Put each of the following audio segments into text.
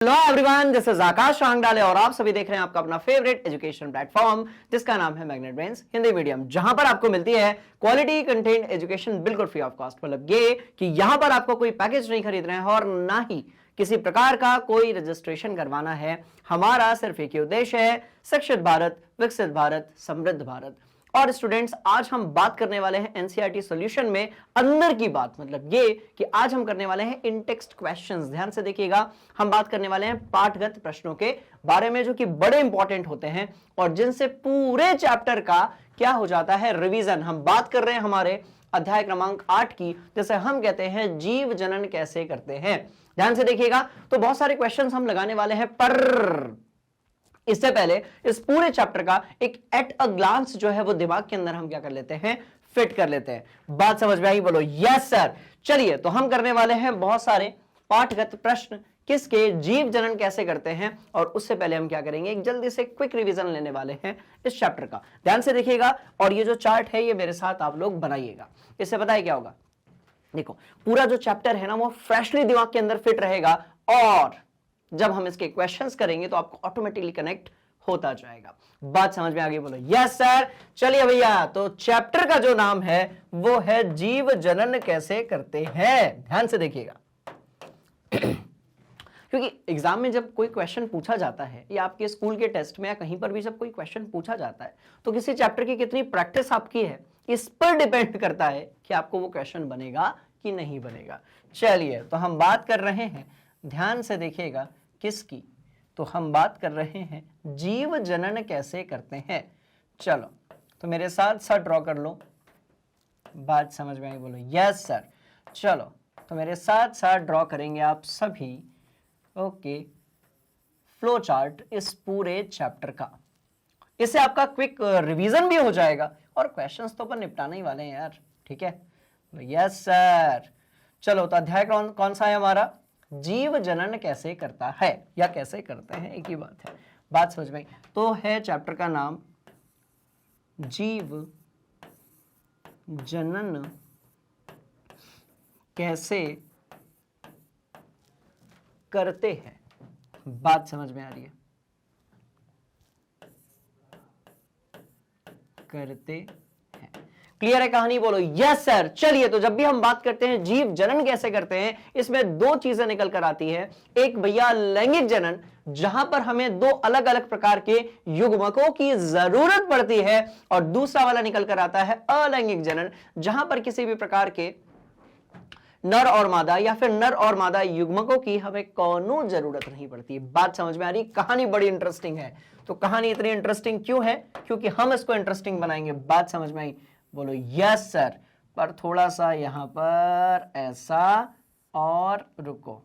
Hello everyone, this is आकाश रांगडाले और आप सभी देख रहे हैं आपका अपना फेवरेट एजुकेशन प्लेटफॉर्म जिसका नाम है मैग्नेट ब्रेन्स हिंदी मीडियम, जहां पर आपको मिलती है क्वालिटी कंटेंट एजुकेशन बिल्कुल फ्री ऑफ कॉस्ट। मतलब ये कि यहां पर आपको कोई पैकेज नहीं खरीदना है और ना ही किसी प्रकार का कोई रजिस्ट्रेशन करवाना है। हमारा सिर्फ एक ही उद्देश्य है, शिक्षित भारत, विकसित भारत, समृद्ध भारत। और स्टूडेंट्स, आज हम बात करने वाले हैं एनसीईआरटी सॉल्यूशन में अंदर की बात। मतलब ये कि आज हम करने वाले हैं इन टेक्स्ट क्वेश्चंस। ध्यान से देखिएगा, हम बात करने वाले हैं पाठगत प्रश्नों के बारे में जो कि बड़े इंपॉर्टेंट होते हैं और जिनसे पूरे चैप्टर का क्या हो जाता है, रिवीजन। हम बात कर रहे हैं हमारे अध्याय क्रमांक 8 की, जिसे हम कहते हैं जीव जनन कैसे करते हैं। ध्यान से देखिएगा, तो बहुत सारे क्वेश्चंस हम लगाने वाले हैं, पर इससे पहले इस पूरे चैप्टर का एक एट अ ग्लांस जो है वो दिमाग के अंदर हम क्या कर लेते हैं, फिट कर लेते हैं। बात समझ में आई? बोलो यस सर। चलिए, तो हम करने वाले हैं बहुत सारे पाठगत प्रश्न, किसके, जीव जनन कैसे करते हैं। और उससे पहले हम क्या करेंगे, एक जल्दी से क्विक रिवीजन लेने वाले हैं इस चैप्टर का। ध्यान से देखिएगा, और ये जो चार्ट है ये मेरे साथ आप लोग बनाइएगा। इससे पता है क्या होगा, देखो पूरा जो चैप्टर है ना वो फ्रेशली दिमाग के अंदर फिट रहेगा और जब हम इसके क्वेश्चंस करेंगे तो आपको ऑटोमेटिकली कनेक्ट होता जाएगा। बात समझ में आ गई? बोलो यस सर। चलिए भैया, तो चैप्टर का जो नाम है वो है जीव जनन कैसे करते हैं। ध्यान से देखिएगा, क्योंकि एग्जाम में जब कोई क्वेश्चन पूछा जाता है या आपके स्कूल के टेस्ट में या कहीं पर भी जब कोई क्वेश्चन पूछा जाता है तो किसी चैप्टर की कितनी प्रैक्टिस आपकी है इस पर डिपेंड करता है कि आपको वो क्वेश्चन बनेगा कि नहीं बनेगा। चलिए, तो हम बात कर रहे हैं, ध्यान से देखिएगा, किसकी, तो हम बात कर रहे हैं जीव जनन कैसे करते हैं। चलो, तो मेरे साथ साथ ड्रॉ कर लो। बात समझ में आई? बोलो यस सर। चलो, तो मेरे साथ साथ ड्रॉ करेंगे आप सभी। ओके, फ्लो चार्ट इस पूरे चैप्टर का। इससे आपका क्विक रिवीजन भी हो जाएगा और क्वेश्चंस तो अपन निपटाने ही वाले हैं यार, ठीक है? Yes sir. चलो, तो अध्याय कौन सा है हमारा, जीव जनन कैसे करता है या कैसे करते हैं, एक ही बात है। बात समझ में आई? तो है चैप्टर का नाम जीव जनन कैसे करते हैं। बात समझ में आ रही है? करते हैं, क्लियर है कहानी? बोलो यस सर। चलिए, तो जब भी हम बात करते हैं जीव जनन कैसे करते हैं, इसमें दो चीजें निकल कर आती है। एक भैया लैंगिक जनन, जहां पर हमें दो अलग अलग प्रकार के युग्मकों की जरूरत पड़ती है, और दूसरा वाला निकल कर आता है अलैंगिक जनन, जहां पर किसी भी प्रकार के नर और मादा या फिर नर और मादा युग्मकों की हमें कोनो जरूरत नहीं पड़ती। बात समझ में आ रही? कहानी बड़ी इंटरेस्टिंग है। तो कहानी इतनी इंटरेस्टिंग क्यों है? क्योंकि हम इसको इंटरेस्टिंग बनाएंगे। बात समझ में आई? बोलो यस सर। पर थोड़ा सा यहां पर ऐसा और रुको,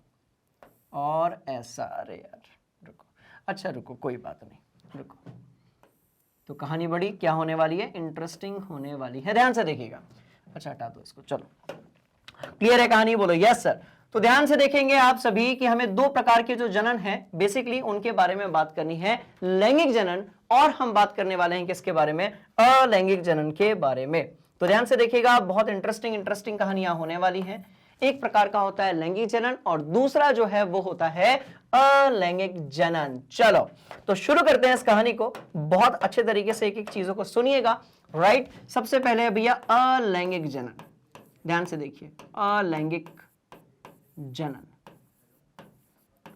और ऐसा, अरे यार रुको, अच्छा रुको, कोई बात नहीं, रुको। तो कहानी बड़ी क्या होने वाली है, इंटरेस्टिंग होने वाली है। ध्यान से देखिएगा। अच्छा, हटा दो इसको। चलो, क्लियर है कहानी? बोलो यस सर। तो ध्यान से देखेंगे आप सभी कि हमें दो प्रकार के जो जनन है बेसिकली उनके बारे में बात करनी है, लैंगिक जनन, और हम बात करने वाले हैं किसके बारे में, अलैंगिक जनन के बारे में। तो ध्यान से देखिएगा, बहुत इंटरेस्टिंग कहानियां होने वाली हैं। एक प्रकार का होता है लैंगिक जनन और दूसरा जो है वो होता है अलैंगिक जनन। चलो, तो शुरू करते हैं इस कहानी को। बहुत अच्छे तरीके से एक एक चीजों को सुनिएगा, राइट? सबसे पहले भैया अलैंगिक जनन, ध्यान से देखिए, अलैंगिक जनन।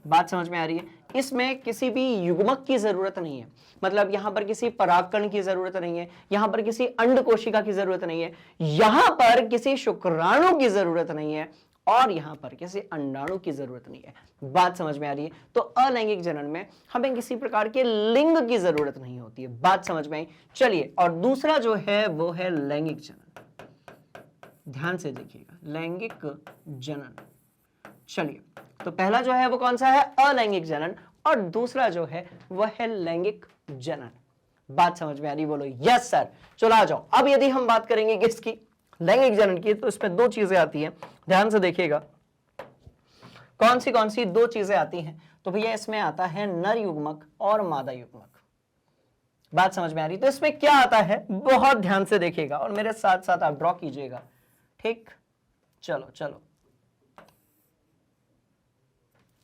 बात समझ में आ रही है? इसमें किसी भी युग्मक की जरूरत नहीं है, मतलब यहां पर किसी परागकण की जरूरत नहीं है, यहां पर किसी अंड कोशिका की जरूरत नहीं है, यहां पर किसी शुक्राणु की जरूरत नहीं है, और यहां पर किसी अंडाणु की जरूरत नहीं है। बात समझ में आ रही है? तो अलैंगिक जनन में हमें किसी प्रकार के लिंग की जरूरत नहीं होती है। बात समझ में आई? चलिए, और दूसरा जो है वो है लैंगिक जनन। ध्यान से देखिएगा, लैंगिक जनन। चलिए, तो पहला जो है वो कौन सा है, अलैंगिक जनन, और दूसरा जो है वह है लैंगिक जनन। बात समझ में आ रही? बोलो यस सर। चलो आ जाओ। अब यदि हम बात करेंगे किसकी, लैंगिक जनन की, तो इसमें दो चीजें आती हैं। ध्यान से देखिएगा, कौन सी दो चीजें आती हैं। तो भैया इसमें आता है नर युग्मक और मादा युग्मक। बात समझ में आ रही? तो इसमें क्या आता है, बहुत ध्यान से देखिएगा और मेरे साथ साथ आप ड्रॉ कीजिएगा, ठीक? चलो चलो,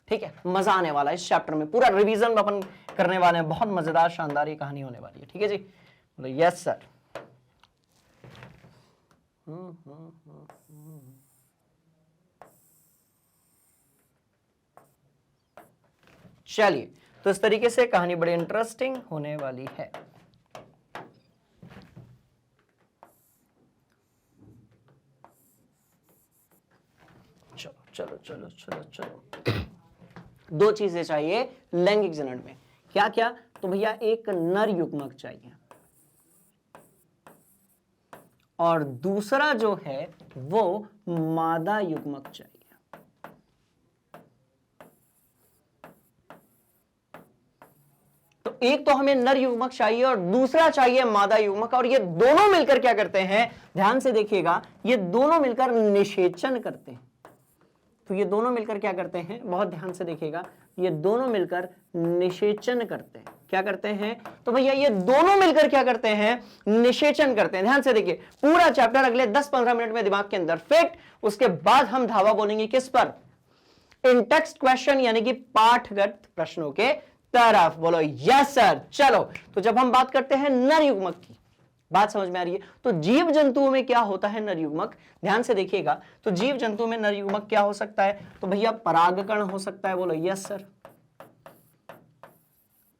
ठीक है, मजा आने वाला है इस चैप्टर में, पूरा रिवीजन में अपन करने वाले हैं, बहुत मजेदार शानदार ये कहानी होने वाली है। ठीक है जी, बोलो यस सर। चलिए, तो इस तरीके से कहानी बड़ी इंटरेस्टिंग होने वाली है। चलो चलो चलो चलो चलो, दो चीजें चाहिए लैंगिक जनन में, क्या क्या? तो भैया एक नर युग्मक चाहिए और दूसरा जो है वो मादा युग्मक चाहिए। तो एक तो हमें नर युग्मक चाहिए और दूसरा चाहिए मादा युग्मक, और ये दोनों मिलकर क्या करते हैं, ध्यान से देखिएगा, ये दोनों मिलकर निषेचन करते हैं। तो ये दोनों मिलकर क्या करते हैं, बहुत ध्यान से देखिएगा, ये दोनों मिलकर निषेचन करते हैं। क्या करते हैं? तो भैया ये दोनों मिलकर क्या करते हैं, निषेचन करते हैं। ध्यान से देखिए, पूरा चैप्टर अगले 10-15 मिनट में दिमाग के अंदर फिट। उसके बाद हम धावा बोलेंगे किस पर? इन टेक्स्ट क्वेश्चन, यानी कि पाठगत प्रश्नों के तरफ। बोलो यस सर। चलो, तो जब हम बात करते हैं नर युग्मक की, बात समझ में आ रही है? तो जीव जंतुओं में क्या होता है नर युग्मक, ध्यान से देखिएगा। तो जीव जंतुओं में नर युग्मक क्या हो सकता है? तो भैया परागकण हो सकता है। बोलो यस सर।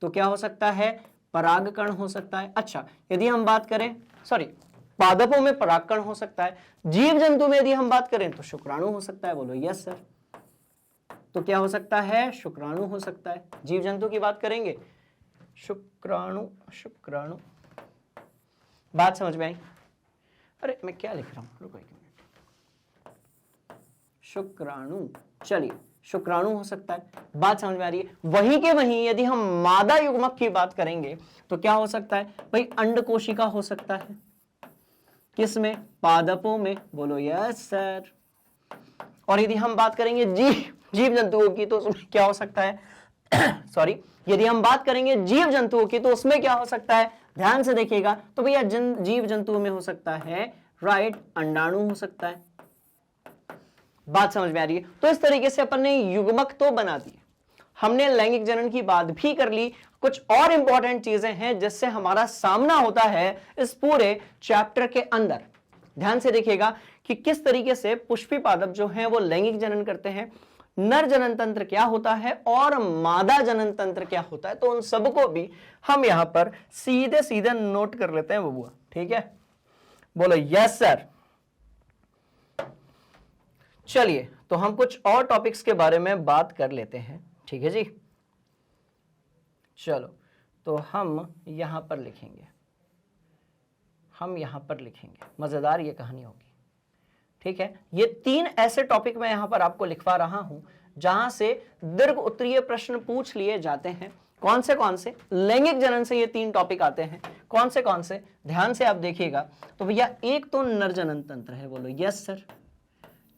तो क्या हो सकता है? परागकण हो सकता है। अच्छा, यदि हम बात करें, सॉरी, पादपों में परागकण हो सकता है। जीव जंतु में यदि हम बात करें तो शुक्राणु हो सकता है। बोलो यस सर। तो क्या हो सकता है? शुक्राणु हो सकता है। जीव जंतु की बात करेंगे, शुक्राणु, शुक्राणु। बात समझ में आई? अरे मैं क्या लिख रहा हूं, रुको एक मिनट। शुक्राणु, चलिए शुक्राणु हो सकता है। बात समझ में आ रही है? वहीं के वहीं यदि हम मादा युग्मक की बात करेंगे तो क्या हो सकता है भाई? अंड कोशिका हो सकता है। किसमें? पादपों में। बोलो यस सर। और यदि हम बात करेंगे जीव जंतुओं की तो उसमें क्या हो सकता है? सॉरी, यदि हम बात करेंगे जीव जंतुओं की तो उसमें क्या हो सकता है? ध्यान से देखिएगा, तो भैया जीव जंतुओं में हो सकता है, राइट, अंडाणु हो सकता है। बात समझ में आ रही है? तो इस तरीके से अपन ने युग्मक तो बना दिए, हमने लैंगिक जनन की बात भी कर ली। कुछ और इंपॉर्टेंट चीजें हैं जिससे हमारा सामना होता है इस पूरे चैप्टर के अंदर। ध्यान से देखिएगा कि किस तरीके से पुष्पी पादप जो हैं वो लैंगिक जनन करते हैं, नर जनन तंत्र क्या होता है और मादा जनन तंत्र क्या होता है। तो उन सबको भी हम यहां पर सीधे सीधे नोट कर लेते हैं बबुआ। ठीक है, बोलो यस सर। चलिए, तो हम कुछ और टॉपिक्स के बारे में बात कर लेते हैं। ठीक है जी, चलो, तो हम यहां पर लिखेंगे, मजेदार ये कहानी होगी। ठीक है, ये 3 ऐसे टॉपिक मैं यहां पर आपको लिखवा रहा हूं जहां से दीर्घ उत्तरीय प्रश्न पूछ लिए जाते हैं। कौन से? लैंगिक जनन से ये 3 टॉपिक आते हैं। कौन से? ध्यान से आप देखिएगा। तो भैया एक तो नर जनन तंत्र है। बोलो यस सर।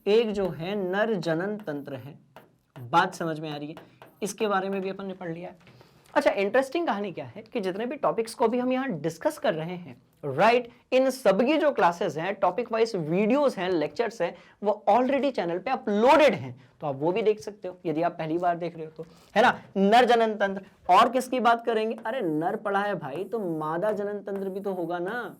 एक जो है नर जनन तंत्र है। बात समझ में आ रही है? इसके बारे में भी अपन ने पढ़ लिया है। अच्छा, इंटरेस्टिंग कहानी क्या है कि जितने भी टॉपिक्स को भी हम यहाँ डिस्कस कर रहे हैं, राइट, इन सबकी जो क्लासेस हैं, टॉपिक वाइज वीडियोस हैं, लेक्चर्स हैं, वो ऑलरेडी चैनल पे अपलोडेड हैं। तो आप वो भी देख सकते हो यदि आप पहली बार देख रहे हो तो, है ना। नर जनन तंत्र, और किसकी बात करेंगे? अरे नर पढ़ा है भाई, तो मादा जनन तंत्र भी तो होगा ना।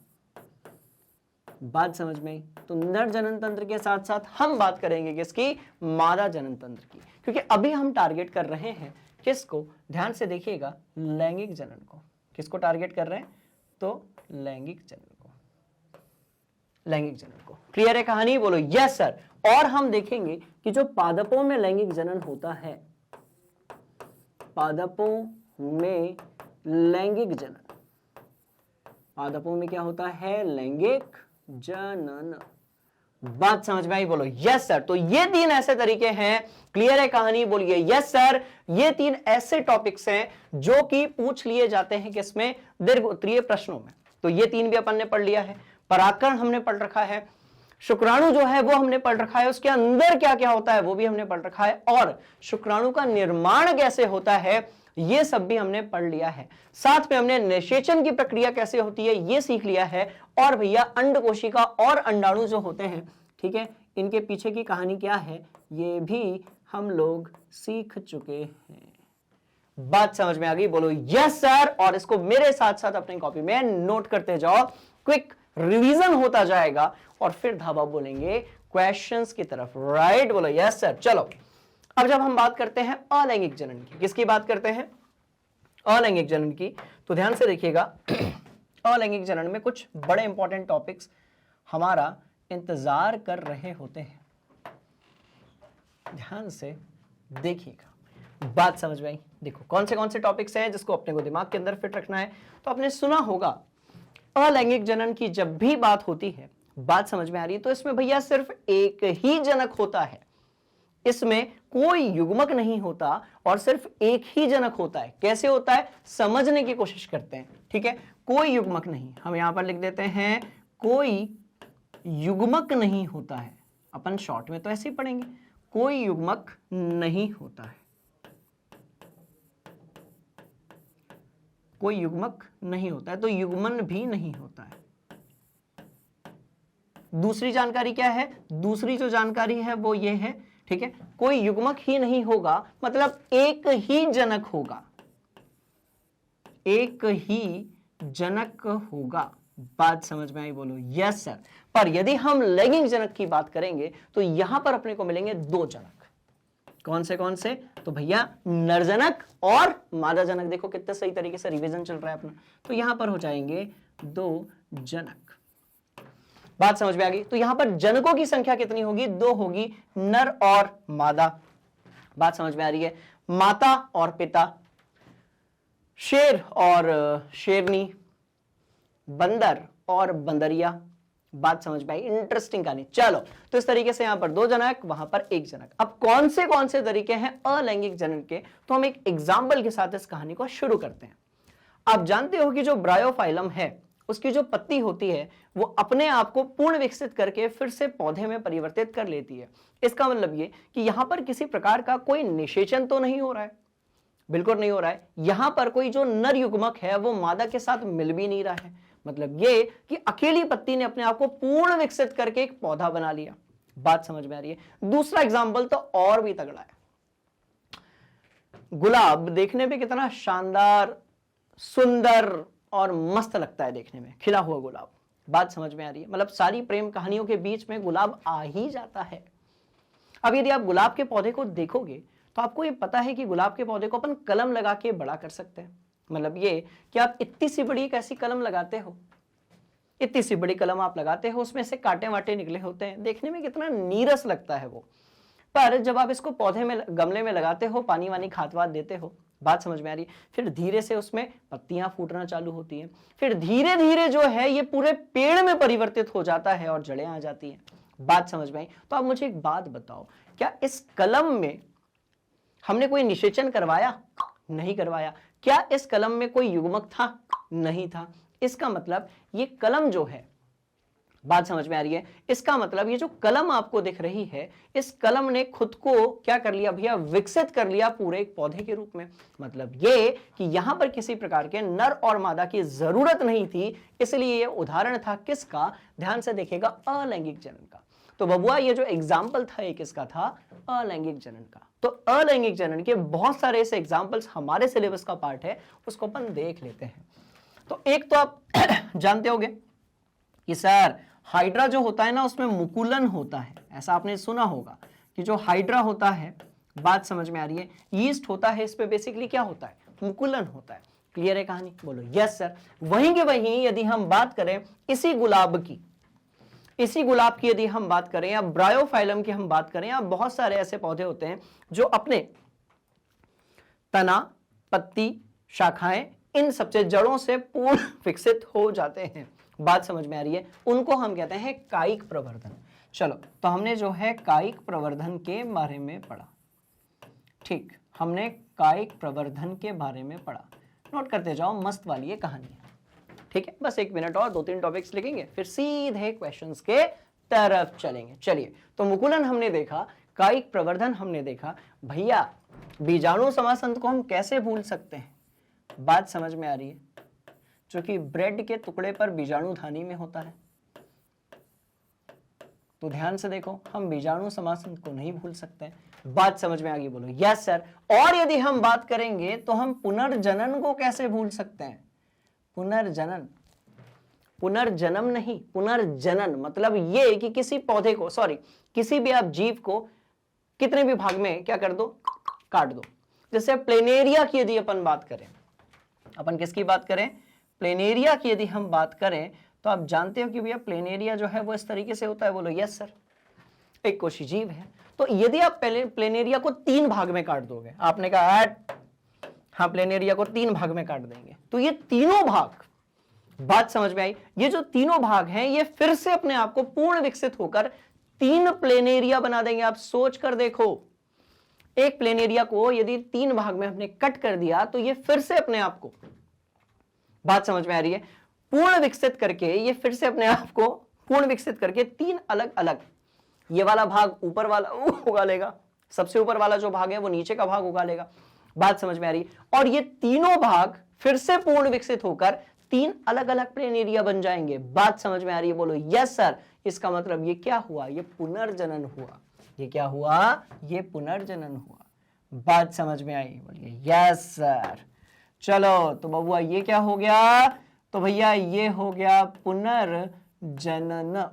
बात समझ में आई? तो नर जनन तंत्र के साथ साथ हम बात करेंगे किसकी? मादा जनन तंत्र की, क्योंकि अभी हम टारगेट कर रहे हैं किसको? ध्यान से देखिएगा, लैंगिक जनन को। किसको टारगेट कर रहे हैं? तो लैंगिक जनन को। क्लियर है कहानी? बोलो यस सर। और हम देखेंगे कि जो पादपों में लैंगिक जनन होता है, पादपों में लैंगिक जनन, पादपों में क्या होता है? लैंगिक जनन। बात समझ में आई? बोलो यस सर। तो ये 3 ऐसे तरीके हैं। क्लियर है कहानी? बोलिए यस सर। ये 3 ऐसे टॉपिक्स हैं जो कि पूछ लिए जाते हैं किसमें? दीर्घ उत्तरीय प्रश्नों में। तो ये 3 भी अपन ने पढ़ लिया है। परागकण हमने पढ़ रखा है, शुक्राणु जो है वो हमने पढ़ रखा है, उसके अंदर क्या क्या होता है वो भी हमने पढ़ रखा है, और शुक्राणु का निर्माण कैसे होता है ये सब भी हमने पढ़ लिया है। साथ में हमने निषेचन की प्रक्रिया कैसे होती है ये सीख लिया है। और भैया अंड कोशिका और अंडाणु जो होते हैं, ठीक है, इनके पीछे की कहानी क्या है ये भी हम लोग सीख चुके हैं। बात समझ में आ गई? बोलो यस सर, और इसको मेरे साथ साथ अपनी कॉपी में नोट करते जाओ। क्विक रिवीजन होता जाएगा और फिर धाबा बोलेंगे क्वेश्चंस की तरफ। राइट, बोलो यस सर। चलो, अब जब हम बात करते हैं अलैंगिक जनन की, किसकी बात करते हैं? अलैंगिक जनन की। तो ध्यान से देखिएगा, अलैंगिक जनन में कुछ बड़े इंपॉर्टेंट टॉपिक्स हमारा इंतजार कर रहे होते हैं। ध्यान से देखिएगा, बात समझ में आई? देखो कौन से टॉपिक्स हैं जिसको अपने को दिमाग के अंदर फिट रखना है। तो आपने सुना होगा अलैंगिक जनन की जब भी बात होती है, बात समझ में आ रही है, तो इसमें भैया सिर्फ एक ही जनक होता है, इसमें कोई युग्मक नहीं होता और सिर्फ एक ही जनक होता है। कैसे होता है समझने की कोशिश करते हैं, ठीक है? कोई युग्मक नहीं, हम यहां पर लिख देते हैं कोई युग्मक नहीं होता है। अपन शॉर्ट में तो ऐसे ही पढ़ेंगे, कोई युग्मक नहीं होता है, कोई युग्मक नहीं होता है, तो युग्मन भी नहीं होता है। दूसरी जानकारी क्या है? दूसरी जो जानकारी है वो ये है, ठीक है, कोई युग्मक ही नहीं होगा, मतलब एक ही जनक होगा, एक ही जनक होगा। बात समझ में आई? बोलो यस सर। पर यदि हम लैंगिक जनक की बात करेंगे तो यहां पर अपने को मिलेंगे दो जनक। कौन से? तो भैया नरजनक और मादा जनक। देखो कितने सही तरीके से रिवीजन चल रहा है अपना। तो यहां पर हो जाएंगे दो जनक। बात समझ में आ गई? तो यहां पर जनकों की संख्या कितनी होगी? दो होगी, नर और मादा। बात समझ में आ रही है? माता और पिता, शेर और शेरनी, बंदर और बंदरिया। बात समझ में आई? इंटरेस्टिंग कहानी। चलो, तो इस तरीके से यहां पर दो जनक, वहां पर एक जनक। अब कौन से तरीके हैं अलैंगिक जनन के, तो हम एक एग्जाम्पल के साथ इस कहानी को शुरू करते हैं। आप जानते हो कि जो ब्रायोफाइलम है उसकी जो पत्ती होती है वो अपने आप को पूर्ण विकसित करके फिर से पौधे में परिवर्तित कर लेती है। इसका मतलब ये कि यहां पर किसी प्रकार का कोई निषेचन तो नहीं हो रहा है, बिल्कुल नहीं हो रहा है। यहां पर कोई जो नर युग्मक है वो मादा के साथ मिल भी नहीं रहा है। मतलब ये कि अकेली पत्ती ने अपने आप को पूर्ण विकसित करके एक पौधा बना लिया। बात समझ में आ रही है? दूसरा एग्जाम्पल तो और भी तगड़ा है। गुलाब देखने में कितना शानदार, सुंदर और मस्त लगता है देखने में, खिला हुआ गुलाब। बात समझ में आ रही है? मतलब सारी प्रेम कहानियों के बीच में गुलाब आ ही जाता है। अब यदि आप गुलाब के पौधे को देखोगे तो आपको ये पता है कि गुलाब के पौधे को अपन कलम लगा के बड़ा कर सकते हैं। मतलब ये कि आप इतनी सी बड़ी एक ऐसी कलम लगाते हो, इतनी सी बड़ी कलम आप लगाते हो, उसमें से कांटे वाटे निकले होते हैं, देखने में कितना नीरस लगता है वो। पर जब आप इसको पौधे में, गमले में लगाते हो, पानी वानी खाद वाद देते हो, बात समझ में आ रही है, फिर धीरे से उसमें पत्तियां फूटना चालू होती हैं, फिर धीरे धीरे जो है ये पूरे पेड़ में परिवर्तित हो जाता है और जड़ें आ जाती हैं। बात समझ में आई? तो आप मुझे एक बात बताओ, क्या इस कलम में हमने कोई निषेचन करवाया? नहीं करवाया। क्या इस कलम में कोई युग्मक था? नहीं था। इसका मतलब ये कलम जो है, बात समझ में आ रही है? इसका मतलब ये जो कलम आपको दिख रही है, इस कलम ने खुद को क्या कर लिया भैया? विकसित कर लिया पूरे एक पौधे के रूप में। मतलब ये कि यहां पर किसी प्रकार के नर और मादा की जरूरत नहीं थी, इसलिए ये उदाहरण था किसका? ध्यान से देखिएगा, अलैंगिक जनन का। तो बबुआ ये जो एग्जाम्पल था ये किसका था? अलैंगिक जनन का। तो अलैंगिक जनन के बहुत सारे ऐसे एग्जाम्पल्स हमारे सिलेबस का पार्ट है, उसको अपन देख लेते हैं। तो एक तो आप जानते होंगे कि सर हाइड्रा जो होता है ना उसमें मुकुलन होता है, ऐसा आपने सुना होगा कि जो हाइड्रा होता है, बात समझ में आ रही है, यीस्ट होता है, इस पे बेसिकली क्या होता है? मुकुलन होता है। क्लियर है कहानी? बोलो यस सर। वहीं के वहीं यदि हम बात करें इसी गुलाब की यदि हम बात करें, या ब्रायोफाइलम की हम बात करें, या बहुत सारे ऐसे पौधे होते हैं जो अपने तना, पत्ती, शाखाएं, इन सबसे जड़ों से पूर्ण विकसित हो जाते हैं। बात समझ में आ रही है? उनको हम कहते हैं कायिक प्रवर्धन। चलो, तो हमने जो है कायिक प्रवर्धन के बारे में पढ़ा। ठीक, हमने कायिक प्रवर्धन के बारे में पढ़ा। नोट करते जाओ, मस्त वाली ये कहानी है। ठीक है, बस 1 मिनट और 2-3 टॉपिक्स लिखेंगे, फिर सीधे क्वेश्चंस के तरफ चलेंगे। चलिए, तो मुकुलन हमने देखा, कायिक प्रवर्धन हमने देखा। भैया बीजाणु समासंत को हम कैसे भूल सकते हैं? बात समझ में आ रही है? जो कि ब्रेड के टुकड़े पर बीजाणु धानी में होता है। तो ध्यान से देखो, हम बीजाणु समासंत को नहीं भूल सकते। बात समझ में आ गई? बोलो यस सर। और यदि हम बात करेंगे तो हम पुनर्जनन को कैसे भूल सकते हैं? पुनर्जनन, पुनर्जन्म नहीं, पुनर्जनन मतलब ये कि किसी पौधे को, सॉरी किसी भी आप जीव को कितने भी भाग में क्या कर दो, काट दो। जैसे प्लेनेरिया की यदि अपन बात करें, अपन किसकी बात करें? प्लेनेरिया की यदि हम बात करें तो आप जानते हो कि भैया प्लेनेरिया जो है वो इस तरीके से होता है। बोलो यस सर। एक कोशी जीव है, तो यदि आप प्लेनेरिया को 3 भाग में काट दोगे, आपने कहा हाँ प्लेनेरिया को 3 भाग में काट देंगे, तो ये तीनों भाग, बात समझ में आई? ये जो तीनों भाग हैं ये फिर से अपने आप को पूर्ण विकसित होकर 3 प्लेनेरिया बना देंगे। आप सोच कर देखो, एक प्लेनेरिया को यदि 3 भाग में हमने कट कर दिया तो ये फिर से अपने आप को, बात समझ में आ रही है, पूर्ण विकसित करके ये फिर से अपने आप को पूर्ण विकसित करके 3 अलग अलग, ये वाला भाग ऊपर वाला उगा लेगा, सबसे ऊपर वाला जो भाग है वो नीचे का भाग उगा लेगा। बात समझ में आ रही? और ये तीनों भाग फिर से पूर्ण विकसित होकर 3 अलग अलग प्लेनेरिया बन जाएंगे। बात समझ में आ रही है? बोलो यस सर। इसका मतलब ये क्या हुआ? ये पुनर्जनन हुआ। ये क्या हुआ? ये पुनर्जनन हुआ। बात समझ में आई? बोलिए यस सर। चलो तो बबुआ ये क्या हो गया? तो भैया ये हो गया पुनर्जनन।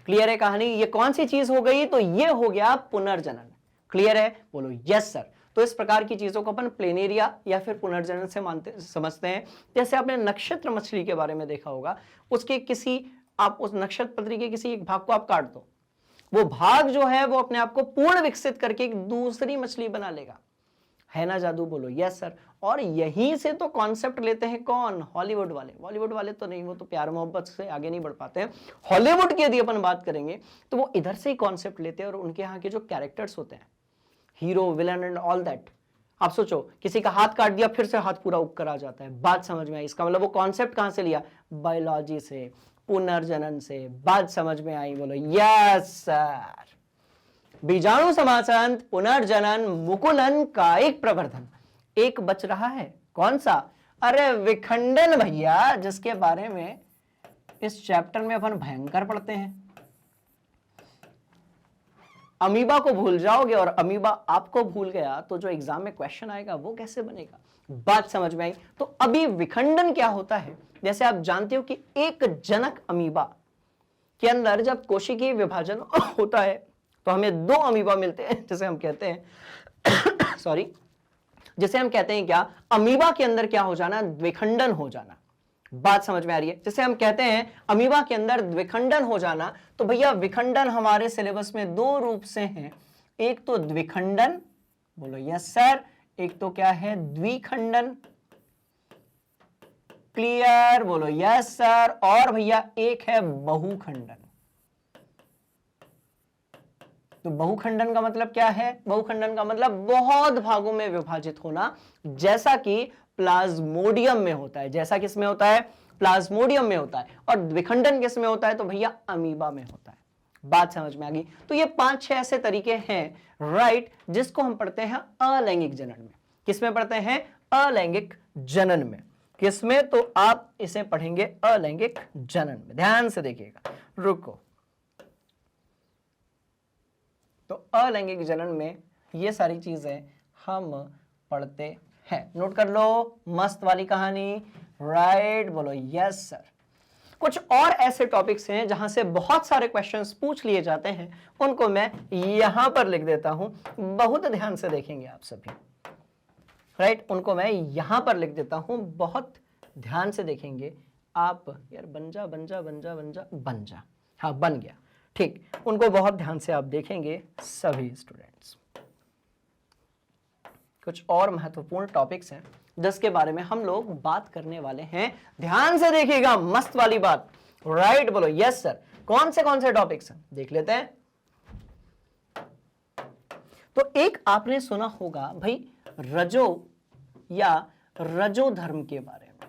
क्लियर है कहानी? ये कौन सी चीज हो गई? तो ये हो गया पुनर्जनन। क्लियर है? बोलो यस सर। तो इस प्रकार की चीजों को अपन प्लेनेरिया या फिर पुनर्जनन से मानते समझते हैं। जैसे आपने नक्षत्र मछली के बारे में देखा होगा, उसके किसी, आप उस नक्षत्र पत्री के किसी एक भाग को आप काट दो, वो भाग जो है वो अपने आप को पूर्ण विकसित करके एक दूसरी मछली बना लेगा। है ना जादू? बोलो यस सर। और यहीं से तो कॉन्सेप्ट लेते हैं कौन? हॉलीवुड वाले। बॉलीवुड वाले तो नहीं, वो तो प्यार मोहब्बत से आगे नहीं बढ़ पाते हैं। हॉलीवुड की यदि अपन बात करेंगे तो वो इधर से ही कॉन्सेप्ट लेते हैं, और उनके यहाँ के जो कैरेक्टर्स होते हैं, hero villain and all that, आप सोचो किसी का हाथ काट दिया फिर से हाथ पूरा उग कर आ जाता है। बात समझ में आई? इसका मतलब वो कॉन्सेप्ट कहां से लिया? बायोलॉजी से, पुनर्जनन से। बात समझ में आई? बोलो यस सर। बीजाणु समासंत, पुनर्जनन, मुकुलन, कायिक प्रवर्धन। एक बच रहा है, कौन सा? अरे विखंडन भैया, जिसके बारे में इस चैप्टर में अपन भयंकर पढ़ते हैं। अमीबा को भूल जाओगे और अमीबा आपको भूल गया तो जो एग्जाम में क्वेश्चन आएगा वो कैसे बनेगा? बात समझ में आई? तो अभी विखंडन क्या होता है? जैसे आप जानते हो कि एक जनक अमीबा के अंदर जब कोशिकीय विभाजन होता है तो हमें 2 अमीबा मिलते हैं, जैसे हम कहते हैं सॉरी, जैसे हम कहते हैं क्या? अमीबा के अंदर क्या हो जाना? द्विखंडन हो जाना। बात समझ में आ रही है? जैसे हम कहते हैं अमीबा के अंदर द्विखंडन हो जाना, तो भैया विखंडन हमारे सिलेबस में 2 रूप से हैं। एक तो द्विखंडन, बोलो यस सर। एक तो क्या है? द्विखंडन। क्लियर? बोलो यस सर। और भैया एक है बहुखंडन। तो बहुखंडन का मतलब क्या है? बहुखंडन का मतलब बहुत भागों में विभाजित होना, जैसा कि प्लाज्मोडियम में होता है। जैसा किस में होता है? प्लाज्मोडियम में होता है। और द्विखंडन किस में होता है? तो भैया अमीबा में होता है। बात समझ में आ गई? तो ये 5-6 ऐसे तरीके हैं, राइट, जिसको हम पढ़ते हैं अलैंगिक जनन में। किसमें पढ़ते हैं? अलैंगिक जनन में। किसमें? तो आप इसे पढ़ेंगे अलैंगिक जनन में। ध्यान से देखिएगा, रुको। तो अलैंगिक जनन में ये सारी चीजें हम पढ़ते हैं। नोट कर लो, मस्त वाली कहानी, राइट। बोलो यस सर। कुछ और ऐसे टॉपिक्स हैं जहां से बहुत सारे क्वेश्चंस पूछ लिए जाते हैं, उनको मैं यहां पर लिख देता हूं, बहुत ध्यान से देखेंगे आप सभी, राइट। उनको मैं यहां पर लिख देता हूं, बहुत ध्यान से देखेंगे आप। यार बन जा बन जा बन जा बन जा बन जा, हाँ बन गया, ठीक। उनको बहुत ध्यान से आप देखेंगे सभी स्टूडेंट्स। कुछ और महत्वपूर्ण टॉपिक्स हैं जिसके बारे में हम लोग बात करने वाले हैं। ध्यान से देखिएगा, मस्त वाली बात, राइट। बोलो यस सर। कौन से टॉपिक्स हैं देख लेते हैं। तो एक आपने सुना होगा भाई रजो या रजो धर्म के बारे में।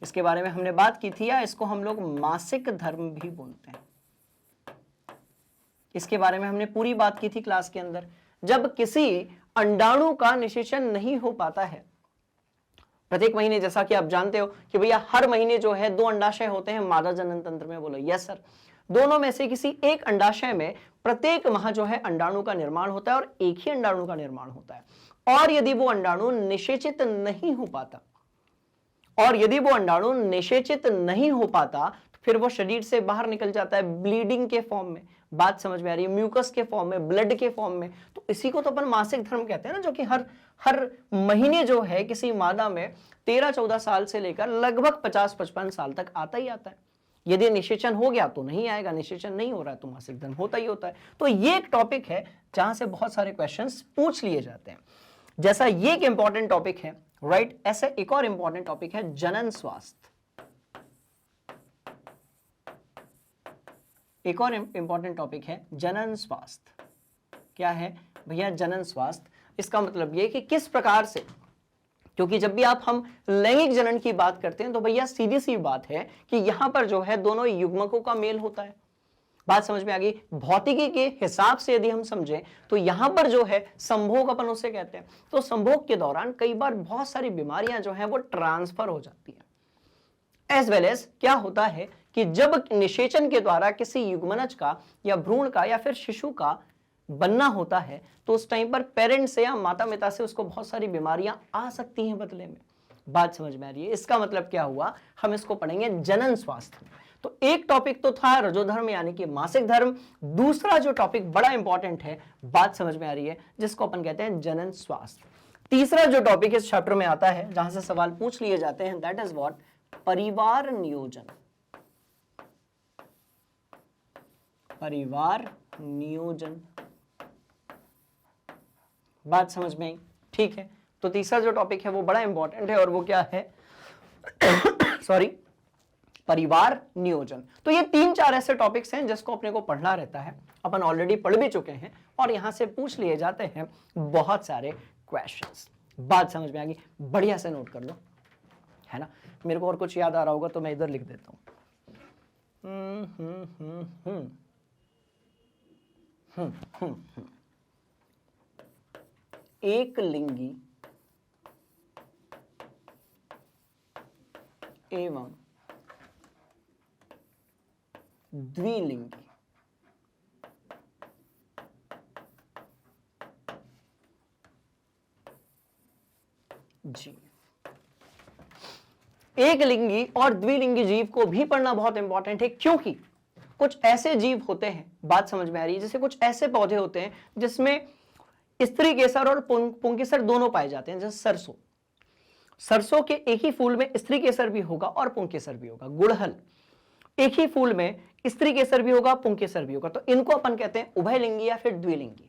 इसके बारे में हमने बात की थी, या इसको हम लोग मासिक धर्म भी बोलते हैं। इसके बारे में हमने पूरी बात की थी क्लास के अंदर। जब किसी अंडाणु का निषेचन नहीं हो पाता है प्रत्येक महीने, जैसा कि आप जानते हो कि भैया हर महीने जो है 2 अंडाशय होते हैं मादा जनन तंत्र में। बोलो यस सर। दोनों में से किसी एक अंडाशय में प्रत्येक माह जो है अंडाणु का निर्माण होता है और एक ही अंडाणु का निर्माण होता है। और यदि वो अंडाणु निषेचित नहीं हो पाता, तो फिर वो शरीर से बाहर निकल जाता है ब्लीडिंग के फॉर्म में। बात समझ में आ रही है? म्यूकस के फॉर्म में, ब्लड के फॉर्म में। तो इसी को तो अपन मासिक धर्म कहते हैं ना, जो कि हर महीने जो है किसी मादा में 13-14 साल से लेकर लगभग 50-55 साल तक आता ही आता है। यदि निषेचन हो गया तो नहीं आएगा, निषेचन नहीं हो रहा है तो मासिक धर्म होता ही होता है। तो ये एक टॉपिक है जहां से बहुत सारे क्वेश्चंस पूछ लिए जाते हैं। जैसा ये एक इंपॉर्टेंट टॉपिक है, राइट, ऐसा एक और इंपॉर्टेंट टॉपिक है जनन स्वास्थ्य। एक और इंपॉर्टेंट टॉपिक है जनन स्वास्थ्य। क्या है भैया जनन स्वास्थ्य? इसका मतलब ये कि किस प्रकार से, क्योंकि जब भी हम लैंगिक जनन की बात करते हैं तो भैया सीधी सी बात है कि यहां पर जो है दोनों युग्मकों का मेल होता है। बात समझ में आ गई? भौतिकी के हिसाब से यदि हम समझें तो यहां पर जो है संभोग अपन उसे कहते हैं। तो संभोग के दौरान कई बार बहुत सारी बीमारियां जो है वो ट्रांसफर हो जाती है। एज वेल एज क्या होता है कि जब निषेचन के द्वारा किसी युग्मनज का या भ्रूण का या फिर शिशु का बनना होता है तो उस टाइम पर पेरेंट्स से या माता पिता से उसको बहुत सारी बीमारियां आ सकती हैं बदले में। बात समझ में आ रही है? इसका मतलब क्या हुआ, हम इसको पढ़ेंगे जनन स्वास्थ्य। तो एक टॉपिक तो था रजोधर्म यानी कि मासिक धर्म, दूसरा जो टॉपिक बड़ा इंपॉर्टेंट है, बात समझ में आ रही है, जिसको अपन कहते हैं जनन स्वास्थ्य। तीसरा जो टॉपिक इस चैप्टर में आता है जहां से सवाल पूछ लिए जाते हैं, दैट इज व्हाट, परिवार नियोजन। परिवार नियोजन। बात समझ में आई? ठीक है, तो तीसरा जो टॉपिक है वो बड़ा इंपॉर्टेंट है और वो क्या है सॉरी, परिवार नियोजन। तो ये 3-4 ऐसे टॉपिक्स हैं जिसको अपने को पढ़ना रहता है, अपन ऑलरेडी पढ़ भी चुके हैं और यहां से पूछ लिए जाते हैं बहुत सारे क्वेश्चंस। बात समझ में आ गई? बढ़िया से नोट कर लो, है ना। मेरे को और कुछ याद आ रहा होगा तो मैं इधर लिख देता हूं। एक लिंगी एवं द्विलिंगी जीव। एक लिंगी और द्विलिंगी जीव को भी पढ़ना बहुत इंपॉर्टेंट है, क्योंकि कुछ ऐसे जीव होते हैं, बात समझ में आ रही है, जैसे कुछ ऐसे पौधे होते हैं जिसमें स्त्री केसर और पुंकेसर दोनों पाए जाते हैं। जैसे सरसों के एक ही फूल में स्त्री केसर भी होगा और पुंकेसर भी होगा। गुड़हल, एक ही फूल में स्त्री केसर भी होगा, पुंकेसर भी होगा। तो इनको अपन कहते हैं उभयलिंगी या फिर द्विलिंगी।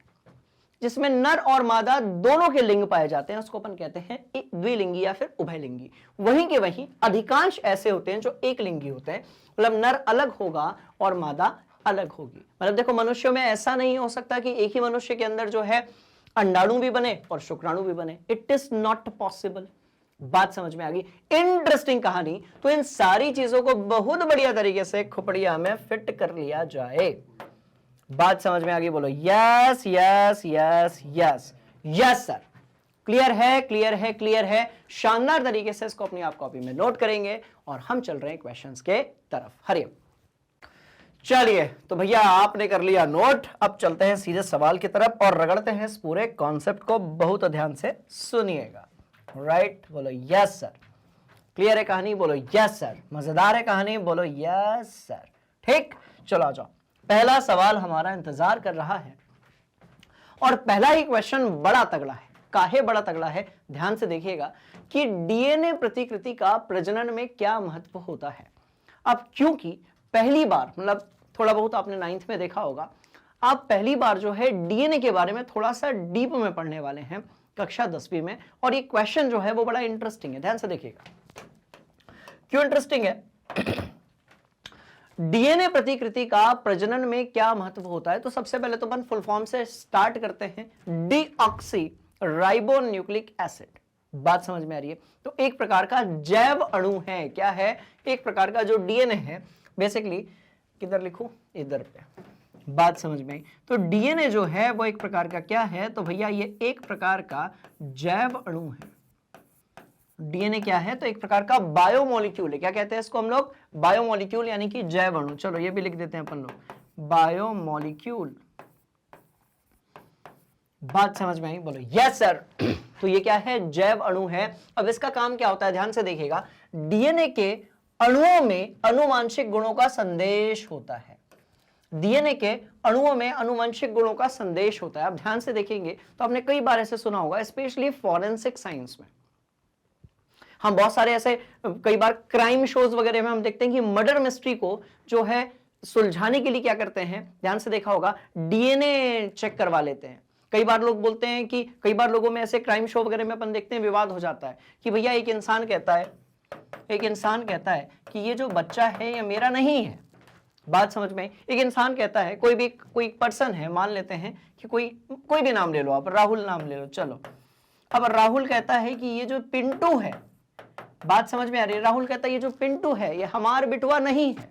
जिसमें नर और मादा दोनों के लिंग पाए जाते हैं उसको अपन कहते हैं द्विलिंगी या फिर उभयलिंगी। वहीं के वहीं अधिकांश ऐसे होते हैं जो एक लिंगी होते हैं, मतलब नर अलग होगा और मादा अलग होगी। मतलब देखो, मनुष्यों में ऐसा नहीं हो सकता कि एक ही मनुष्य के अंदर जो है अंडाणु भी बने और शुक्राणु भी बने। It is not possible. बात समझ में आ गई? इंटरेस्टिंग कहानी। तो इन सारी चीजों को बहुत बढ़िया तरीके से खोपड़िया में फिट कर लिया जाए। बात समझ में आ गई? बोलो yes yes yes yes yes sir. Clear है, क्लियर है, क्लियर है। शानदार तरीके से इसको अपनी आप कॉपी में नोट करेंगे और हम चल रहे हैं क्वेश्चंस के तरफ। हरिओम। चलिए, तो भैया आपने कर लिया नोट, अब चलते हैं सीधे सवाल की तरफ और रगड़ते हैं इस पूरे कॉन्सेप्ट को। बहुत ध्यान से सुनिएगा। राइट, बोलो यस सर। क्लियर है कहानी? बोलो यस सर। मजेदार है कहानी? बोलो यस सर। ठीक, चलो आ जाओ। पहला सवाल हमारा इंतजार कर रहा है और पहला ही क्वेश्चन बड़ा तगड़ा है। काहे बड़ा तगड़ा है? ध्यान से देखिएगा कि डीएनए प्रतिकृति का प्रजनन में क्या महत्व होता है। अब क्योंकि पहली बार, मतलब थोड़ा बहुत आपने 9th में देखा होगा, आप पहली बार जो है डीएनए के बारे में थोड़ा सा डीप में पढ़ने वाले हैं कक्षा 10वीं में, और ये क्वेश्चन जो है वो बड़ा इंटरेस्टिंग है। ध्यान से देखिएगा। क्यों इंटरेस्टिंग है? डीएनए प्रतिकृति का प्रजनन में क्या महत्व होता है? तो सबसे पहले तो अपन फुल फॉर्म से स्टार्ट करते हैं। Deoxy ribonucleic acid. बात समझ में आ रही है? तो एक प्रकार का जैव अणु है। क्या है? एक प्रकार का जो डीएनए है, बेसिकली किधर लिखूं? इधर पे। बात समझ में आई? तो डीएनए जो है वो एक प्रकार का क्या है? तो भैया ये एक प्रकार का जैव अणु है। डीएनए क्या है? तो एक प्रकार का बायोमोलिक्यूल है। क्या कहते हैं इसको हम लोग? बायोमोलिक्यूल, यानी कि जैव अणु। चलो ये भी लिख देते हैं अपन लोग, बायोमोलिक्यूल। बात समझ में आई? बोलो यस सर। तो ये क्या है? जैव अणु है। अब इसका काम क्या होता है, ध्यान से देखिएगा। डीएनए के अणुओं में अनुवांशिक गुणों का संदेश होता है। डीएनए के अणुओं में अनुवांशिक गुणों का संदेश होता है। अब ध्यान से देखेंगे तो आपने कई बार ऐसे सुना होगा, स्पेशली फॉरेंसिक साइंस में। हम बहुत सारे ऐसे कई बार क्राइम शोज वगैरह में हम देखते हैं कि मर्डर मिस्ट्री को जो है सुलझाने के लिए क्या करते हैं, ध्यान से देखा होगा, डीएनए चेक करवा लेते हैं। कई बार लोग बोलते हैं कि कई बार लोगों में ऐसे क्राइम शो वगैरह में अपन देखते हैं विवाद हो जाता है कि भैया एक इंसान कहता है कि ये जो बच्चा है ये मेरा नहीं है। बात समझ में? एक इंसान कहता है, कोई पर्सन है, मान लेते हैं कि कोई भी नाम ले लो आप, राहुल नाम ले लो, चलो। अब राहुल कहता है कि ये जो पिंटू है, बात समझ में आ रही है? राहुल कहता है ये जो पिंटू है ये हमार बिटवा नहीं है।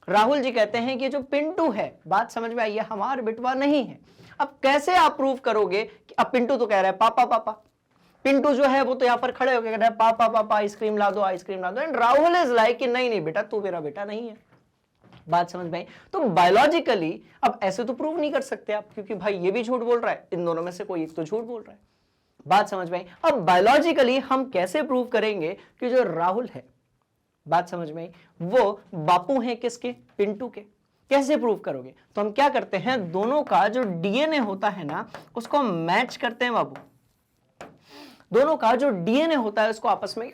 राहुल जी कहते हैं कि ये जो पिंटू है, बात समझ में आई, ये हमार बिटवा नहीं है। अब कैसे आप प्रूव करोगे कि अब पिंटू तो कह रहा है पापा पापा, पिंटू जो है वो तो यहां पर खड़े होकर कह रहा है पापा पापा आइसक्रीम ला दो, आइसक्रीम ला दो, एंड राहुल इज लाइक कि नहीं नहीं बेटा तू मेरा बेटा नहीं है। बात समझ में आई? तो बायोलॉजिकली अब ऐसे तो प्रूव नहीं कर सकते आप, क्योंकि भाई ये भी झूठ बोल रहा है, इन दोनों में से कोई एक तो झूठ बोल रहा है। बात समझ में आई? अब बायोलॉजिकली हम कैसे प्रूव करेंगे कि जो राहुल है, बात समझ में आई, वो बापू है किसके? पिंटू के। कैसे प्रूव करोगे? तो हम क्या करते हैं, दोनों का जो डीएनए होता है ना उसको हम मैच करते हैं बाबू। दोनों का जो डीएनए होता है उसको आपस में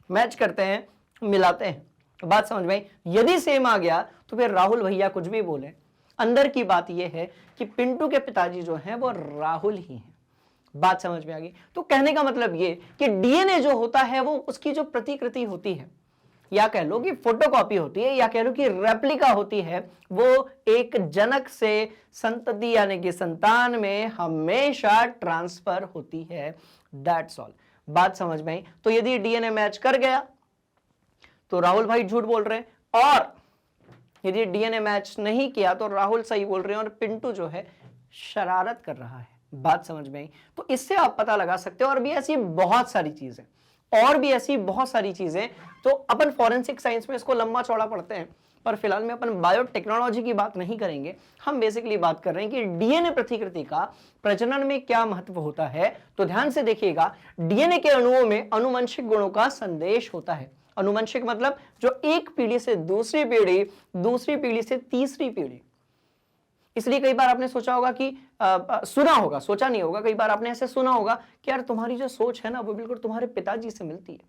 मैच करते हैं, मिलाते हैं। बात समझ में आई? यदि सेम आ गया तो फिर राहुल भैया कुछ भी बोले, अंदर की बात यह है कि पिंटू के पिताजी जो हैं वो राहुल ही हैं। बात समझ में आ गई? तो कहने का मतलब ये कि डीएनए जो होता है वो उसकी जो प्रतिकृति होती है, या कह लो कि फोटोकॉपी होती है, या कह लो कि रेप्लिका होती है, वो एक जनक से संतति यानी कि संतान में हमेशा ट्रांसफर होती है। That's all. बात समझ में आई? तो यदि डीएनए मैच कर गया तो राहुल भाई झूठ बोल रहे हैं, और यदि डीएनए मैच नहीं किया तो राहुल सही बोल रहे हैं और पिंटू जो है शरारत कर रहा है। बात समझ में आई? तो इससे आप पता लगा सकते हो। और भी ऐसी बहुत सारी चीजें, तो अपन फॉरेंसिक साइंस में इसको लंबा चौड़ा पढ़ते हैं, पर फिलहाल में अपन बायोटेक्नोलॉजी की बात नहीं करेंगे। हम बेसिकली बात कर रहे हैं कि डीएनए प्रतिकृति का प्रजनन में क्या महत्व होता है। तो ध्यान से देखिएगा, डीएनए के अणुओं में अनुवंशिक गुणों का संदेश होता है। अनुवंशिक मतलब जो एक पीढ़ी से दूसरी पीढ़ी, दूसरी पीढ़ी से तीसरी पीढ़ी। इसलिए कई बार आपने सोचा होगा कि सुना होगा, सोचा नहीं होगा, कई बार आपने ऐसे सुना होगा कि यार तुम्हारी जो सोच है ना वो बिल्कुल तुम्हारे पिताजी से मिलती है,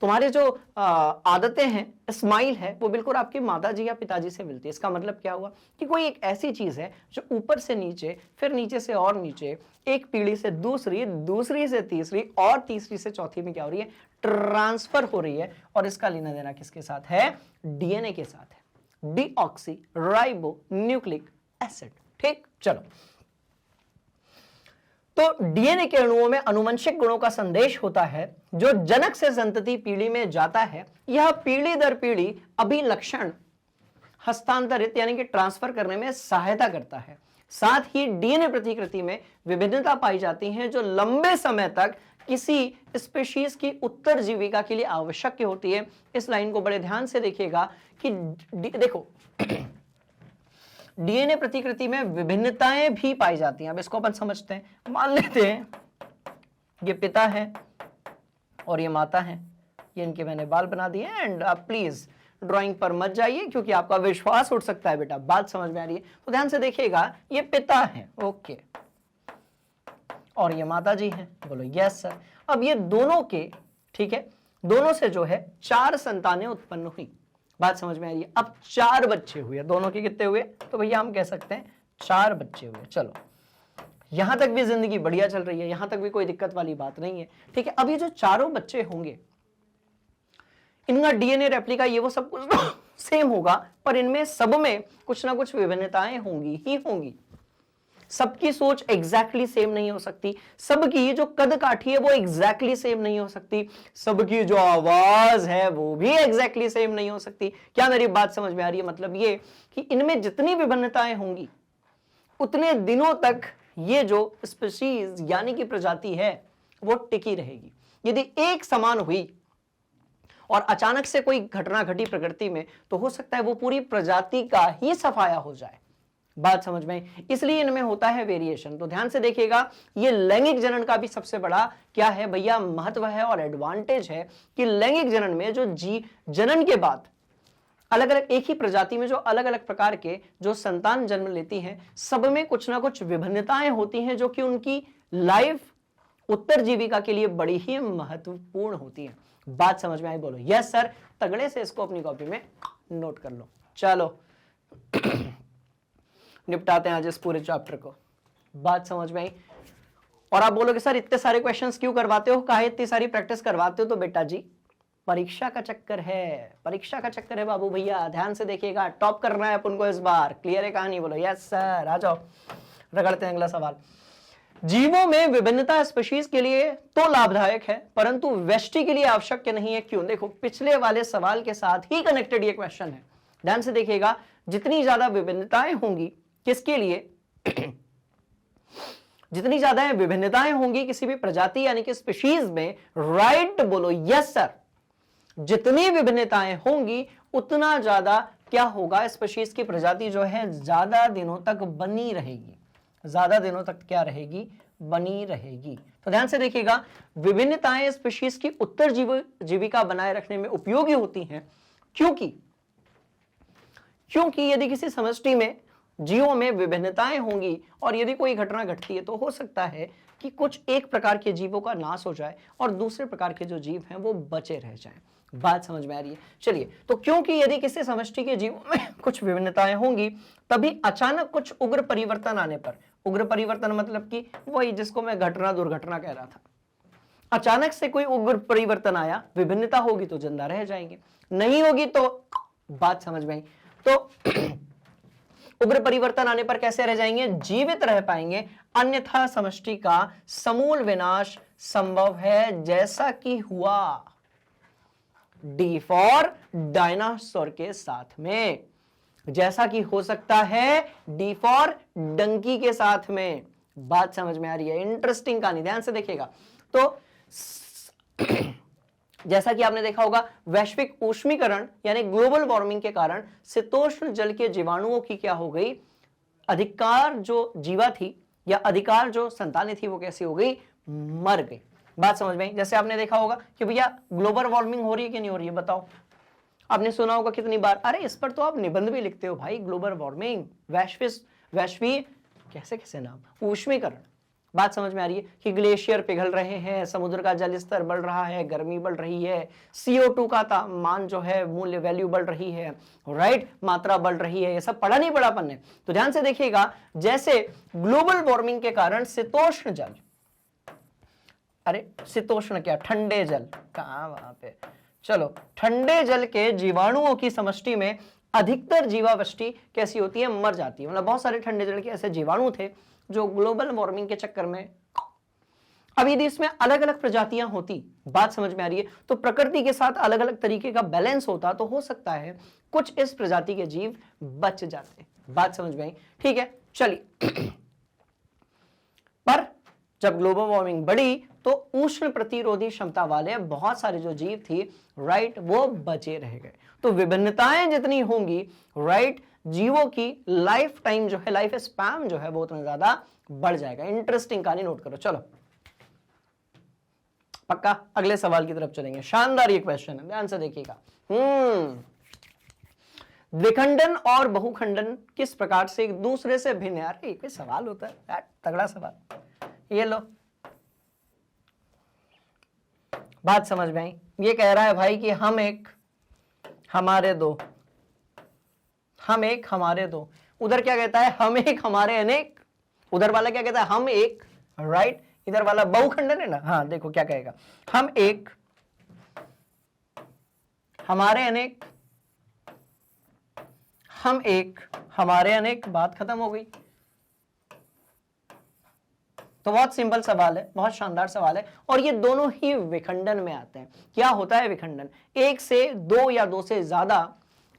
तुम्हारे जो आदतें हैं, स्माइल है, वो बिल्कुल आपके माताजी या पिताजी से मिलती है। इसका मतलब क्या हुआ कि कोई एक ऐसी चीज है जो ऊपर से नीचे, फिर नीचे से और नीचे, एक पीढ़ी से दूसरी, दूसरी से तीसरी और तीसरी से चौथी में क्या हो रही है, ट्रांसफर हो रही है। और इसका लेना देना किसके साथ है? डीएनए के साथ है, डीऑक्सी राइबो न्यूक्लिक एसिड। ठीक, चलो। तो डीएनए के अणुओं में अनुवंशिक गुणों का संदेश होता है जो जनक से संतति पीढ़ी में जाता है। यह पीढ़ी दर पीढ़ी अभिलक्षण हस्तांतरित यानी कि ट्रांसफर करने में सहायता करता है। साथ ही डीएनए प्रतिकृति में विभिन्नता पाई जाती है जो लंबे समय तक किसी स्पीशीज की उत्तरजीविका के लिए आवश्यक होती है। इस लाइन को बड़े ध्यान से देखिएगा कि देखो डीएनए प्रतिकृति में विभिन्नताएं भी पाई जाती हैं। अब इसको अपन समझते हैं। मान लेते हैं ये पिता है और ये माता है, ये इनके मैंने बाल बना दिए। एंड आप प्लीज ड्राइंग पर मत जाइए क्योंकि आपका विश्वास उठ सकता है बेटा। बात समझ में आ रही है? तो ध्यान से देखिएगा, ये पिता है, ओके, और ये माता जी हैं। बोलो यस सर। अब ये दोनों के, ठीक है, दोनों से जो है 4 संतानें उत्पन्न हुई। बात समझ में आ रही है? अब 4 बच्चे हुए, दोनों के कितने हुए? तो भैया हम कह सकते हैं 4 बच्चे हुए। चलो, यहां तक भी जिंदगी बढ़िया चल रही है, यहां तक भी कोई दिक्कत वाली बात नहीं है। ठीक है, अब ये जो चारों बच्चे होंगे, इनका डीएनए रेप्लिका ये वो सब कुछ सेम होगा, पर इनमें सब में कुछ ना कुछ विभिन्नताएं होंगी ही होंगी। सबकी सोच एग्जैक्टली सेम नहीं हो सकती, सबकी जो कद काठी है वो एग्जैक्टली सेम नहीं हो सकती, सबकी जो आवाज है वो भी एग्जैक्टली सेम नहीं हो सकती। क्या मेरी बात समझ में आ रही है? मतलब ये कि इनमें जितनी विभिन्नताएं होंगी उतने दिनों तक ये जो स्पीशीज यानी कि प्रजाति है वो टिकी रहेगी। यदि एक समान हुई और अचानक से कोई घटना घटी प्रकृति में, तो हो सकता है वो पूरी प्रजाति का ही सफाया हो जाए। बात समझ में? इसलिए इनमें होता है वेरिएशन। तो ध्यान से देखिएगा, ये लैंगिक जनन का भी सबसे बड़ा क्या है भैया, महत्व है और एडवांटेज है कि लैंगिक जनन में जो जनन के बाद अलग अलग एक ही प्रजाति में जो अलग अलग प्रकार के जो संतान जन्म लेती हैं, सब में कुछ ना कुछ विभिन्नताएं होती हैं जो कि उनकी लाइफ उत्तरजीविका के लिए बड़ी ही महत्वपूर्ण होती है। बात समझ में आई? बोलो यस सर। तगड़े से इसको अपनी कॉपी में नोट कर लो। चलो निपटाते हैं आज इस पूरे चैप्टर को। बात समझ में आई? और आप बोलोगे सर इतने सारे क्वेश्चंस क्यों करवाते हो, काहे इतनी सारी प्रैक्टिस करवाते हो? तो बेटा जी परीक्षा का चक्कर है, परीक्षा का चक्कर है बाबू भैया। ध्यान से देखिएगा, टॉप करना है अपन को इस बार। क्लियर है कहानी? बोलो यस सर। आ जाओ, रगड़ते हैं अगला सवाल। जीवों में विभिन्नता स्पीशीज के लिए तो लाभदायक है, परंतु व्यष्टि के लिए आवश्यक नहीं है। क्यों? देखो पिछले वाले सवाल के साथ ही कनेक्टेड ये क्वेश्चन है। ध्यान से देखिएगा, जितनी ज्यादा विभिन्नताएं होंगी किसके लिए जितनी ज्यादा विभिन्नताएं होंगी किसी भी प्रजाति यानी कि स्पीशीज में, राइट? बोलो यस सर। जितनी विभिन्नताएं होंगी उतना ज्यादा क्या होगा, स्पीशीज की प्रजाति जो है ज्यादा दिनों तक बनी रहेगी। ज्यादा दिनों तक क्या रहेगी? बनी रहेगी। तो ध्यान से देखिएगा, विभिन्नताएं स्पीशीज की उत्तरजीविका बनाए रखने में उपयोगी होती हैं, क्योंकि यदि किसी समष्टि में जीवों में विभिन्नताएं होंगी और यदि कोई घटना घटती है तो हो सकता है कि कुछ एक प्रकार के जीवों का नाश हो जाए और दूसरे प्रकार के जो जीव हैं वो बचे रह जाएं। बात समझ में आ रही है? चलिए, तो क्योंकि यदि किसी समष्टि के जीवों में कुछ विभिन्नताएं होंगी, तभी अचानक कुछ उग्र परिवर्तन आने पर, उग्र परिवर्तन मतलब कि वही जिसको मैं घटना दुर्घटना कह रहा था, अचानक से कोई उग्र परिवर्तन आया, विभिन्नता होगी तो जिंदा रह जाएंगे, नहीं होगी तो बात समझ में आई? तो उग्र परिवर्तन आने पर कैसे रह जाएंगे? जीवित रह पाएंगे, अन्यथा समष्टि का समूल विनाश संभव है, जैसा कि हुआ डी फॉर डायनासोर के साथ में, जैसा कि हो सकता है डी फॉर डंकी के साथ में। बात समझ में आ रही है? इंटरेस्टिंग कहानी, ध्यान से देखिएगा। तो जैसा कि आपने देखा होगा, वैश्विक ऊष्मीकरण यानी ग्लोबल वार्मिंग के कारण शीतोष्ण जल के जीवाणुओं की क्या हो गई, अधिकार जो जीवा थी या अधिकार जो संतानें थी वो कैसी हो गई, मर गई। बात समझ में आई? जैसे आपने देखा होगा कि भैया ग्लोबल वार्मिंग हो रही है कि नहीं हो रही है, बताओ। आपने सुना होगा कितनी बार, अरे इस पर तो आप निबंध भी लिखते हो भाई, ग्लोबल वार्मिंग, वैश्विक कैसे नाम, ऊष्मीकरण। बात समझ में आ रही है कि ग्लेशियर पिघल रहे हैं, समुद्र का जल स्तर बढ़ रहा है, गर्मी बढ़ रही है, CO2 का तापमान जो है मूल्य वैल्यू बढ़ रही है, राइट, मात्रा बढ़ रही है। ये सब पढ़ा नहीं पढ़ा अपन ने? तो ध्यान से देखिएगा, जैसे ग्लोबल वार्मिंग के कारण शीतोष्ण जल, अरे शीतोष्ण क्या, ठंडे जल कहां, वहां पे, चलो, ठंडे जल के जीवाणुओं की समष्टि में अधिकतर जीवावष्टि कैसी होती है, मर जाती है। मतलब बहुत सारे ठंडे जल के ऐसे जीवाणु थे जो ग्लोबल वार्मिंग के चक्कर में, अब यदि इसमें अलग अलग प्रजातियां होती, बात समझ में आ रही है, तो प्रकृति के साथ अलग अलग तरीके का बैलेंस होता, तो हो सकता है कुछ इस प्रजाति के जीव बच जाते। बात समझ में आई? ठीक है, चलिए। पर जब ग्लोबल वार्मिंग बढ़ी तो उष्ण प्रतिरोधी क्षमता वाले बहुत सारे जो जीव थी, राइट, वो बचे रह गए। तो विभिन्नताएं जितनी होंगी, राइट, जीवों की लाइफ टाइम जो है, लाइफ स्पैन जो है वो उतना ज्यादा बढ़ जाएगा। इंटरेस्टिंग कहानी, नोट करो। चलो पक्का अगले सवाल की तरफ चलेंगे। शानदार ये क्वेश्चन है, ध्यान से देखिएगा। द्विखंडन और बहुखंडन किस प्रकार से एक दूसरे से भिन्न है? अरे कोई सवाल होता है यार, तगड़ा सवाल। ये लो, बात समझ में आई? ये कह रहा है भाई कि हम एक हमारे दो, हम एक हमारे दो। उधर क्या कहता है, हम एक हमारे अनेक। उधर वाला क्या कहता है, हम एक, राइट। इधर वाला बहुखंडन है ना, हाँ देखो क्या कहेगा, हम एक हमारे अनेक, हम एक हमारे अनेक। बात खत्म हो गई। तो बहुत सिंपल सवाल है, बहुत शानदार सवाल है, और ये दोनों ही विखंडन में आते हैं। क्या होता है विखंडन? एक से दो या दो से ज्यादा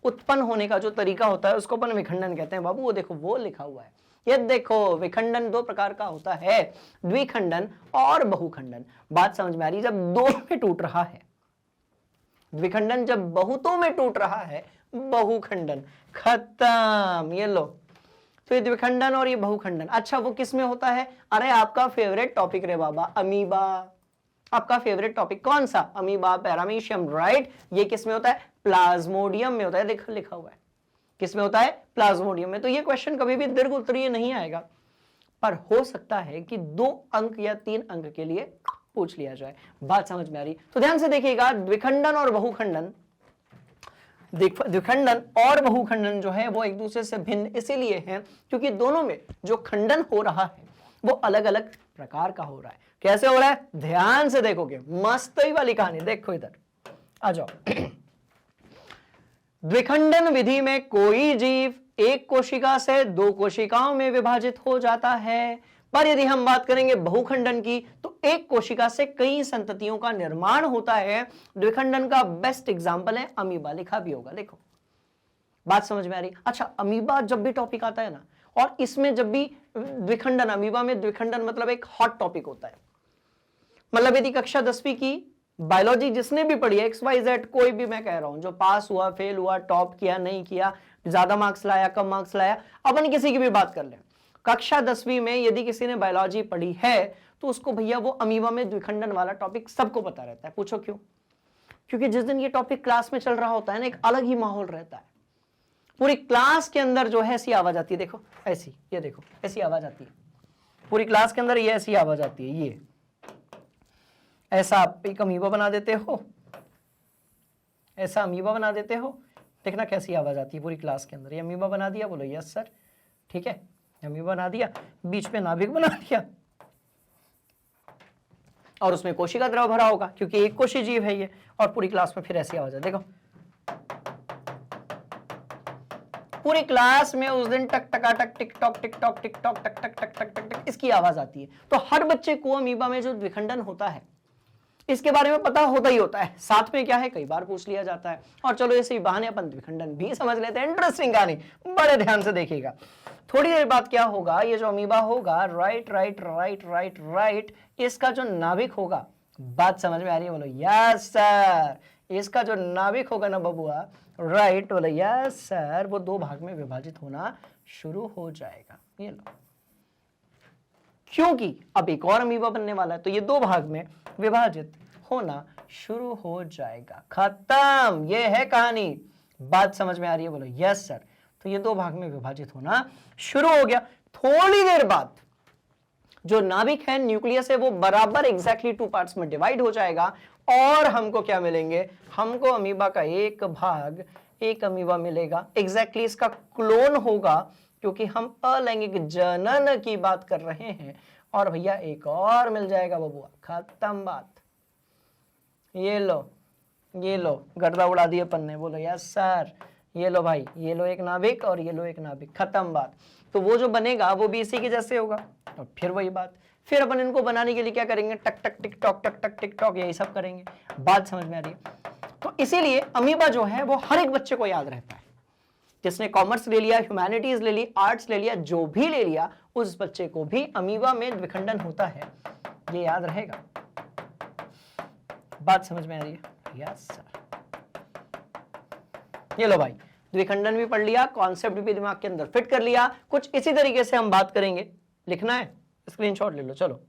उत्पन्न होने का जो तरीका होता है उसको अपन विखंडन कहते हैं। बाबू वो देखो वो लिखा हुआ है, ये देखो विखंडन दो प्रकार का होता है, द्विखंडन और बहुखंडन। बात समझ में आ रही है? जब दो में टूट रहा है द्विखंडन, जब बहुतों में टूट रहा है बहुखंडन। खत्म, ये लो। तो ये द्विखंडन और ये बहुखंडन। अच्छा वो किस में होता है? अरे आपका फेवरेट टॉपिक रे बाबा, अमीबा। आपका फेवरेट टॉपिक कौन सा? Amoeba, paramecium, right. ये किस में होता है? प्लाज्मोडियम में होता है। देखो लिखा हुआ है किस में होता है? प्लाज्मोडियम में। तो ये क्वेश्चन कभी भी दीर्घ उत्तरीय नहीं आएगा, पर हो सकता है कि 2 अंक या 3 अंक के लिए पूछ लिया जाए। बात समझ में आ रही? तो ध्यान से देखिएगा, द्विखंडन और बहुखंडन, द्विखंडन और बहुखंडन जो है वो एक दूसरे से भिन्न इसीलिए हैं क्योंकि दोनों में जो खंडन हो रहा है वो अलग अलग प्रकार का हो रहा है। कैसे हो रहा है? ध्यान से देखोगे, मस्त ही वाली कहानी। देखो इधर आ जाओ। द्विखंडन विधि में कोई जीव एक कोशिका से 2 कोशिकाओं में विभाजित हो जाता है, पर यदि हम बात करेंगे बहुखंडन की तो एक कोशिका से कई संततियों का निर्माण होता है। द्विखंडन का बेस्ट एग्जांपल है अमीबा, लिखा भी होगा, देखो। बात समझ में आ रही? अच्छा अमीबा जब भी टॉपिक आता है ना, और इसमें जब भी द्विखंडन, अमीबा में द्विखंडन मतलब एक हॉट टॉपिक होता है। मतलब यदि कक्षा 10वीं की बायोलॉजी जिसने भी पढ़ी है, XYZ कोई भी मैं कह रहा हूं, जो पास हुआ, फेल हुआ, टॉप किया, नहीं किया, ज्यादा मार्क्स लाया, कम मार्क्स लाया, अपन किसी की भी बात कर ले, कक्षा 10वीं में यदि किसी ने बायोलॉजी पढ़ी है तो उसको भैया वो अमीबा में द्विखंडन वाला टॉपिक सबको पता रहता है। पूछो क्यों? क्योंकि जिस दिन ये टॉपिक क्लास में चल रहा होता है ना, एक अलग ही माहौल रहता है। पूरी क्लास के अंदर जो है ऐसी आवाज आती है, देखो ऐसी, ये देखो ऐसी आवाज आती है पूरी क्लास के अंदर, ये ऐसी आवाज आती है। ये ऐसा आप एक अमीबा बना देते हो, ऐसा अमीबा बना देते हो, देखना कैसी आवाज आती है पूरी क्लास के अंदर। ये अमीबा बना दिया, बोलो यस सर, ठीक है, अमीबा बना दिया, बीच में नाभिक बना दिया और उसमें कोशिका द्रव भरा होगा क्योंकि एक कोशी जीव है ये, और पूरी क्लास में फिर ऐसी आवाज है। देखो पूरी क्लास में उस दिन टक टकाटक टिक टॉक टिक टॉक टिक टॉक टक टक टक टक टक टक इसकी आवाज आती है। तो हर बच्चे को अमीबा में जो द्विखंडन होता है इसके बारे में पता होता ही होता है। साथ में क्या है, कई बार पूछ लिया जाता है। और चलो इसी बहाने अपन द्विखंडन भी समझ लेते हैं। इंटरेस्टिंग कहानी, बड़े ध्यान से देखिएगा। थोड़ी देर बाद क्या होगा, ये जो अमीबा होगा, right right right right right, इसका जो नाभिक होगा, बात समझ में आ रही है? बोलो यस सर। इसका जो नाभिक होगा ना बबुआ, राइट, बोलो यस सर, वो 2 भाग में विभाजित होना शुरू हो जाएगा। ये लो, क्योंकि अब एक और अमीबा बनने वाला है तो ये 2 भाग में विभाजित होना शुरू हो जाएगा। खत्म, ये है कहानी। बात समझ में आ रही है? बोलो यस सर। तो ये 2 भाग में विभाजित होना शुरू हो गया। थोड़ी देर बाद जो नाभिक है, न्यूक्लियस है, वो बराबर एग्जैक्टली 2 पार्ट्स में डिवाइड हो जाएगा और हमको क्या मिलेंगे? हमको अमीबा का एक भाग, एक अमीबा मिलेगा, एग्जैक्टली इसका क्लोन होगा क्योंकि हम अलैंगिक जनन की बात कर रहे हैं। और भैया एक और मिल जाएगा बबुआ। खत्म बात। ये लो, ये लो, गर्दा उड़ा दिए अपन ने। बोलो यस सर। ये लो भाई, ये लो एक नाभिक और ये लो एक नाभिक। खत्म बात। तो वो जो बनेगा वो भी इसी के जैसे होगा। और फिर वही बात, फिर अपन इनको बनाने के लिए क्या करेंगे? टक टक टिक टॉक, टक टक टिक टॉक, यही सब करेंगे। बात समझ में आ रही है? तो इसीलिए अमीबा जो है वो हर एक बच्चे को याद रहता है। जिसने कॉमर्स ले लिया, ह्यूमैनिटीज ले ली, आर्ट्स ले लिया, जो भी ले लिया, उस बच्चे को भी अमीबा में द्विखंडन होता है, ये याद रहेगा। बात समझ में आ रही है? Yes sir. ये लो भाई, द्विखंडन भी पढ़ लिया, कॉन्सेप्ट भी दिमाग के अंदर फिट कर लिया। कुछ इसी तरीके से हम बात करेंगे, लिखना है, स्क्रीनशॉट ले लो। चलो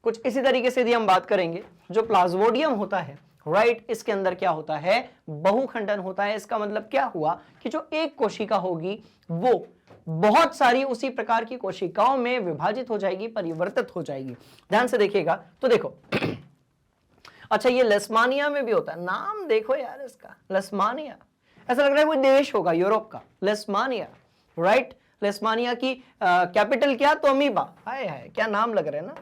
कुछ इसी तरीके से यदि हम बात करेंगे, जो प्लाज्मोडियम होता है, राइट, इसके अंदर क्या होता है? बहुखंडन होता है। इसका मतलब क्या हुआ कि जो एक कोशिका होगी वो बहुत सारी उसी प्रकार की कोशिकाओं में विभाजित हो जाएगी, परिवर्तित हो जाएगी। ध्यान से देखिएगा तो देखो अच्छा ये लेस्मानिया में भी होता है। नाम देखो यार इसका, लेस्मानिया, ऐसा लग रहा है कोई देश होगा यूरोप का। लेस्मानिया, राइट। लेस्मानिया की कैपिटल क्या? तो अमीबा। हाय हाय, क्या नाम लग रहे हैं ना।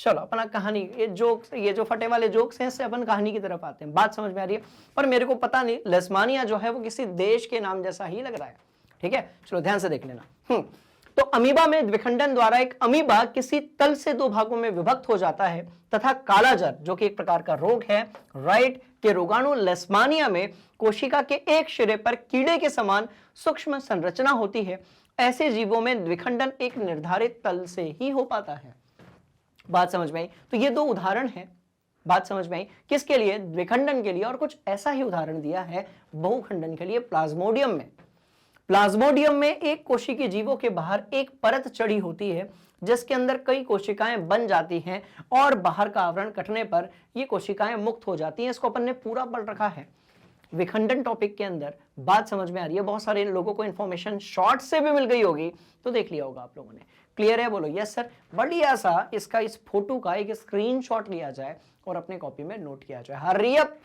चलो अपना कहानी, ये जोक्स, ये जो फटे वाले जोक्स हैं, इससे अपन कहानी की तरफ आते हैं। बात समझ में आ रही है? पर मेरे को पता नहीं, लेस्मानिया जो है वो किसी देश के नाम जैसा ही लग रहा है। ठीक है, चलो ध्यान से देख लेना। तो अमीबा में द्विखंडन द्वारा एक अमीबा किसी तल से 2 भागों में विभक्त हो जाता है तथा कालाजार, जो कि एक प्रकार का रोग है, राइट, के रोगाणु लेस्मानिया में कोशिका के एक सिरे पर कीड़े के समान सूक्ष्म संरचना होती है ऐसे जीवों में द्विखंडन एक निर्धारित तल से ही हो पाता है। बात समझ में आई? तो ये दो उदाहरण हैं, बात समझ में आई? किसके लिए? द्विखंडन के लिए। और कुछ ऐसा ही उदाहरण दिया है बहुखंडन के लिए प्लाज्मोडियम में। प्लाज्मोडियम में एक कोशिकीय जीवों के बाहर एक परत चढ़ी होती है जिसके अंदर कई कोशिकाएं बन जाती हैं और बाहर का आवरण कटने पर ये कोशिकाएं मुक्त हो जाती हैं। इसको अपन ने पूरा पढ़ रखा है विखंडन टॉपिक के अंदर। बात समझ में आ रही है? बहुत सारे लोगों को इंफॉर्मेशन शॉर्ट से भी मिल गई होगी तो देख लिया होगा आप लोगों ने। क्लियर है? बोलो यस सर। बढ़िया सा इसका इस फोटो का एक स्क्रीनशॉट लिया जाए और अपने कॉपी में नोट किया जाए। Hurry up.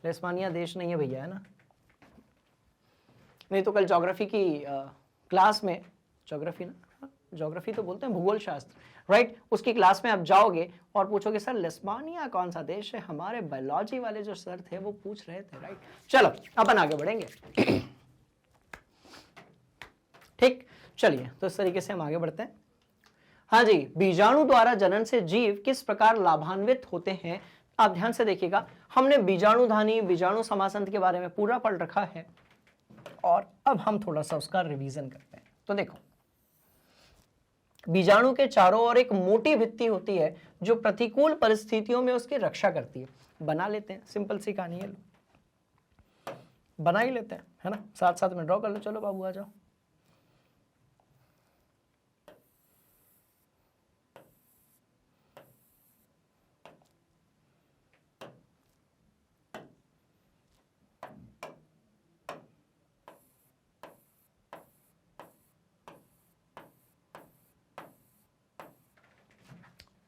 लेस्मानिया देश नहीं है भैया, है ना? नहीं तो कल ज्योग्राफी की क्लास में, ज्योग्राफी तो बोलते हैं भूगोल शास्त्र, राइट? उसकी क्लास में आप जाओगे और पूछोगे सर लेस्मानिया कौन सा देश है? हमारे बायोलॉजी वाले जो सर थे वो पूछ रहे थे, राइट? चलो अपन आगे बढ़ेंगे। ठीक, चलिए तो इस तरीके से हम आगे बढ़ते हैं। हाँ जी, बीजाणु द्वारा जनन से जीव किस प्रकार लाभान्वित होते हैं? आप ध्यान से देखिएगा, हमने बीजाणुधानी, बीजाणु समासंत के बारे में पूरा पढ़ रखा है और अब हम थोड़ा सा उसका रिवीजन करते हैं। तो देखो, बीजाणु के चारों ओर एक मोटी भित्ति होती है जो प्रतिकूल परिस्थितियों में उसकी रक्षा करती है। बना लेते हैं, सिंपल सी कहानी है, बना ही लेते हैं, है ना? साथ साथ में ड्रॉ कर लो। चलो बाबू आ जाओ।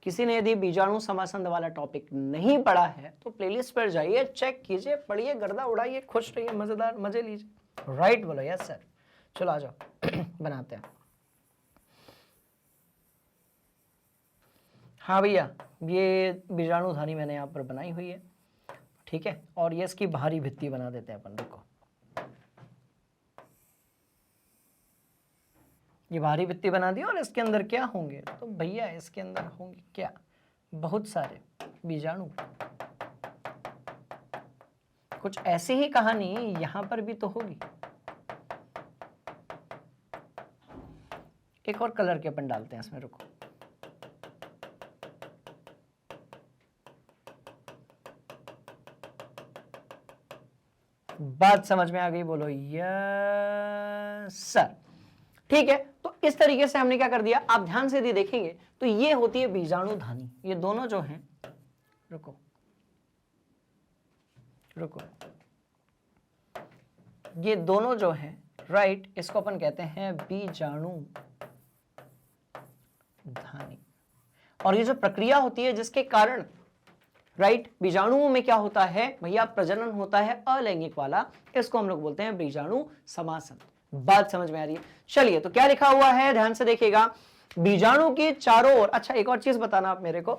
किसी ने यदि बीजाणु समासंध वाला टॉपिक नहीं पढ़ा है तो प्लेलिस्ट पर जाइए, चेक कीजिए, पढ़िए, गर्दा उड़ाइए, खुश रहिए, मजेदार मजे लीजिए। राइट बोलो यस सर। चलो आ जाओ बनाते हैं। हाँ भैया, ये बीजाणुधानी मैंने यहाँ पर बनाई हुई है, ठीक है? और ये इसकी बाहरी भित्ति बना देते हैं अपन। देखो ये बाहरी भित्ति बना दी और इसके अंदर क्या होंगे? तो भैया इसके अंदर होंगे क्या? बहुत सारे बीजाणु। कुछ ऐसी ही कहानी यहां पर भी तो होगी। एक और कलर के अपन डालते हैं इसमें, रुको। बात समझ में आ गई? बोलो यस सर। ठीक है, तो इस तरीके से हमने क्या कर दिया, आप ध्यान से यदि देखेंगे तो ये होती है बीजाणुधानी। ये दोनों जो हैं, रुको रुको, ये दोनों जो हैं, राइट, इसको अपन कहते हैं बीजाणुधानी। और ये जो प्रक्रिया होती है जिसके कारण, राइट, बीजाणुओं में क्या होता है भैया? प्रजनन होता है अलैंगिक वाला, इसको हम लोग बोलते हैं बीजाणु समासन। बात समझ में आ रही है? चलिए, तो क्या लिखा हुआ है ध्यान से देखिएगा, बीजाणु के चारों ओर। अच्छा, एक और चीज बताना आप मेरे को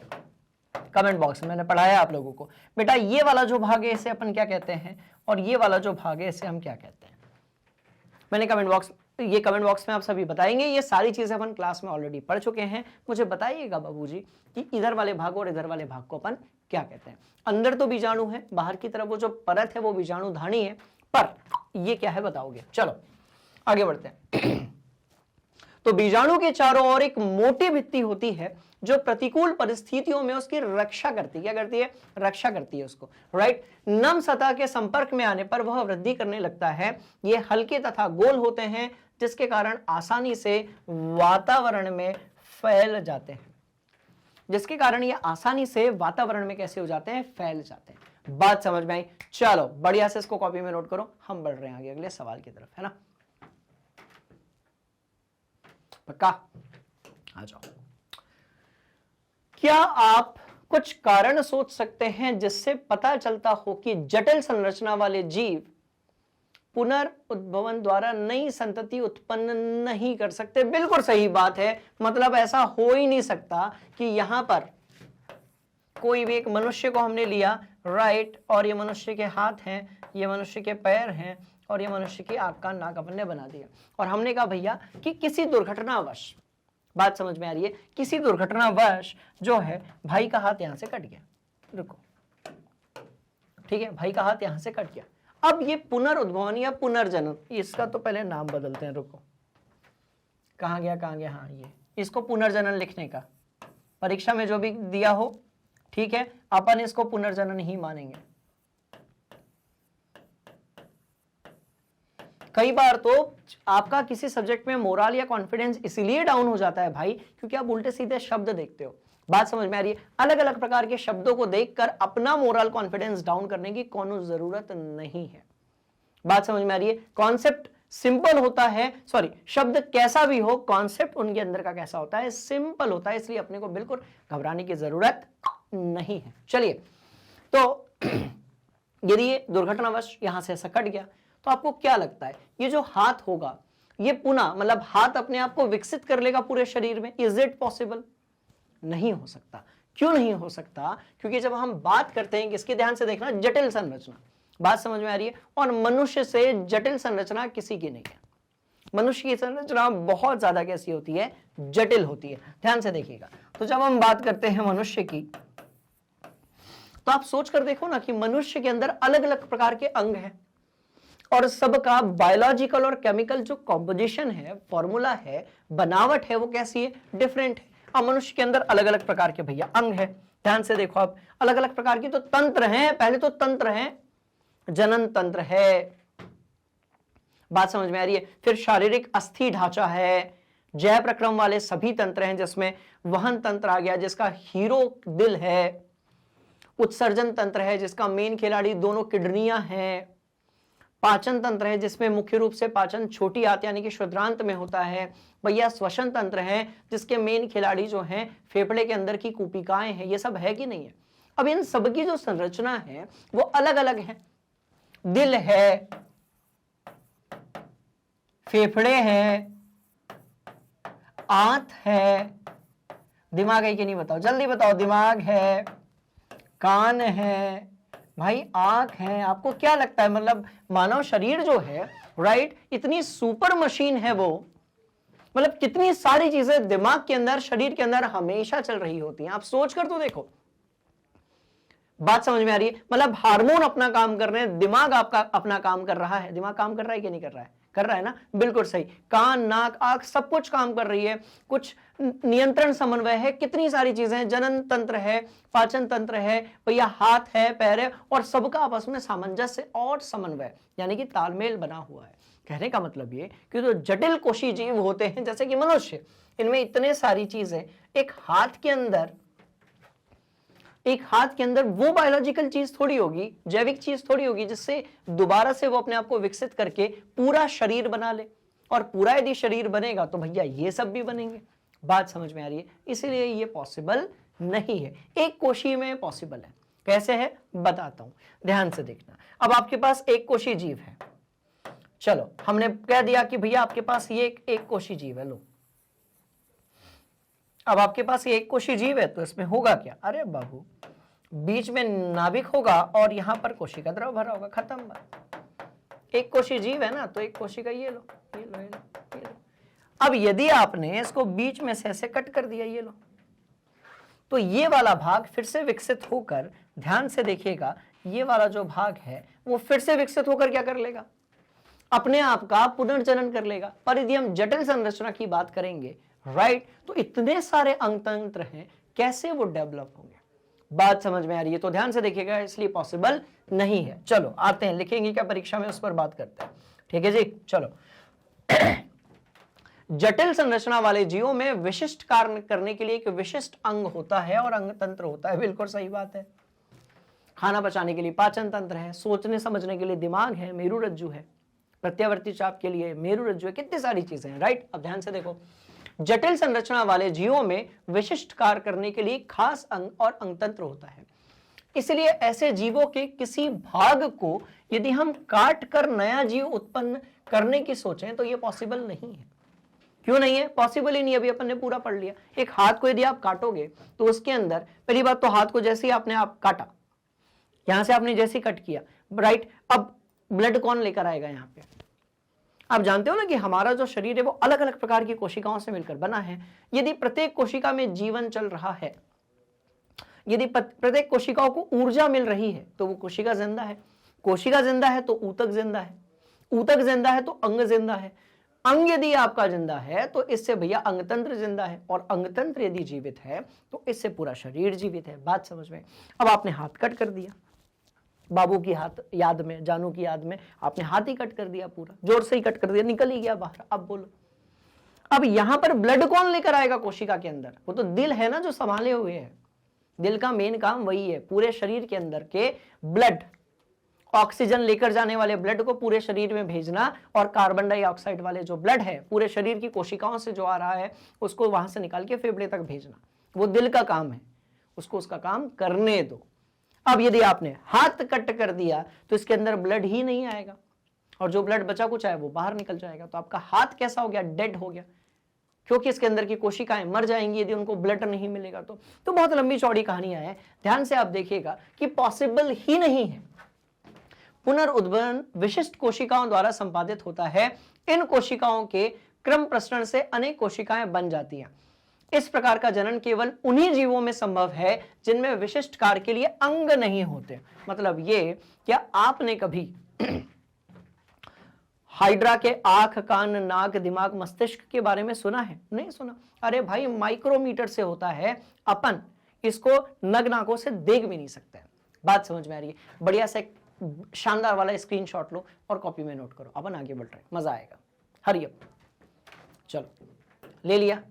कमेंट बॉक्स में, मैंने पढ़ाया आप लोगों को बेटा, ये वाला जो भाग है इसे अपन क्या कहते हैं और ये वाला जो भाग है इसे हम क्या कहते हैं। मैंने कमेंट बॉक्स में आप सभी बताएंगे। ये सारी चीजें अपन क्लास में ऑलरेडी पढ़ चुके हैं। मुझे बताइएगा बाबूजी कि इधर वाले भाग और इधर वाले भाग को अपन क्या कहते हैं। अंदर तो बीजाणु है, बाहर की तरफ वो जो परत है वो बीजाणुधानी है, पर ये क्या है बताओगे? चलो आगे बढ़ते हैं। तो बीजाणु के चारों ओर एक मोटी भित्ति होती है जो प्रतिकूल परिस्थितियों में उसकी रक्षा करती है। क्या करती है? रक्षा करती है उसको, राइट। नम सतह के संपर्क में आने पर वह वृद्धि करने लगता है। ये हल्के तथा गोल होते हैं जिसके कारण आसानी से वातावरण में फैल जाते हैं। जिसके कारण ये आसानी से वातावरण में कैसे हो जाते हैं? फैल जाते हैं। बात समझ में आई? चलो बढ़िया से इसको कॉपी में नोट करो, हम बढ़ रहे हैं आगे अगले सवाल की तरफ, है ना? पक्का? आ जाओ। क्या आप कुछ कारण सोच सकते हैं जिससे पता चलता हो कि जटिल संरचना वाले जीव पुनर्उद्भवन द्वारा नई संतति उत्पन्न नहीं कर सकते? बिल्कुल सही बात है। मतलब ऐसा हो ही नहीं सकता कि यहां पर कोई भी एक मनुष्य को हमने लिया, राइट, और ये मनुष्य के हाथ हैं, ये मनुष्य के पैर हैं और ये मनुष्य की आंख का नाक अपन ने बना दिया और हमने कहा भैया कि किसी दुर्घटनावश, बात समझ में आ रही है, किसी दुर्घटनावश जो है भाई का हाथ यहां से कट गया। रुको, ठीक है, भाई का हाथ यहां से कट गया। अब ये पुनर्उद्भवन या पुनर्जन्म, इसका तो पहले नाम बदलते हैं, रुको, कहाँ गया, हाँ ये, इसको पुनर्जनन लिखने का, परीक्षा में जो भी दिया हो, ठीक है, अपन इसको पुनर्जनन ही मानेंगे। कई बार तो आपका किसी सब्जेक्ट में मोरल या कॉन्फिडेंस इसलिए डाउन हो जाता है भाई, क्योंकि आप उल्टे सीधे शब्द देखते हो। बात समझ में आ रही है? अलग अलग प्रकार के शब्दों को देखकर अपना मोरल कॉन्फिडेंस डाउन करने की कोनो जरूरत नहीं है। बात समझ में आ रही है? कॉन्सेप्ट सिंपल होता है, सॉरी, शब्द कैसा भी हो, कॉन्सेप्ट उनके अंदर का कैसा होता है, सिंपल होता है, इसलिए अपने को बिल्कुल घबराने की जरूरत नहीं है। चलिए, तो यदि ये दुर्घटनावश यहां से ऐसा कट गया, तो आपको क्या लगता है ये जो हाथ होगा, ये पुनः मतलब हाथ अपने आप को विकसित कर लेगा पूरे शरीर में? Is it possible? नहीं हो सकता। क्यों नहीं हो सकता? क्योंकि जब हम बात करते हैं, किसकी, ध्यान से देखना, जटिल संरचना, बात समझ में आ रही है? और मनुष्य से जटिल संरचना किसी की नहीं है। मनुष्य की संरचना बहुत ज्यादा कैसी होती है? जटिल होती है। ध्यान से देखिएगा, तो जब हम बात करते हैं मनुष्य की, तो आप सोच कर देखो ना कि मनुष्य के अंदर अलग अलग प्रकार के अंग हैं और सबका बायोलॉजिकल और केमिकल जो कॉम्पोजिशन है, फॉर्मूला है, बनावट है, वो कैसी है? डिफरेंट है। अब मनुष्य के अंदर अलग अलग प्रकार के भैया अंग है। ध्यान से देखो आप, अलग अलग प्रकार की तो तंत्र हैं। पहले तो तंत्र हैं, जनन तंत्र है, बात समझ में आ रही है? फिर शारीरिक अस्थि ढांचा है, जय प्रक्रम वाले सभी तंत्र हैं, जिसमें वहन तंत्र आ गया जिसका हीरो दिल है, उत्सर्जन तंत्र है जिसका मेन खिलाड़ी दोनों किडनियां हैं, पाचन तंत्र है जिसमें मुख्य रूप से पाचन छोटी आंत यानी कि शुद्रांत में होता है, भैया श्वसन तंत्र है जिसके मेन खिलाड़ी जो हैं फेफड़े के अंदर की कूपिकाएं हैं। ये सब है कि नहीं है? अब इन सब की जो संरचना है वो अलग अलग है। दिल है, फेफड़े हैं, आंत है, दिमाग है कि नहीं बताओ, जल्दी बताओ, दिमाग है, कान है, भाई आंख है। आपको क्या लगता है, मतलब मानव शरीर जो है, राइट, इतनी सुपर मशीन है वो, मतलब कितनी सारी चीजें दिमाग के अंदर, शरीर के अंदर हमेशा चल रही होती हैं। आप सोच कर तो देखो, बात समझ में आ रही है? मतलब हार्मोन अपना काम कर रहे हैं, दिमाग आपका अपना काम कर रहा है। दिमाग काम कर रहा है कि नहीं कर रहा है? कर रहा है ना, बिल्कुल सही। कान, नाक, आंख सब कुछ काम कर रही है, कुछ नियंत्रण समन्वय है, कितनी सारी चीजें हैं, जनन तंत्र है, पाचन तंत्र है, भैया हाथ है, पैर है, और सबका आपस में सामंजस्य और समन्वय यानी कि तालमेल बना हुआ है। कहने का मतलब ये कि जो जटिल कोशी जीव होते हैं जैसे कि मनुष्य, इनमें इतने सारी चीजें, एक हाथ के अंदर वो बायोलॉजिकल चीज थोड़ी होगी, जैविक चीज थोड़ी होगी जिससे दोबारा से वो अपने आप को विकसित करके पूरा शरीर बना ले। और पूरा यदि शरीर बनेगा तो भैया ये सब भी बनेंगे। बात समझ में आ रही है? इसीलिए ये पॉसिबल नहीं है। एक कोशी में पॉसिबल है। कैसे है बताता हूं, ध्यान से देखना। अब आपके पास एक कोशी जीव है, चलो हमने कह दिया कि भैया आपके पास ये एक कोशी जीव है। लो, अब आपके पास ये एक कोशी जीव है तो इसमें होगा क्या? अरे बाबू, बीच में नाभिक होगा और यहां पर कोशिका द्रव भरा होगा, खत्म बात। एक कोशी जीव है ना, तो एक कोशिका, ये लो, ये लो, ये लो, ये लो। अब यदि आपने इसको बीच में से ऐसे कट कर दिया, ये लो, तो ये वाला भाग फिर से विकसित होकर, ध्यान से देखिएगा, ये वाला जो भाग है वो फिर से विकसित होकर क्या कर लेगा? अपने आप का पुनर्जनन कर लेगा। पर यदि हम जटिल संरचना की बात करेंगे, राइट, तो इतने सारे अंग तंत्र हैं, कैसे वो डेवलप होंगे? बात समझ में आ रही है? तो ध्यान से देखिएगा, इसलिए पॉसिबल नहीं है। चलो आते हैं, लिखेंगे क्या परीक्षा में, उस पर बात करते हैं। ठीक है जी, चलो। जटिल संरचना वाले जीवों में विशिष्ट कार्य करने के लिए एक विशिष्ट अंग होता है और अंग तंत्र होता है। बिल्कुल सही बात है। खाना पचाने के लिए पाचन तंत्र है, सोचने समझने के लिए दिमाग है, मेरुरज्जु है, प्रत्यावर्ती चाप के लिए मेरुरज्जु है, कितनी सारी चीजें हैं, राइट। अब ध्यान से देखो, जटिल संरचना वाले जीवों में विशिष्ट कार्य करने के लिए खास अंग और अंगतंत्र होता है। इसलिए ऐसे जीवों के किसी भाग को यदि हम काट कर नया जीव उत्पन्न करने की सोचें तो यह पॉसिबल नहीं है। क्यों नहीं है? पॉसिबल ही नहीं। अभी अपन ने पूरा पढ़ लिया। एक हाथ को यदि आप काटोगे तो उसके अंदर, पहली बात तो हाथ को जैसे ही आपने आप काटा, यहां से आपने जैसे कट किया, राइट, अब ब्लड कौन लेकर आएगा यहां पे? आप जानते हो ना कि हमारा जो शरीर है वो अलग अलग प्रकार की कोशिकाओं से मिलकर बना है। यदि प्रत्येक कोशिका में जीवन चल रहा है, यदि प्रत्येक कोशिकाओं को ऊर्जा मिल रही है तो वो कोशिका जिंदा है। कोशिका जिंदा है तो ऊतक जिंदा है, ऊतक जिंदा है तो अंग जिंदा है, अंग यदि आपका जिंदा है तो इससे भैया अंगतंत्र जिंदा है, और अंगतंत्र यदि जीवित है तो इससे पूरा शरीर जीवित है। बात समझ में? अब आपने हाथ कट कर दिया, बाबू की हाथ याद में, जानू की याद में आपने हाथ ही कट कर दिया, पूरा जोर से ही कट कर दिया, निकल ही गया बाहर। अब बोलो, अब यहां पर ब्लड कौन लेकर आएगा कोशिका के अंदर? वो तो दिल है ना जो संभाले हुए है। दिल का मेन काम वही है, पूरे शरीर के अंदर के ब्लड, ऑक्सीजन लेकर जाने वाले ब्लड को पूरे शरीर में भेजना, और कार्बन डाइऑक्साइड वाले जो ब्लड है पूरे शरीर की कोशिकाओं से जो आ रहा है उसको वहां से निकाल के फेफड़े तक भेजना, वो दिल का काम है। उसको उसका काम करने दो। अब यदि आपने हाथ कट कर दिया तो इसके अंदर ब्लड ही नहीं आएगा, और जो ब्लड बचा कुछ है वो बाहर निकल जाएगा। तो आपका हाथ कैसा हो गया? डेड हो गया, क्योंकि इसके अंदर की कोशिकाएं मर जाएंगी यदि उनको ब्लड नहीं मिलेगा तो बहुत लंबी चौड़ी कहानियां है। ध्यान से आप देखिएगा कि पॉसिबल ही नहीं है। पुनर्उद्भवन विशिष्ट कोशिकाओं द्वारा संपादित होता है। इन कोशिकाओं के क्रम प्रसरण से अनेक कोशिकाएं बन जाती हैं। इस प्रकार का जनन केवल उन्हीं जीवों में संभव है जिनमें विशिष्ट कार्य के लिए अंग नहीं होते। मतलब ये, क्या आपने कभी हाइड्रा के आंख, कान, नाक, दिमाग, मस्तिष्क के बारे में सुना है? नहीं सुना। अरे भाई, माइक्रोमीटर से होता है, अपन इसको नग नाकों से देख भी नहीं सकते। बात समझ में आ रही है? बढ़िया से शानदार वाला स्क्रीनशॉट लो और कॉपी में नोट करो, अपन आगे बढ़ रहे हैं, मजा आएगा। हरी अप, चलो ले लिया।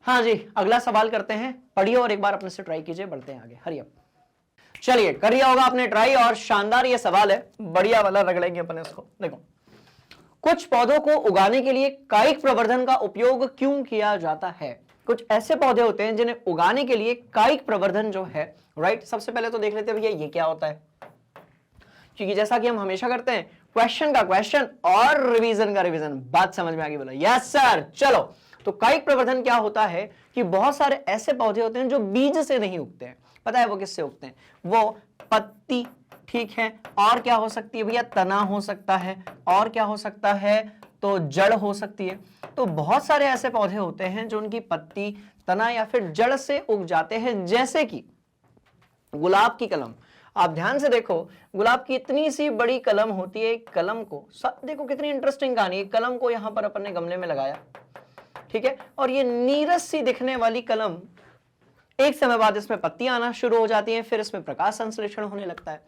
हाँ जी, अगला सवाल करते हैं, पढ़िए और एक बार अपने से ट्राई कीजिए, बढ़ते हैं आगे। हरी अप, चलिए कर लिया होगा आपने ट्राई, और शानदार ये सवाल है, बढ़िया वाला रगड़ेंगे अपन इसको। देखो, कुछ पौधों को उगाने के लिए कायिक प्रवर्धन का उपयोग क्यों किया जाता है? कुछ ऐसे पौधे होते हैं जिन्हें उगाने के लिए कायिक प्रवर्धन जो है, राइट, सबसे पहले तो देख लेते हैं भैया ये क्या होता है, क्योंकि जैसा कि हम हमेशा करते हैं, क्वेश्चन का क्वेश्चन और रिवीजन का रिवीजन। बात समझ में आ गई? बोला यस सर। चलो, तो कायिक प्रवर्धन क्या होता है कि बहुत सारे ऐसे पौधे होते हैं जो बीज से नहीं उगते हैं। पता है वो किससे उगते हैं? वो पत्ती, ठीक है, और क्या हो सकती है भैया? तना हो सकता है, और क्या हो सकता है? तो जड़ हो सकती है। तो बहुत सारे ऐसे पौधे होते हैं जो उनकी पत्ती, तना या फिर जड़ से उग जाते हैं, जैसे कि गुलाब की कलम। आप ध्यान से देखो, गुलाब की इतनी सी बड़ी कलम होती है, एक कलम को सब देखो, कितनी इंटरेस्टिंग कहानी है। कलम को यहां पर अपन ने गमले में लगाया, ठीक है, और ये नीरस सी दिखने वाली कलम, एक समय बाद इसमें पत्तियां आना शुरू हो जाती हैं, फिर इसमें प्रकाश संश्लेषण होने लगता है।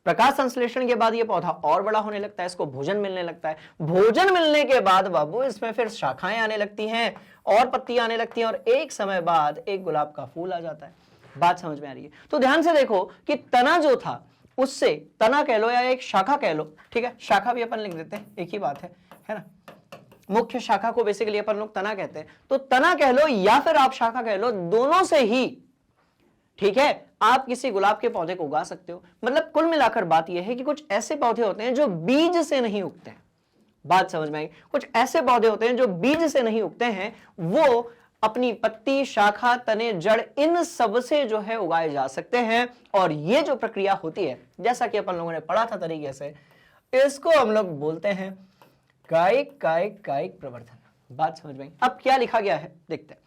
प्रकाश संश्लेषण के बाद ये पौधा और बड़ा होने लगता है, इसको भोजन मिलने लगता है। भोजन मिलने के बाद बाबू इसमें फिर शाखाएं आने लगती हैं और पत्तियां आने लगती हैं, और एक समय बाद एक गुलाब का फूल आ जाता है। बात समझ में आ रही है? तो ध्यान से देखो कि तना जो था, उससे तना कह लो या एक शाखा कह लो, ठीक है, शाखा भी अपन लिख देते हैं, एक ही बात है ना। मुख्य शाखा को बेसिकली अपन लोग तना कहते हैं, तो तना कह लो या फिर आप शाखा कह लो, दोनों से ही, ठीक है, आप किसी गुलाब के पौधे को उगा सकते हो। मतलब कुल मिलाकर बात यह है कि कुछ ऐसे पौधे होते हैं जो बीज से नहीं उगते हैं। बात समझ में आई? कुछ ऐसे पौधे होते हैं जो बीज से नहीं उगते हैं, वो अपनी पत्ती, शाखा, तने, जड़, इन सब से जो है उगाए जा सकते हैं। और ये जो प्रक्रिया होती है, जैसा कि अपन लोगों ने पढ़ा था तरीके से, इसको हम लोग बोलते हैं कायिक प्रवर्धन। बात समझ में आई? अब क्या लिखा गया है देखते हैं।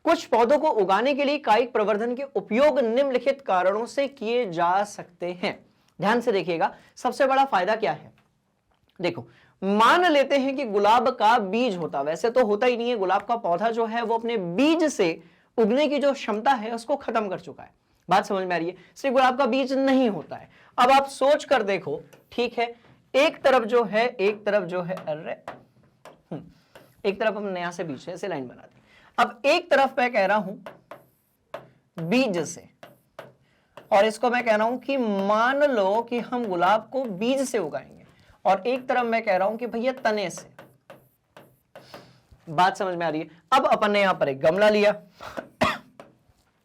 कुछ पौधों को उगाने के लिए कायिक प्रवर्धन के उपयोग निम्नलिखित कारणों से किए जा सकते हैं। ध्यान से देखिएगा, सबसे बड़ा फायदा क्या है? देखो, मान लेते हैं कि गुलाब का बीज होता, वैसे तो होता ही नहीं है, गुलाब का पौधा जो है वो अपने बीज से उगने की जो क्षमता है उसको खत्म कर चुका है। बात समझ में आ रही है? सिर्फ गुलाब का बीज नहीं होता है। अब आप सोच कर देखो, ठीक है, एक तरफ जो है, अरे एक तरफ हम नया से बीज ऐसे लाइन बना दी। अब एक तरफ मैं कह रहा हूं बीज से, और इसको मैं कह रहा हूं कि मान लो कि हम गुलाब को बीज से उगाएंगे, और एक तरफ मैं कह रहा हूं कि भैया तने से। बात समझ में आ रही है? अब अपन ने यहां पर एक गमला लिया,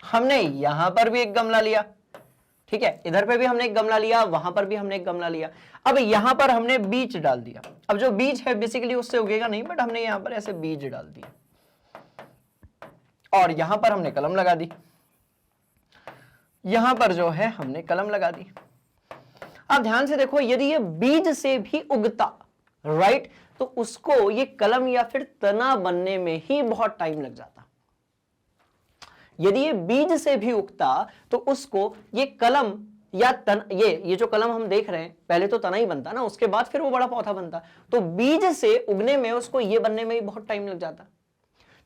हमने यहां पर भी एक गमला लिया, ठीक है, इधर पे भी हमने एक गमला लिया, वहां पर भी हमने एक गमला लिया। अब यहां पर हमने बीज डाल दिया। अब जो बीज है बेसिकली उससे उगेगा नहीं, बट हमने यहां पर ऐसे बीज डाल दिया, और यहां पर हमने कलम लगा दी, यहां पर जो है हमने कलम लगा दी। अब ध्यान से देखो, यदि ये बीज से भी उगता, राइट, तो उसको ये कलम या फिर तना बनने में ही बहुत टाइम लग जाता। यदि ये बीज से भी उगता तो उसको ये कलम या ये जो कलम हम देख रहे हैं, पहले तो तना ही बनता ना, उसके बाद फिर वो बड़ा पौधा बनता। तो बीज से उगने में, उसको ये बनने में ही बहुत टाइम लग जाता।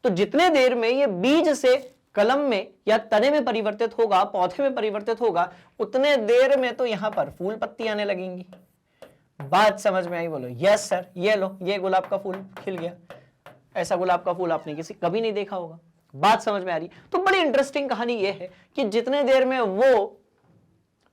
तो जितने देर में ये बीज से कलम में या तने में परिवर्तित होगा, पौधे में परिवर्तित होगा, उतने देर में तो यहां पर फूल पत्ती आने लगेंगी। बात समझ में आई? बोलो यस सर। ये लो, ये गुलाब का फूल खिल गया। ऐसा गुलाब का फूल आपने कभी नहीं देखा होगा। बात समझ में आ रही? तो बड़ी इंटरेस्टिंग कहानी ये है कि जितने देर में वो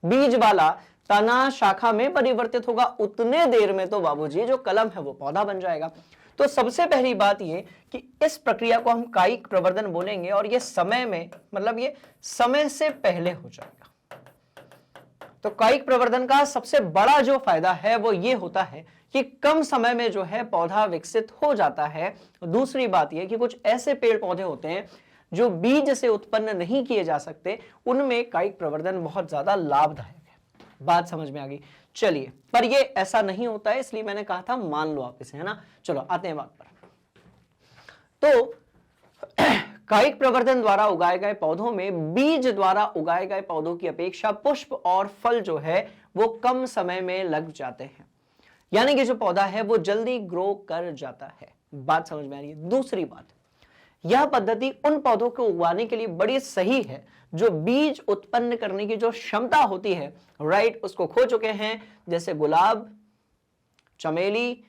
बीज वाला तना शाखा में परिवर्तित होगा, उतने देर में तो बाबूजी जो कलम है वो पौधा बन जाएगा। तो सबसे पहली बात ये कि इस प्रक्रिया को हम कायिक प्रवर्धन बोलेंगे, और ये समय में, मतलब ये समय से पहले हो जाएगा। तो कायिक प्रवर्धन का सबसे बड़ा जो फायदा है वो ये होता है कि कम समय में जो है पौधा विकसित हो जाता है। दूसरी बात यह कि कुछ ऐसे पेड़ पौधे होते हैं जो बीज से उत्पन्न नहीं किए जा सकते, उनमें कायिक प्रवर्धन बहुत ज्यादा लाभदायक है। बात समझ में आ गई? चलिए, पर ये ऐसा नहीं होता है, इसलिए मैंने कहा था मान लो आप इसे, है ना। चलो आते हैं बात पर। तो कायिक प्रवर्धन द्वारा उगाए गए पौधों में बीज द्वारा उगाए गए पौधों की अपेक्षा पुष्प और फल जो है वो कम समय में लग जाते हैं, यानी कि जो पौधा है वो जल्दी ग्रो कर जाता है। बात समझ में आ रही है? दूसरी बात, यह पद्धति उन पौधों को उगाने के लिए बड़ी सही है जो बीज उत्पन्न करने की जो क्षमता होती है, राइट, उसको खो चुके हैं, जैसे गुलाब, चमेली,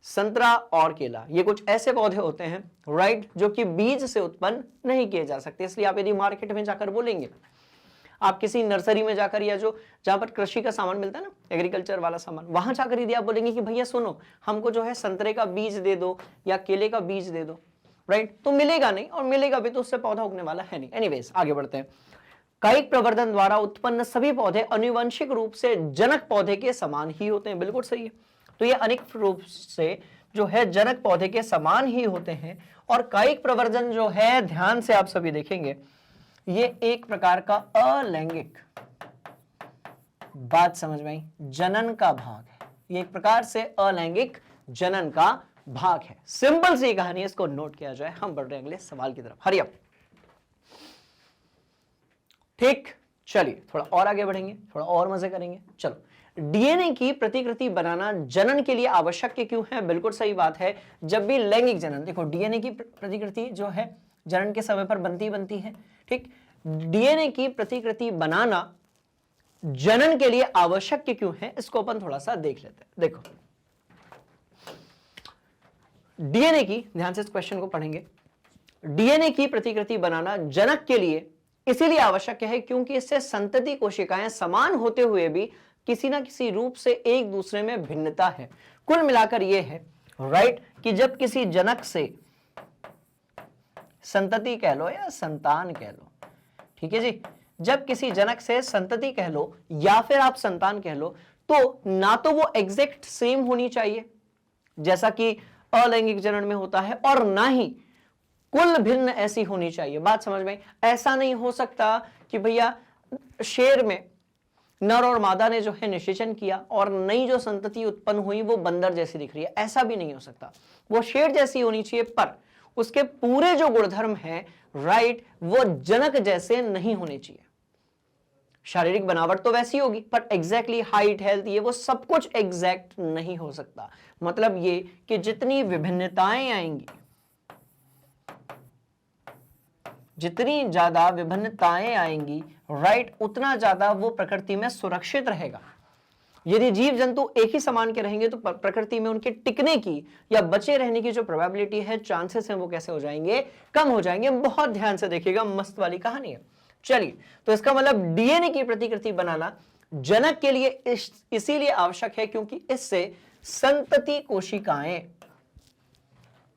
संतरा और केला। ये कुछ ऐसे पौधे होते हैं, राइट, जो कि बीज से उत्पन्न नहीं किए जा सकते। इसलिए आप यदि मार्केट में जाकर बोलेंगे, आप किसी नर्सरी में जाकर, या जो जहां पर कृषि का सामान मिलता है ना, एग्रीकल्चर वाला सामान, वहां जाकर यदि आप बोलेंगे कि भैया सुनो, हमको जो है संतरे का बीज दे दो या केले का बीज दे दो, राइट, तो मिलेगा नहीं, और मिलेगा भी तो उससे पौधा उगने वाला है नहीं। एनीवेज, आगे बढ़ते हैं। कायिक प्रवर्धन द्वारा उत्पन्न सभी पौधे आनुवंशिक रूप से जनक पौधे के समान ही होते हैं। बिल्कुल सही है। तो ये अनेक रूप से जो है जनक पौधे के समान ही होते हैं। और कायिक प्रवर्धन जो है, ध्यान से आप सभी देखेंगे, ये एक प्रकार का अलैंगिक, बात समझ में आई, जनन का भाग है। ये एक प्रकार से अलैंगिक जनन का भाग है। सिंपल सी कहानी है, इसको नोट किया जाए। हम बढ़ रहे हैं अगले सवाल की तरफ। Hurry up. ठीक, चलिए थोड़ा और आगे बढ़ेंगे, थोड़ा और मजे करेंगे। चलो, डीएनए की प्रतिकृति बनाना जनन के लिए आवश्यक क्यों है? बिल्कुल सही बात है। जब भी लैंगिक जनन, देखो डीएनए की प्रतिकृति जो है जनन के समय पर बनती है, ठीक। डीएनए की प्रतिकृति बनाना जनन के लिए आवश्यक क्यों है, इसको अपन थोड़ा सा देख लेते हैं। देखो, डीएनए की, ध्यान से इस क्वेश्चन को पढ़ेंगे, डीएनए की प्रतिकृति बनाना जनक के लिए इसीलिए आवश्यक है क्योंकि इससे संतति कोशिकाएं समान होते हुए भी किसी ना किसी रूप से एक दूसरे में भिन्नता है। कुल मिलाकर यह है, राइट, कि जब किसी जनक से संतति कह लो या संतान कह लो, ठीक है जी, जब किसी जनक से संतति कह लो या फिर आप संतान कह लो, तो ना तो वो एग्जैक्ट सेम होनी चाहिए जैसा कि अलैंगिक जनन में होता है, और ना ही कुल भिन्न ऐसी होनी चाहिए। बात समझ में? ऐसा नहीं हो सकता कि भैया शेर में नर और मादा ने जो है निषेचन किया और नई जो संतति उत्पन्न हुई वो बंदर जैसी दिख रही है, ऐसा भी नहीं हो सकता। वो शेर जैसी होनी चाहिए, पर उसके पूरे जो गुणधर्म हैं, राइट, वो जनक जैसे नहीं होने चाहिए। शारीरिक बनावट तो वैसी होगी, पर एग्जैक्टली हाइट, हेल्थ, ये वो सब कुछ एग्जैक्ट नहीं हो सकता। मतलब ये कि जितनी विभिन्नताएं आएंगी, जितनी ज्यादा विभिन्नताएं आएंगी, राइट, उतना ज्यादा वो प्रकृति में सुरक्षित रहेगा। यदि जीव जंतु एक ही समान के रहेंगे तो प्रकृति में उनके टिकने की या बचे रहने की जो प्रोबेबिलिटी है, चांसेस हैं, वो कैसे हो जाएंगे? कम हो जाएंगे। बहुत ध्यान से देखिएगा, मस्त वाली कहानी है। चलिए, तो इसका मतलब डीएनए की प्रतिकृति बनाना जनक के लिए इसीलिए आवश्यक है क्योंकि इससे संतति कोशिकाएं,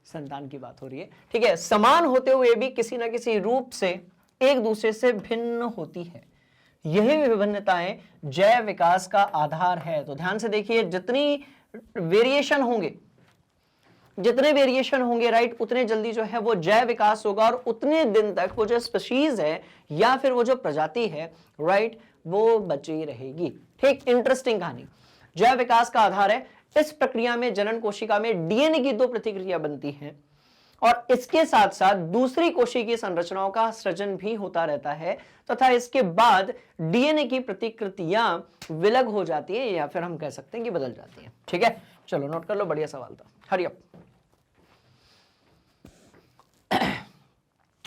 संतान की बात हो रही है, ठीक है, समान होते हुए भी किसी ना किसी रूप से एक दूसरे से भिन्न होती है। यही विभिन्नताएं जैव विकास का आधार है। तो ध्यान से देखिए, जितने वेरिएशन होंगे, राइट, उतने जल्दी जो है वो जैव विकास होगा, और उतने दिन तक वो जो स्पीशीज है या फिर वो जो प्रजाति है, राइट, वो बची रहेगी। ठीक, इंटरेस्टिंग कहानी। जैव विकास का आधार है। इस प्रक्रिया में जनन कोशिका में डीएनए की दो प्रतिक्रिया बनती हैं, और इसके साथ साथ दूसरी कोशिकीय संरचनाओं का सृजन भी होता रहता है तथा इसके बाद डीएनए की प्रतिकृतियां विलग हो जाती है या फिर हम कह सकते हैं कि बदल जाती है। ठीक है, चलो नोट कर लो, बढ़िया सवाल था, हरी अप।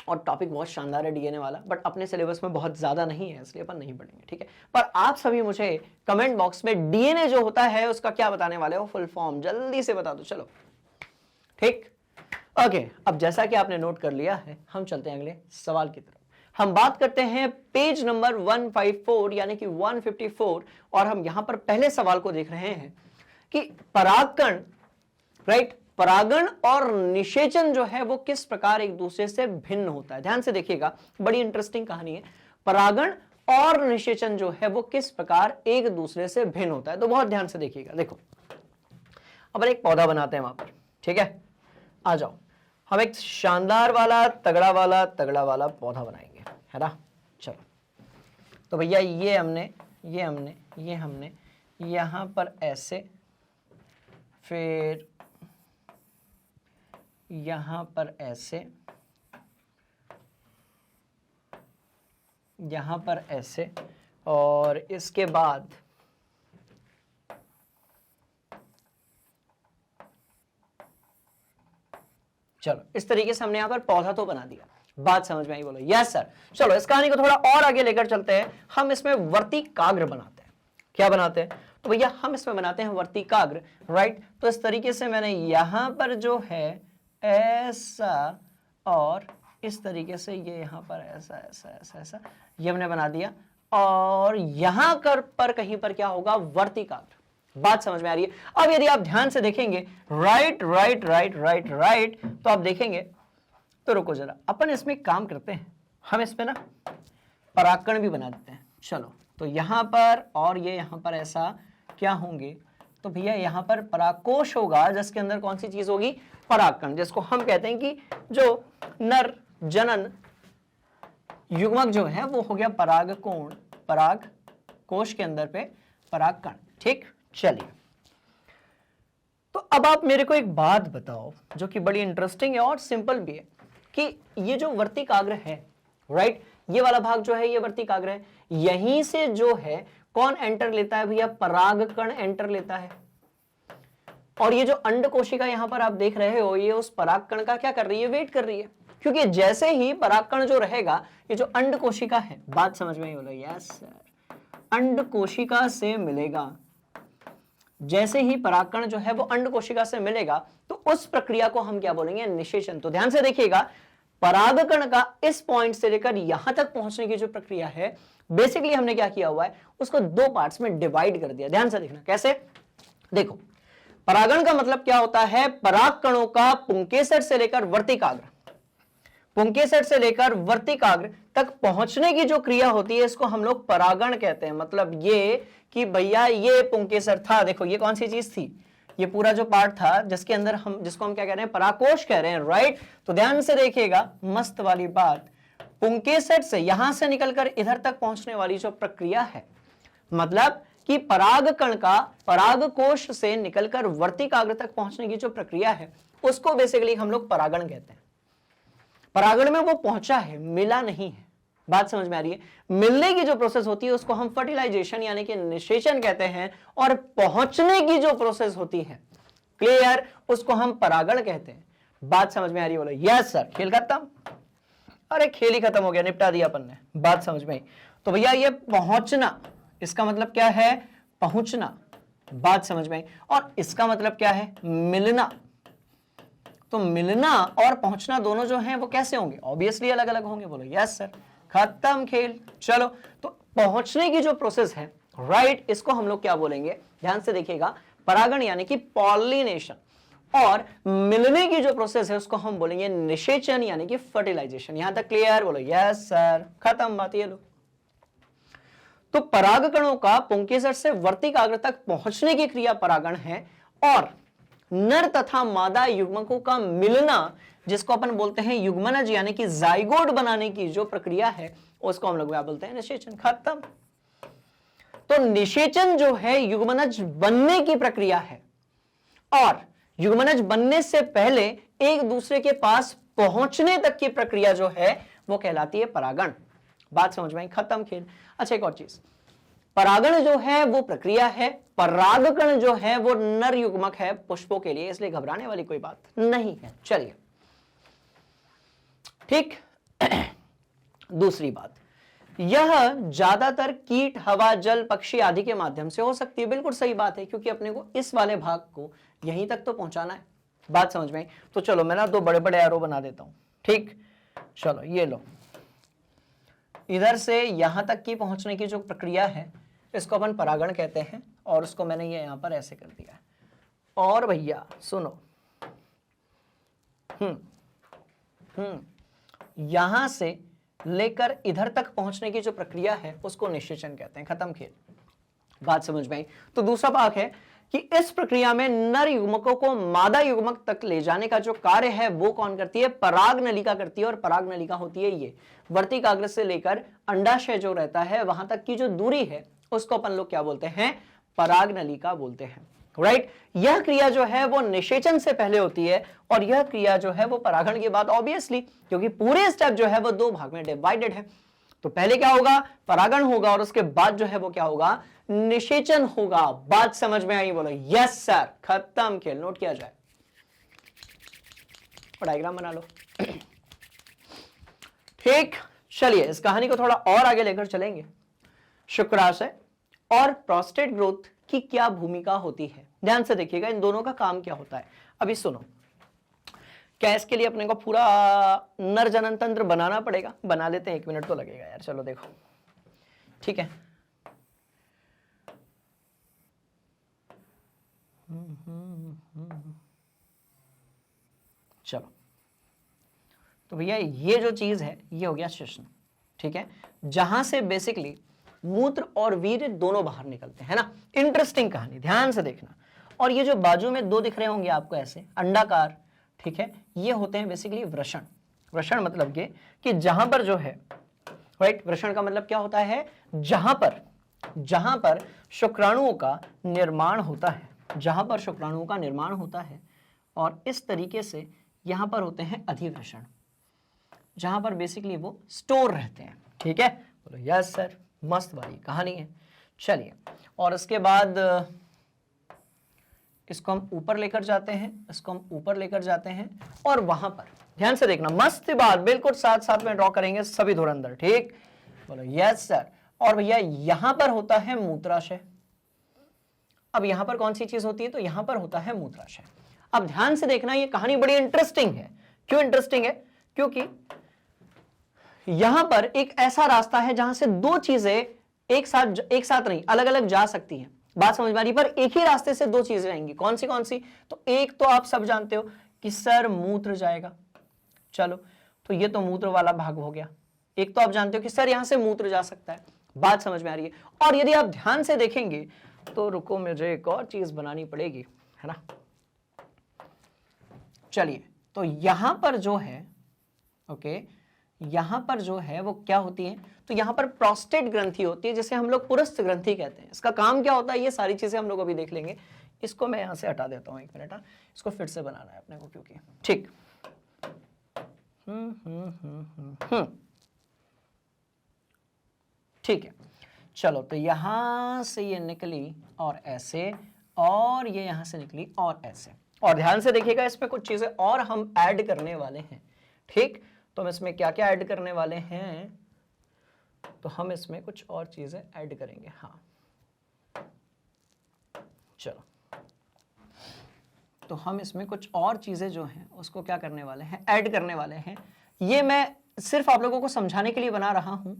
और टॉपिक बहुत शानदार है डीएनए वाला, बट अपने सिलेबस में बहुत ज्यादा नहीं है इसलिए अपन नहीं पढ़ेंगे। ठीक है, पर आप सभी मुझे कमेंट बॉक्स में डीएनए जो होता है उसका क्या बताने वाले हो, फुल फॉर्म जल्दी से बता दो। चलो ठीक, ओके, अब जैसा कि आपने नोट कर लिया है हम चलते हैं अगले सवाल की तरफ। हम बात करते हैं पेज नंबर 154 यानी कि 154, और हम यहां पर पहले सवाल को देख रहे हैं कि परागकण, राइट, परागण और निषेचन जो है वो किस प्रकार एक दूसरे से भिन्न होता है। ध्यान से देखिएगा, बड़ी इंटरेस्टिंग कहानी है। परागण और निषेचन जो है वो किस प्रकार एक दूसरे से भिन्न होता है, तो बहुत ध्यान से देखिएगा। देखो, अब एक पौधा बनाते हैं वहां पर, ठीक है, आ जाओ, हम एक शानदार वाला तगड़ा वाला पौधा बनाएंगे, है ना। चलो, तो भैया ये हमने यहां पर ऐसे, फिर यहां पर ऐसे, यहां पर ऐसे, और इसके बाद चलो इस तरीके से हमने यहां पर पौधा तो बना दिया। बात समझ में आई, बोलो यस सर। चलो इस कहानी को थोड़ा और आगे लेकर चलते हैं, हम इसमें वर्तिकाग्र बनाते हैं। क्या बनाते हैं, तो भैया हम इसमें बनाते हैं वर्तिकाग्र, राइट। तो इस तरीके से मैंने यहां पर जो है ऐसा, और इस तरीके से ये यहां पर ऐसा ऐसा ऐसा ऐसा, ये हमने बना दिया, और यहां पर कहीं पर क्या होगा, वर्तिकाग्र। बात समझ में आ रही है। अब यदि आप ध्यान से देखेंगे, right right right right right, तो आप देखेंगे, तो रुको जरा, अपन इसमें काम करते हैं, हम इसमें ना परागकण भी बना देते हैं। चलो, तो यहां पर और ये यहां पर ऐसा क्या होंगे, तो भैया यहां पर परागकोश होगा जिसके अंदर कौन सी चीज होगी, परागकण, जिसको हम कहते हैं कि जो नर जनन युग्मक जो है वो हो गया परागकोण, परागकोश के अंदर पे परागकण। ठीक, चलिए, तो अब आप मेरे को एक बात बताओ जो कि बड़ी इंटरेस्टिंग है और सिंपल भी है, कि ये जो वर्तिकाग्र है, राइट, ये वाला भाग जो है ये वर्तिकाग्र है, यहीं से जो है कौन एंटर लेता है भैया, परागकण एंटर लेता है। और ये जो अंड कोशिका यहां पर आप देख रहे हो, ये उस परागकण का क्या कर रही है, वेट कर रही है, क्योंकि जैसे ही परागकण जो रहेगा, ये जो अंड कोशिका है, बात समझ में आई, बोलो यस सर, अंड कोशिका से मिलेगा, जैसे ही परागकण जो है वो अंड कोशिका से मिलेगा, तो उस प्रक्रिया को हम क्या बोलेंगे, निषेचन। तो ध्यान से देखिएगा, परागकण का इस पॉइंट से लेकर यहां तक पहुंचने की जो प्रक्रिया है, बेसिकली हमने क्या किया हुआ है, उसको दो पार्ट्स में डिवाइड कर दिया। ध्यान से देखना कैसे, देखो, परागण का मतलब क्या होता है, परागकणों का पुंकेसर से लेकर वर्तिकाग्र, पुंकेसर से लेकर वर्तिकाग्र तक पहुंचने की जो क्रिया होती है, इसको हम लोग परागण कहते हैं। मतलब ये कि भैया ये पुंकेसर था, देखो ये कौन सी चीज थी, ये पूरा जो पार्ट था जिसके अंदर हम, जिसको हम क्या कह रहे हैं, परागकोश कह रहे हैं, राइट। तो ध्यान से देखिएगा, मस्त वाली बात, पुंकेसर से यहां से निकलकर इधर तक पहुंचने वाली जो प्रक्रिया है, मतलब कि परागकण का परागकोश से निकलकर वर्तिकाग्र तक पहुंचने की जो प्रक्रिया है, उसको बेसिकली हम लोग परागण कहते हैं। परागण में वो पहुंचा है, मिला नहीं है। बात समझ में आ रही है। मिलने की जो प्रोसेस होती है उसको हम फर्टिलाइजेशन यानी कि निषेचन कहते हैं, और पहुंचने की जो प्रोसेस होती है, क्लियर, उसको हम परागण कहते हैं। बात समझ में आ रही है, बोलो यस सर। खेल खत्म, अरे खेल ही खत्म हो गया, निपटा दिया अपन ने। बात समझ में आई। तो भैया ये पहुंचना, इसका मतलब क्या है, पहुंचना। बात समझ में आई। और इसका मतलब क्या है, मिलना। तो मिलना और पहुंचना दोनों जो हैं वो कैसे होंगे, ऑब्वियसली अलग अलग होंगे। बोलो यस सर, खत्म खेल। चलो, तो पहुंचने की जो प्रोसेस है, राइट, इसको हम लोग क्या बोलेंगे, ध्यान से देखिएगा, परागण यानी कि पॉलिनेशन, और मिलने की जो प्रोसेस है उसको हम बोलेंगे निषेचन यानी कि फर्टिलाइजेशन। यहां तक क्लियर, बोलो यस सर, खत्म बात। ये लो, तो परागकणों का पुंकेसर से वर्तिकाग्र तक पहुंचने की क्रिया परागण है, और नर तथा मादा युग्मकों का मिलना, जिसको अपन बोलते हैं युग्मनज यानी कि जाइगोट बनाने की जो प्रक्रिया है, उसको हम लोग क्या बोलते हैं, निषेचन। खत्म। तो निषेचन जो है युग्मनज बनने की प्रक्रिया है, और युग्मनज बनने से पहले एक दूसरे के पास पहुंचने तक की प्रक्रिया जो है वो कहलाती है परागण। बात समझ में आई? खत्म खेल। अच्छा, एक और चीज, परागण जो है वो प्रक्रिया है, परागकण जो है वो नर युग्मक है पुष्पों के लिए, इसलिए घबराने वाली कोई बात नहीं है। चलिए ठीक। दूसरी बात, यह ज्यादातर कीट, हवा, जल, पक्षी आदि के माध्यम से हो सकती है। बिल्कुल सही बात है, क्योंकि अपने को इस वाले भाग को यहीं तक तो पहुंचाना है। बात समझ में आई? तो चलो मैं ना दो बड़े बड़े एरो बना देता हूं। ठीक, चलो ये लो, इधर से यहां तक की पहुंचने की जो प्रक्रिया है इसको अपन परागण कहते हैं, और उसको मैंने ये यहां पर ऐसे कर दिया है। और भैया सुनो, यहां से लेकर इधर तक पहुंचने की जो प्रक्रिया है उसको निषेचन कहते हैं। खत्म खेल। बात समझ में आई? तो दूसरा भाग है कि इस प्रक्रिया में नर युग्मकों को मादा युग्मक तक ले जाने का जो कार्य है वो कौन करती है? पराग नलिका करती है। और पराग नलिका होती है ये वर्तिकाग्र से लेकर अंडाशय जो रहता है वहां तक की जो दूरी है उसको अपन लोग क्या बोलते हैं? पराग नलिका बोलते हैं। राइट? यह क्रिया जो है वो निषेचन से पहले होती है, और यह क्रिया जो है वो परागण के बाद, ऑब्वियसली क्योंकि पूरे स्टेप जो है वो दो भाग में डिवाइडेड है। तो पहले क्या होगा? परागण होगा, और उसके बाद जो है वो क्या होगा? निषेचन होगा। बात समझ में आई? बोलो यस सर। खत्म खेल। नोट किया जाए, डायग्राम बना लो। ठीक, चलिए इस कहानी को थोड़ा और आगे लेकर चलेंगे। शुक्राशय और प्रोस्टेट ग्रोथ की क्या भूमिका होती है? ध्यान से देखिएगा, इन दोनों का काम क्या होता है। अभी सुनो, क्या इसके लिए अपने को पूरा नर जनन तंत्र बनाना पड़ेगा? बना लेते हैं, 1 मिनट तो लगेगा यार। चलो देखो, ठीक है। चलो, तो भैया ये जो चीज है ये हो गया शिश्न, ठीक है, जहां से बेसिकली मूत्र और वीर्य दोनों बाहर निकलते हैं ना। इंटरेस्टिंग कहानी, ध्यान से देखना। और ये जो बाजू में दो दिख रहे होंगे आपको ऐसे अंडाकार, ठीक है, ये होते हैं बेसिकली वृषण। वृषण मतलब ये कि जहां पर जो है, राइट, वृषण का मतलब क्या होता है? जहां पर शुक्राणुओं का निर्माण होता है, जहां पर शुक्राणुओं का निर्माण होता है। और इस तरीके से यहां पर होते हैं अधिवृषण, जहां पर बेसिकली वो स्टोर रहते हैं। ठीक है, बोलो यस सर। मस्त वाली कहानी है। चलिए, और इसके बाद इसको हम ऊपर लेकर जाते हैं, इसको हम ऊपर लेकर जाते हैं, और वहां पर ध्यान से देखना, मस्त बात, बिल्कुल साथ साथ में ड्रॉ करेंगे सभी धुरंधर। ठीक, बोलो यस सर। और भैया यहां पर होता है मूत्राशय। अब यहां पर कौन सी चीज होती है? तो यहां पर होता है मूत्राशय। अब ध्यान से देखना, ये कहानी बड़ी इंटरेस्टिंग है। क्यों इंटरेस्टिंग है? क्योंकि यहां पर एक ऐसा रास्ता है जहां से दो चीजें एक साथ नहीं, अलग अलग जा सकती हैं। बात समझ में आ रही? पर एक ही रास्ते से दो चीजें आएंगी। कौन सी? तो एक तो आप सब जानते हो कि सर मूत्र जाएगा। चलो, तो ये तो मूत्र वाला भाग हो गया। एक तो आप जानते हो कि सर यहां से मूत्र जा सकता है। बात समझ में आ रही है? और यदि आप ध्यान से देखेंगे तो रुको, मुझे एक और चीज बनानी पड़ेगी, है ना। चलिए, तो यहां पर जो है, ओके, यहां पर जो है वो क्या होती है? तो यहां पर प्रोस्टेट ग्रंथि होती है, जिसे हम लोग पुरस्थ ग्रंथि कहते हैं। इसका काम क्या होता है ये सारी चीजें हम लोग अभी देख लेंगे। इसको मैं यहां से हटा देता हूं, 1 मिनट। इसको फिर से बनाना है अपने को, क्योंकि ठीक। ठीक है, चलो, तो यहां से ये निकली और ऐसे, और ये यहां से निकली और ऐसे। और ध्यान से देखिएगा, इसमें कुछ चीजें और हम ऐड करने वाले हैं। ठीक, तो हम इसमें क्या क्या ऐड करने वाले हैं? तो हम इसमें कुछ और चीजें ऐड करेंगे। हाँ, चलो, तो हम इसमें कुछ और चीजें जो हैं उसको क्या करने वाले हैं? ऐड करने वाले हैं। ये मैं सिर्फ आप लोगों को समझाने के लिए बना रहा हूं।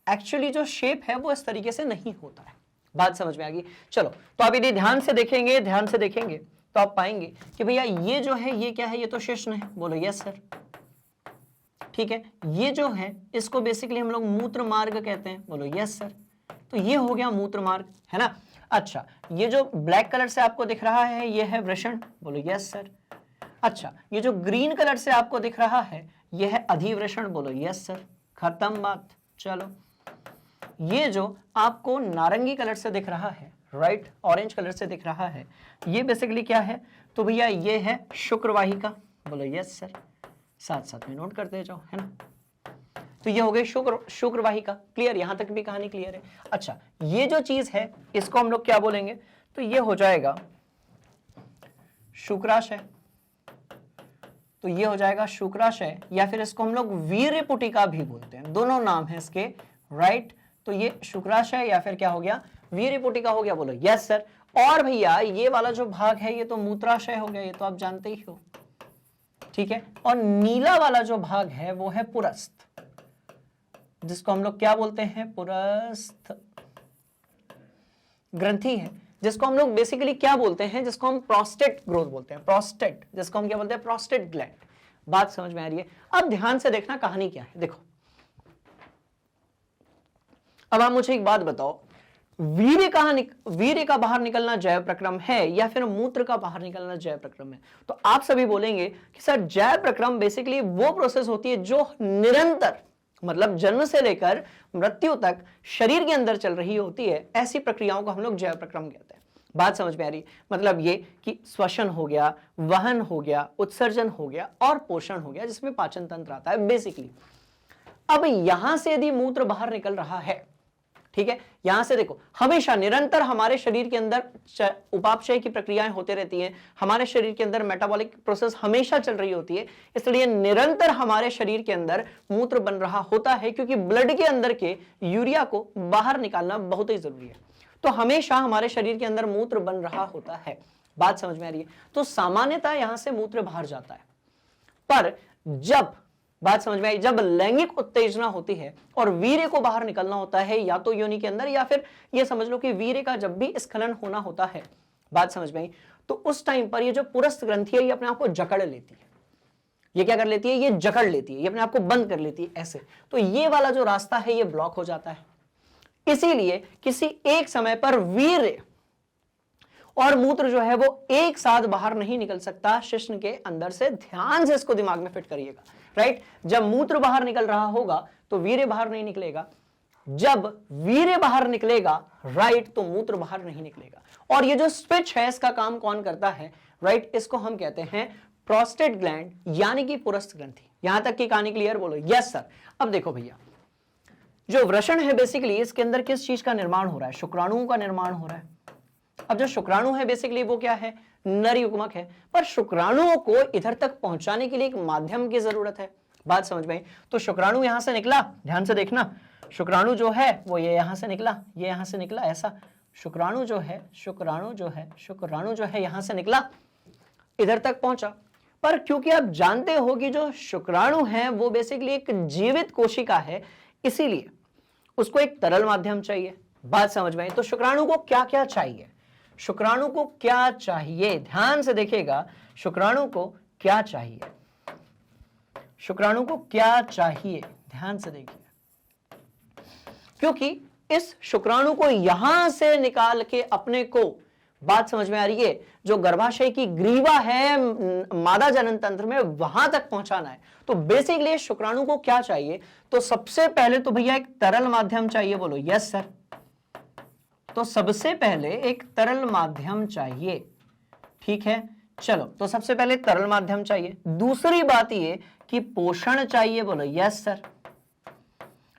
एक्चुअली जो शेप है वो इस तरीके से नहीं होता है। बात समझ में आ गई? चलो, तो आप यदि ध्यान से देखेंगे तो आप पाएंगे कि भैया ये जो है ये क्या है? ये तो शिश्न है। बोलो यस सर। ठीक है, ये जो है इसको बेसिकली हम लोग मूत्र मार्ग कहते हैं। बोलो यस सर। तो ये हो गया मूत्र मार्ग, है ना। अच्छा, ये जो ब्लैक कलर से आपको दिख रहा है ये है वृषण। बोलो यस सर। अच्छा, ये जो ग्रीन कलर से आपको दिख रहा है ये है अधिवृषण। बोलो यस सर। खत्म बात। चलो, ये जो आपको नारंगी कलर से दिख रहा है, राइट, ऑरेंज कलर से दिख रहा है, ये बेसिकली क्या है? तो भैया ये है शुक्रवाहिका, बोलो यस सर, साथ साथ में नोट करते जाओ, है ना। तो ये हो गई शुक्रवाहिका। क्लियर, यहां तक भी कहानी क्लियर है। अच्छा, ये जो चीज है इसको हम लोग क्या बोलेंगे, तो ये हो जाएगा शुक्राशय, तो ये हो जाएगा शुक्राशय, या फिर इसको हम लोग वीर्यपुटिका भी बोलते हैं, दोनों नाम है इसके, राइट। तो ये शुक्राशय या फिर क्या हो गया, वीर्यपुटिका हो गया, बोलो यस सर। और भैया ये वाला जो भाग है ये तो मूत्राशय हो गया, ये तो आप जानते ही हो, ठीक है। और नीला वाला जो भाग है वो है पुरस्थ, जिसको हम लोग क्या बोलते हैं, पुरस्थ ग्रंथि है, जिसको हम लोग बेसिकली क्या बोलते हैं, जिसको हम प्रोस्टेट ग्रोथ बोलते हैं, प्रोस्टेट, जिसको हम क्या बोलते हैं, प्रोस्टेट ग्लैंड। बात समझ में आ रही है। अब ध्यान से देखना कहानी क्या है, देखो। अब आप मुझे एक बात बताओ, वीर्य का बाहर निकलना जैव प्रक्रम है या फिर मूत्र का बाहर निकलना जैव प्रक्रम है? तो आप सभी बोलेंगे कि सर जैव प्रक्रम बेसिकली वो प्रोसेस होती है जो निरंतर, मतलब जन्म से लेकर मृत्यु तक शरीर के अंदर चल रही होती है, ऐसी प्रक्रियाओं को हम लोग जैव प्रक्रम कहते हैं। बात समझ में आ रही, मतलब ये कि श्वसन हो गया, वहन हो गया, उत्सर्जन हो गया और पोषण हो गया, जिसमें पाचन तंत्र आता है बेसिकली। अब यहां से यदि मूत्र बाहर निकल रहा है, ठीक है, यहां से देखो, हमेशा निरंतर हमारे शरीर के अंदर उपापचय की प्रक्रियाएं होते रहती हैं, हमारे शरीर के अंदर मेटाबॉलिक प्रोसेस हमेशा चल रही होती है, इसलिए निरंतर हमारे शरीर के अंदर मूत्र बन रहा होता है, क्योंकि ब्लड के अंदर के यूरिया को बाहर निकालना बहुत ही जरूरी है। तो हमेशा हमारे शरीर के अंदर मूत्र बन रहा होता है। बात समझ में आ रही है। तो सामान्यतः यहां से मूत्र बाहर जाता है, पर जब, बात समझ में आई, जब लैंगिक उत्तेजना होती है और वीर्य को बाहर निकलना होता है, या तो योनि के अंदर, या फिर ये समझ लो कि वीर्य का जब भी स्खलन होना होता है, बात समझ में आई, तो उस टाइम पर ये जो पुरस्थ ग्रंथि है ये अपने आप को जकड़ लेती है। ये क्या कर लेती है, ये जकड़ लेती है, ये अपने आप को बंद कर लेती है ऐसे। तो ये वाला जो रास्ता है ये ब्लॉक हो जाता है। इसीलिए किसी एक समय पर वीर्य और मूत्र जो है वो एक साथ बाहर नहीं निकल सकता शिश्न के अंदर से। ध्यान से इसको दिमाग में फिट करिएगा, राइट। जब मूत्र बाहर निकल रहा होगा तो वीर्य बाहर नहीं निकलेगा, जब वीर्य बाहर निकलेगा, राइट, तो मूत्र बाहर नहीं निकलेगा। और ये जो स्विच है इसका काम कौन करता है, राइट, इसको हम कहते हैं प्रोस्टेट ग्लैंड, यानी कि पुरस्थ ग्रंथि। यहां तक की कहानी क्लियर, बोलो यस सर। अब देखो भैया, जो वृषण है बेसिकली इसके अंदर किस चीज का निर्माण हो रहा है, शुक्राणुओं का निर्माण हो रहा है। अब जो शुक्राणु है बेसिकली वो क्या है, नर युग्मक है, पर शुक्राणुओं को इधर तक पहुंचाने के लिए एक माध्यम की जरूरत है। बात समझ में आई। तो शुक्राणु यहां से निकला, ध्यान से देखना, शुक्राणु जो है वो ये यहां से निकला, ये यहां से निकला, ऐसा शुक्राणु जो है यहां से निकला, इधर तक पहुंचा। पर क्योंकि आप जानते हो कि जो शुक्राणु है वो बेसिकली एक जीवित कोशिका है, इसीलिए उसको एक तरल माध्यम चाहिए। बात समझ में आई। तो शुक्राणु को क्या क्या चाहिए, शुक्राणु को क्या चाहिए, ध्यान से देखिएगा, शुक्राणु को क्या चाहिए, शुक्राणु को क्या चाहिए, ध्यान से देखिए। क्योंकि इस शुक्राणु को यहां से निकाल के अपने को, बात समझ में आ रही है, जो गर्भाशय की ग्रीवा है मादा जनन तंत्र में, वहां तक पहुंचाना है। तो बेसिकली शुक्राणु को क्या चाहिए, तो सबसे पहले तो भैया एक तरल माध्यम चाहिए, बोलो यस सर। तो सबसे पहले एक तरल माध्यम चाहिए, ठीक है, चलो, तो सबसे पहले तरल माध्यम चाहिए। दूसरी बात ये कि पोषण चाहिए, बोलो यस सर,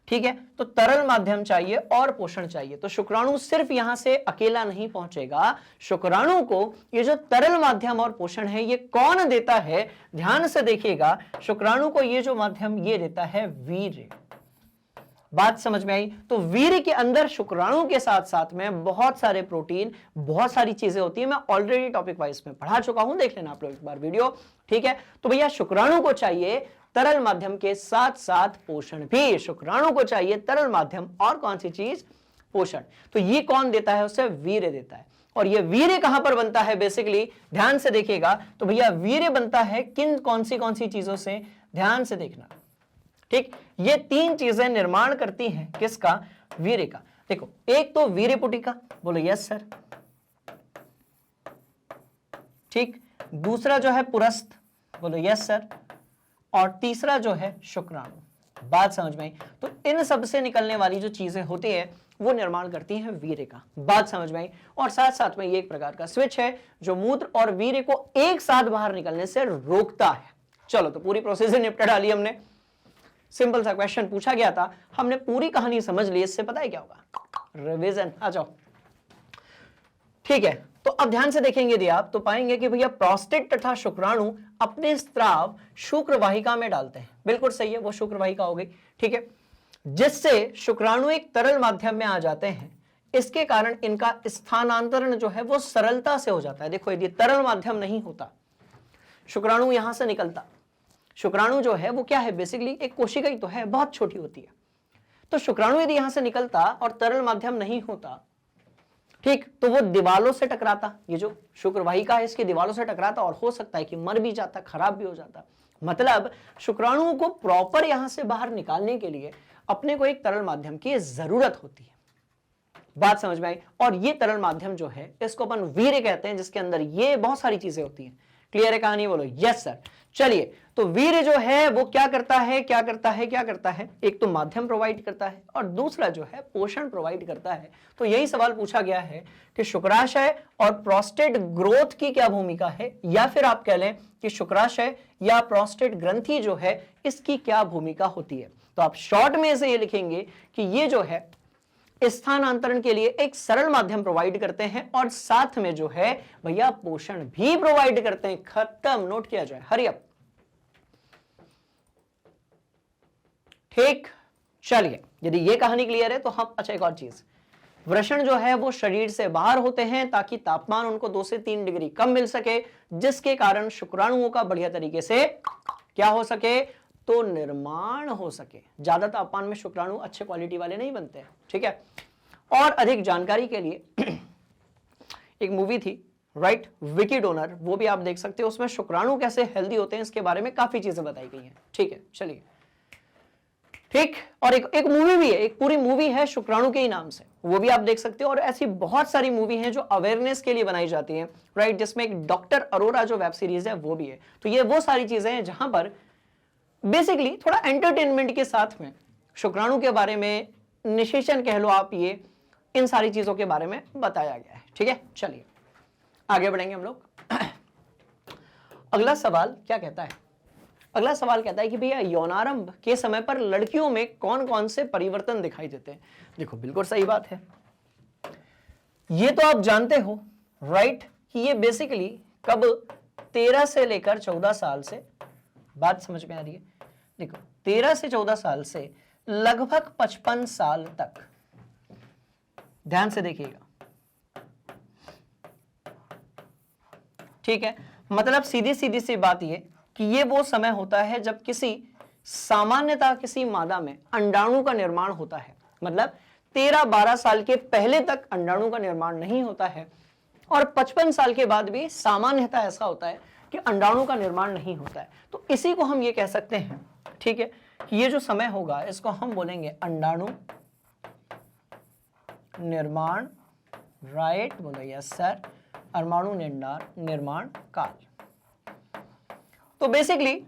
ठीक है। तो तरल माध्यम चाहिए और पोषण चाहिए। तो शुक्राणु सिर्फ यहां से अकेला नहीं पहुंचेगा, शुक्राणु को ये जो तरल माध्यम और पोषण है ये कौन देता है, ध्यान से देखिएगा, शुक्राणु को ये जो माध्यम ये देता है वीर्य। बात समझ में आई। तो वीर्य के अंदर शुक्राणु के साथ साथ में बहुत सारे प्रोटीन, बहुत सारी चीजें होती है, मैं ऑलरेडी टॉपिक वाइज में पढ़ा चुका हूं, देख लेना आप लोग एक बार वीडियो, ठीक है। तो भैया शुक्राणु को चाहिए तरल माध्यम के साथ साथ पोषण भी, शुक्राणु को चाहिए तरल माध्यम और कौन सी चीज, पोषण। तो ये कौन देता है, उसे वीर्य देता है। और ये वीर्य कहां पर बनता है बेसिकली, ध्यान से देखिएगा, तो भैया वीर्य बनता है किन कौन सी चीजों से, ध्यान से देखना, ठीक। ये तीन चीजें निर्माण करती हैं किसका, वीर्य का। देखो, एक तो वीर्यपुटिका, बोलो यस सर, ठीक। दूसरा जो है पुरस्थ, बोलो यस सर। और तीसरा जो है शुक्राणु। बात समझ में आई? तो इन सब से निकलने वाली जो चीजें होती है वो निर्माण करती हैं वीर्य का। बात समझ में आई? और साथ साथ में ये एक प्रकार का स्विच है जो मूत्र और वीर्य को एक साथ बाहर निकलने से रोकता है। चलो, तो पूरी प्रोसेस निपटा डाली हमने। सिंपल सा क्वेश्चन पूछा गया था, हमने पूरी कहानी समझ ली। इससे पता है क्या होगा? रिवीजन। आ जाओ, ठीक है। तो अब ध्यान से देखेंगे यदि आप, तो पाएंगे कि भैया प्रोस्टेट तथा शुक्राणु अपने स्त्राव शुक्र वाहिका में डालते हैं। बिल्कुल सही है, वो शुक्र वाहिका हो गई, ठीक है, जिससे शुक्राणु एक तरल माध्यम में आ जाते हैं। इसके कारण इनका स्थानांतरण जो है वो सरलता से हो जाता है। देखो, यदि तरल माध्यम नहीं होता, शुक्राणु यहां से निकलता, शुक्राणु जो है वो क्या है, बेसिकली एक कोशिका ही तो है, बहुत छोटी होती है। तो शुक्राणु यदि यहां से निकलता और तरल माध्यम नहीं होता, ठीक, तो वो दीवालों से टकराता, ये जो शुक्र वाहिका है इसकी दीवालों से टकराता और हो सकता है कि मर भी जाता, खराब भी हो जाता। मतलब शुक्राणुओं को प्रॉपर यहां से बाहर निकालने के लिए अपने को एक तरल माध्यम की जरूरत होती है। बात समझ में आई? और ये तरल माध्यम जो है इसको अपन वीर्य कहते हैं, जिसके अंदर ये बहुत सारी चीजें होती हैं। क्लियर है कहानी? बोलो यस सर। चलिए, तो वीर्य जो है वो क्या करता है, क्या करता है, क्या करता है? एक तो माध्यम प्रोवाइड करता है और दूसरा जो है पोषण प्रोवाइड करता है। तो यही सवाल पूछा गया है कि शुक्राशय और प्रोस्टेट ग्रोथ की क्या भूमिका है, या फिर आप कह लें कि शुक्राशय या प्रोस्टेट ग्रंथि जो है इसकी क्या भूमिका होती है। तो आप शॉर्ट में से ये लिखेंगे कि ये जो है स्थानांतरण के लिए एक सरल माध्यम प्रोवाइड करते हैं और साथ में जो है भैया पोषण भी प्रोवाइड करते हैं। खत्म, नोट किया जाए, हरी अप। ठीक, चलिए, यदि ये कहानी क्लियर है तो हम, अच्छा एक और चीज, वृषण जो है वो शरीर से बाहर होते हैं ताकि तापमान उनको 2 से 3 डिग्री कम मिल सके, जिसके कारण शुक्राणुओं का बढ़िया तरीके से क्या हो सके, तो निर्माण हो सके। ज्यादा तापमान में शुक्राणु अच्छे क्वालिटी वाले नहीं बनते हैं, ठीक है। और अधिक जानकारी के लिए एक मूवी थी, राइट, विकी डोनर, वो भी आप देख सकते हो। उसमें शुक्राणु कैसे हेल्दी होते हैं इसके बारे में काफी चीजें बताई गई हैं, ठीक है। चलिए, ठीक, और एक मूवी भी है, एक पूरी मूवी है शुक्राणु के ही नाम से, वो भी आप देख सकते हो। और ऐसी बहुत सारी मूवी हैं जो अवेयरनेस के लिए बनाई जाती हैं, राइट, जिसमें एक डॉक्टर अरोरा जो वेब सीरीज है वो भी है। तो ये वो सारी चीजें हैं जहां पर बेसिकली थोड़ा एंटरटेनमेंट के साथ में शुक्राणु के बारे में, निषेचन कह लो आप, ये इन सारी चीजों के बारे में बताया गया है, ठीक है। चलिए आगे बढ़ेंगे हम लोग। अगला सवाल क्या कहता है? अगला सवाल कहता है कि भैया यौनारंभ के समय पर लड़कियों में कौन कौन से परिवर्तन दिखाई देते हैं? देखो, बिल्कुल सही बात है, ये तो आप जानते हो, राइट, कि ये बेसिकली कब 13 से लेकर 14 साल से, बात समझ में आ रही है? देखो, 13 से 14 साल से लगभग 55 साल तक, ध्यान से देखिएगा, ठीक है। मतलब सीधी सीधी सी बात ये कि ये वो समय होता है जब किसी सामान्यतः किसी मादा में अंडाणु का निर्माण होता है। मतलब 13-12 साल के पहले तक अंडाणु का निर्माण नहीं होता है और 55 साल के बाद भी सामान्यतः ऐसा होता है कि अंडाणु का निर्माण नहीं होता है। तो इसी को हम ये कह सकते हैं, ठीक है, कि ये जो समय होगा इसको हम बोलेंगे अंडाणु निर्माण, राइट, बोलो यस सर, परमाणु निर्माण काल। तो बेसिकली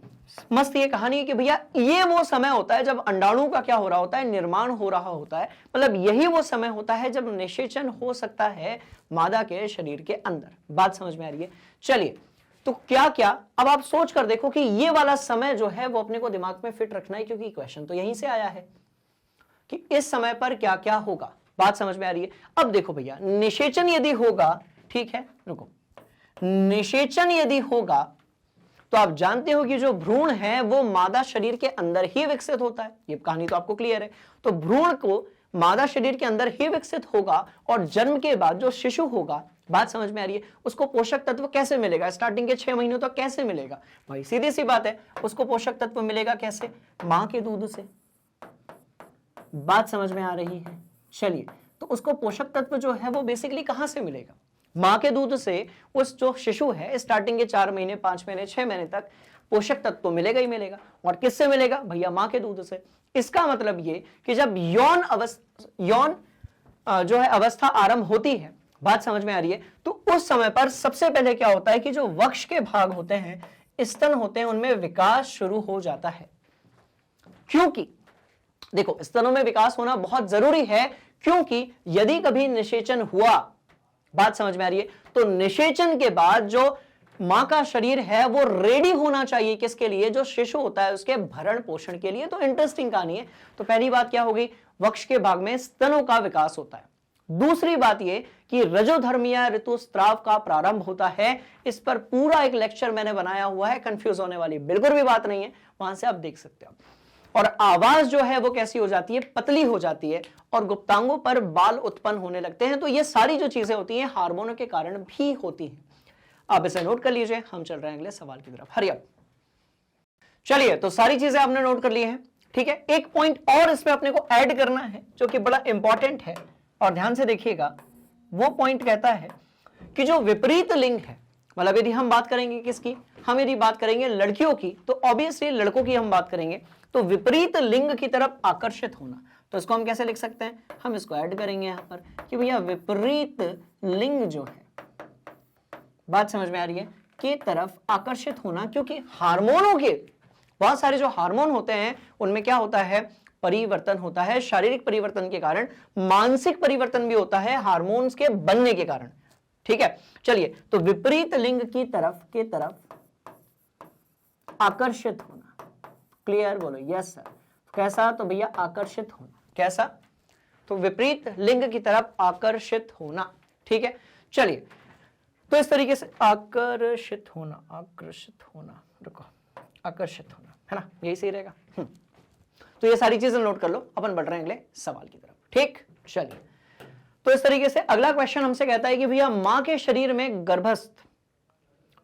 मस्त ये कहानी है कि भैया ये वो समय होता है जब अंडाणु का क्या हो रहा होता है, निर्माण हो रहा होता है। मतलब यही वो समय होता है जब निषेचन हो सकता है मादा के शरीर के अंदर। बात समझ में आ रही है? चलिए, तो क्या क्या, अब आप सोच कर देखो कि ये वाला समय जो है वो अपने को दिमाग में फिट रखना है, क्योंकि क्वेश्चन तो यहीं से आया है कि इस समय पर क्या क्या होगा। बात समझ में आ रही है? अब देखो भैया, निषेचन यदि होगा, ठीक है, रुको, निषेचन यदि होगा तो आप जानते हो कि जो भ्रूण है वो मादा शरीर के अंदर ही विकसित होता है। ये कहानी तो आपको क्लियर है। तो भ्रूण को मादा शरीर के अंदर ही विकसित होगा और जन्म के बाद जो शिशु होगा, बात समझ में आ रही है, उसको पोषक तत्व कैसे मिलेगा? स्टार्टिंग के 6 महीनों तक कैसे मिलेगा भाई? सीधी सी बात है, उसको पोषक तत्व मिलेगा कैसे? मां के दूध से। बात समझ में आ रही है? चलिए, तो उसको पोषक तत्व जो है वो बेसिकली कहां से मिलेगा? मां के दूध से उस जो शिशु है स्टार्टिंग के 4 महीने, 5 महीने, 6 महीने तक पोषक तत्व तो मिलेगा ही मिलेगा। और किससे मिलेगा भैया? मां के दूध से। इसका मतलब ये कि जब यौन जो है अवस्था आरंभ होती है, बात समझ में आ रही है, तो उस समय पर सबसे पहले क्या होता है कि जो वक्ष के भाग होते हैं, स्तन होते हैं, उनमें विकास शुरू हो जाता है। क्योंकि देखो स्तनों में विकास होना बहुत जरूरी है, क्योंकि यदि कभी निषेचन हुआ, बात समझ में आ रही है, तो निषेचन के बाद जो मां का शरीर है वो रेडी होना चाहिए किसके लिए, जो शिशु होता है उसके भरण पोषण के लिए। तो इंटरेस्टिंग कहानी है। तो पहली बात क्या होगी, वक्ष के भाग में स्तनों का विकास होता है। दूसरी बात यह कि रजोधर्मीय ऋतुस्राव का प्रारंभ होता है। इस पर पूरा एक लेक्चर मैंने बनाया हुआ है, कंफ्यूज होने वाली बिल्कुल भी बात नहीं है, वहां से आप देख सकते हो। और आवाज जो है वो कैसी हो जाती है, पतली हो जाती है, और गुप्तांगों पर बाल उत्पन्न होने लगते हैं। तो ये सारी जो चीजें होती हैं हार्मोनों के कारण भी होती हैं। आप इसे नोट कर लीजिए, हम चल रहे हैं अगले सवाल की तरफ। Hurry up. चलिए, तो सारी चीजें आपने नोट कर ली हैं, ठीक है। एक पॉइंट और इसमें अपने को ऐड करना है जो कि बड़ा इंपॉर्टेंट है, और ध्यान से देखिएगा। वो पॉइंट कहता है कि जो विपरीत लिंग है, मतलब यदि हम बात करेंगे किसकी, हम यदि बात करेंगे लड़कियों की, तो ऑब्वियसली लड़कों की हम बात करेंगे, तो विपरीत लिंग की तरफ आकर्षित होना। तो इसको हम कैसे लिख सकते हैं, हम इसको ऐड करेंगे यहां पर कि भैया विपरीत लिंग जो है, बात समझ में आ रही है, की तरफ आकर्षित होना। क्योंकि हार्मोनों के बहुत सारे जो हार्मोन होते हैं उनमें क्या होता है, परिवर्तन होता है। शारीरिक परिवर्तन के कारण मानसिक परिवर्तन भी होता है हार्मोन्स के बनने के कारण, ठीक है। चलिए, तो विपरीत लिंग की तरफ आकर्षित होना, क्लियर बोलो, यस सर। कैसा, तो भैया आकर्षित होना, कैसा, तो विपरीत लिंग की तरफ आकर्षित होना, ठीक है। चलिए, तो इस तरीके से आकर्षित होना, रुको, आकर्षित होना, है ना, यही सही रहेगा। तो ये सारी चीजें नोट कर लो, अपन बढ़ रहे हैं अगले सवाल की तरफ, ठीक। चलिए, तो इस तरीके से अगला क्वेश्चन हमसे कहता है कि भैया मां के शरीर में गर्भस्थ,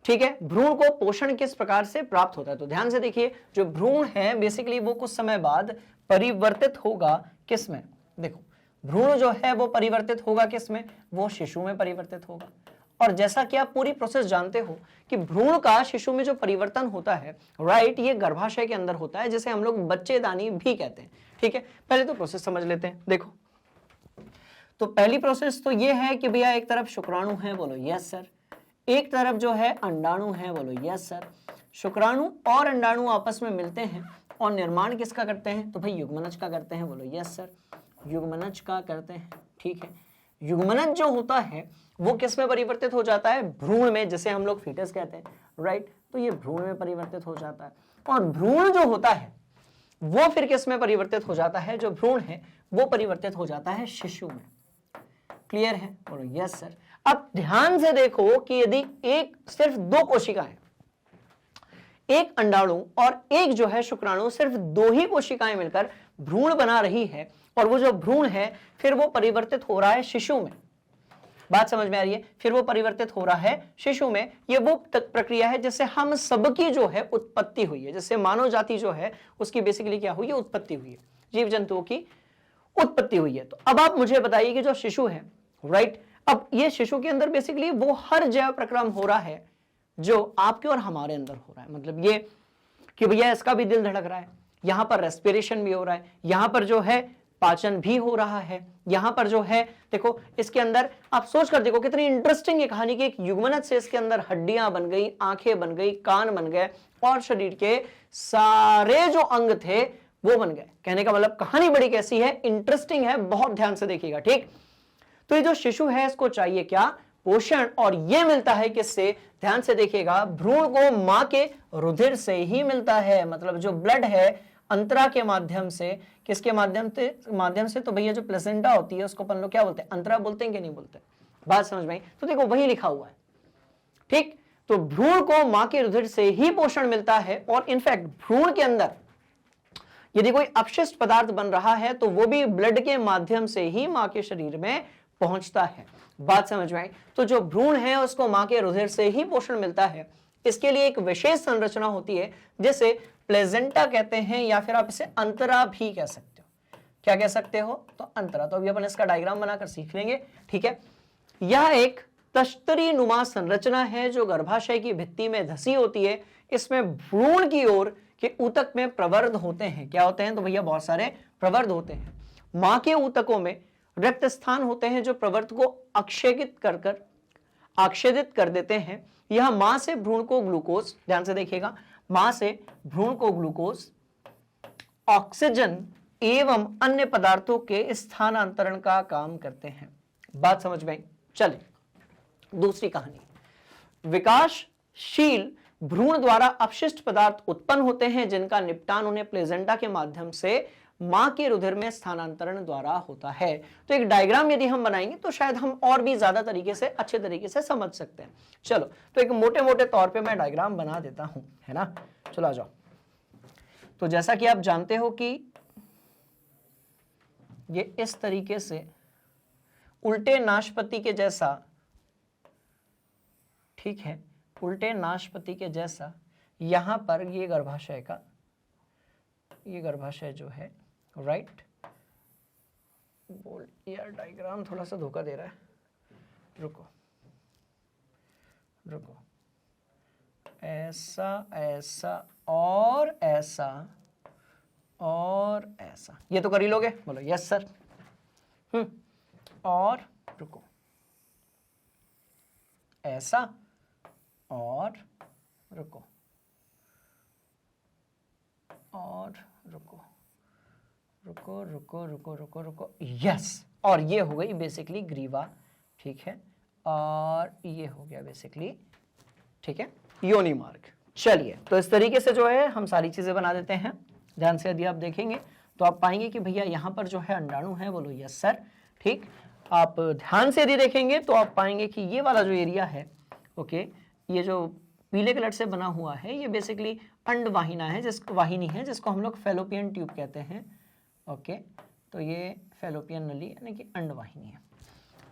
ठीक है, भ्रूण को पोषण किस प्रकार से प्राप्त होता है। तो ध्यान से देखिए, जो भ्रूण है बेसिकली वो कुछ समय बाद परिवर्तित होगा किस में, देखो भ्रूण जो है वो परिवर्तित होगा किस में, वो शिशु में परिवर्तित होगा। और जैसा कि आप पूरी प्रोसेस जानते हो कि भ्रूण का शिशु में जो परिवर्तन होता है, राइट, ये गर्भाशय के अंदर होता है, जिसे हम लोग बच्चेदानी भी कहते हैं, ठीक है। पहले तो प्रोसेस समझ लेते हैं। देखो, तो पहली प्रोसेस तो ये है कि भैया एक तरफ शुक्राणु है, बोलो यस सर, एक तरफ जो है अंडाणु है, बोलो यस सर। शुक्राणु और अंडाणु आपस में मिलते हैं और निर्माण किसका करते हैं, तो भाई युग्मनज का करते हैं, बोलो यस सर, युग्मनज का करते हैं, ठीक है। युग्मनज जो होता है वो किस में परिवर्तित हो जाता है, भ्रूण में, जिसे हम लोग फीटस कहते हैं, राइट। तो ये भ्रूण में परिवर्तित हो जाता है, और भ्रूण जो होता है वो फिर किस में परिवर्तित हो जाता है, जो भ्रूण है वो परिवर्तित हो जाता है शिशु में। क्लियर है, बोलो यस सर। अब ध्यान से देखो कि यदि एक सिर्फ दो कोशिकाएं, एक अंडाणु और एक जो है शुक्राणु, सिर्फ दो ही कोशिकाएं मिलकर भ्रूण बना रही है, और वो जो भ्रूण है फिर वो परिवर्तित हो रहा है शिशु में, बात समझ में आ रही है, फिर वो परिवर्तित हो रहा है शिशु में। ये वो प्रक्रिया है जिससे हम सबकी जो है उत्पत्ति हुई है, जिससे मानव जाति जो है उसकी बेसिकली क्या हुई है, उत्पत्ति हुई है, जीव जंतुओं की उत्पत्ति हुई है। तो अब आप मुझे बताइए कि जो शिशु है, राइट, अब ये शिशु के अंदर बेसिकली वो हर जैव प्रक्रम हो रहा है जो आपके और हमारे अंदर हो रहा है। मतलब ये कि भैया इसका भी दिल धड़क रहा है, यहां पर रेस्पिरेशन भी हो रहा है, यहां पर जो है पाचन भी हो रहा है, यहां पर जो है देखो इसके अंदर आप सोच कर देखो कितनी इंटरेस्टिंग ये कहानी कि एक युग्मनज से इसके अंदर हड्डियां बन गई, आंखें बन गई, कान बन गए, और शरीर के सारे जो अंग थे वो बन गए। कहने का मतलब कहानी बड़ी कैसी है, इंटरेस्टिंग है, बहुत ध्यान से देखिएगा, ठीक। तो ये जो शिशु है इसको चाहिए क्या, पोषण, और ये मिलता है किससे, ध्यान से देखिएगा, भ्रूण को मां के रुधिर से ही मिलता है। मतलब जो ब्लड है अंतरा के माध्यम से, किसके माध्यम से, तो भैया जो प्लेसेंटा होती है उसको अपन लोग क्या बोलते हैं, अंतरा बोलते हैं कि नहीं बोलते, बात समझ में आई। तो देखो वही लिखा हुआ है, ठीक। तो भ्रूण को मां के रुधिर से ही पोषण मिलता है, और इनफैक्ट भ्रूण के अंदर यदि कोई अपशिष्ट पदार्थ बन रहा है तो वो भी ब्लड के माध्यम से ही मां के शरीर में पहुंचता है, बात समझ में आई। तो जो भ्रूण है उसको मां के रुधिर से ही पोषण मिलता है। इसके लिए एक विशेष संरचना होती है जिसे प्लेसेंटा कहते हैं, या फिर आप इसे अंतरा भी कह सकते हो। क्या कह सकते हो, तो अंतरा। तो अभी अपन इसका डायग्राम बनाकर सीख लेंगे, ठीक है। यह एक तश्तरी नुमा संरचना है जो गर्भाशय की भित्ति में धसी होती है। इसमें भ्रूण की ओर के ऊतक में प्रवर्ध होते हैं। क्या होते हैं, तो भैया बहुत सारे प्रवर्ध होते हैं। मां के ऊतकों में रक्त स्थान होते हैं जो प्रवर्ध को आक्षेदित कर देते हैं। यह मां से भ्रूण को ग्लूकोज, ध्यान से देखिएगा, मां से भ्रूण को ग्लूकोज, ऑक्सीजन एवं अन्य पदार्थों के स्थानांतरण का काम करते हैं। बात समझ में आई? चलिए दूसरी कहानी। विकासशील भ्रूण द्वारा अपशिष्ट पदार्थ उत्पन्न होते हैं जिनका निपटान उन्हें प्लेजेंटा के माध्यम से मां के रुधिर में स्थानांतरण द्वारा होता है। तो एक डायग्राम यदि हम बनाएंगे तो शायद हम और भी ज्यादा तरीके से, अच्छे तरीके से समझ सकते हैं। चलो तो एक मोटे मोटे तौर पे मैं डायग्राम बना देता हूं, है ना। चलो आ जाओ। तो जैसा कि आप जानते हो कि ये इस तरीके से उल्टे नाशपति के जैसा, ठीक है, उल्टे नाशपति के जैसा यहां पर ये गर्भाशय का, ये गर्भाशय जो है, राइट। बोल यार डायग्राम थोड़ा सा धोखा दे रहा है, रुको रुको, ऐसा ऐसा और ऐसा और ऐसा, ये तो कर ही लोगे, बोलो यस सर। और रुको, ऐसा और रुको, और रुको रुको रुको रुको रुको रुको, यस। और ये हो गई बेसिकली ग्रीवा, ठीक है, और ये हो गया बेसिकली, ठीक है, योनि मार्ग। चलिए तो इस तरीके से जो है हम सारी चीजें बना देते हैं। ध्यान से यदि आप देखेंगे तो आप पाएंगे कि भैया यहां पर जो है अंडाणु है, बोलो यस सर, ठीक। आप ध्यान से यदि देखेंगे तो आप पाएंगे कि ये वाला जो एरिया है, ओके, ये जो पीले कलर से बना हुआ है, ये बेसिकली अंडवाहिना है, वाहिनी है, जिसको हम लोग फैलोपियन ट्यूब कहते हैं, ओके। तो ये फैलोपियन नली यानी कि अंडवाहिनी है।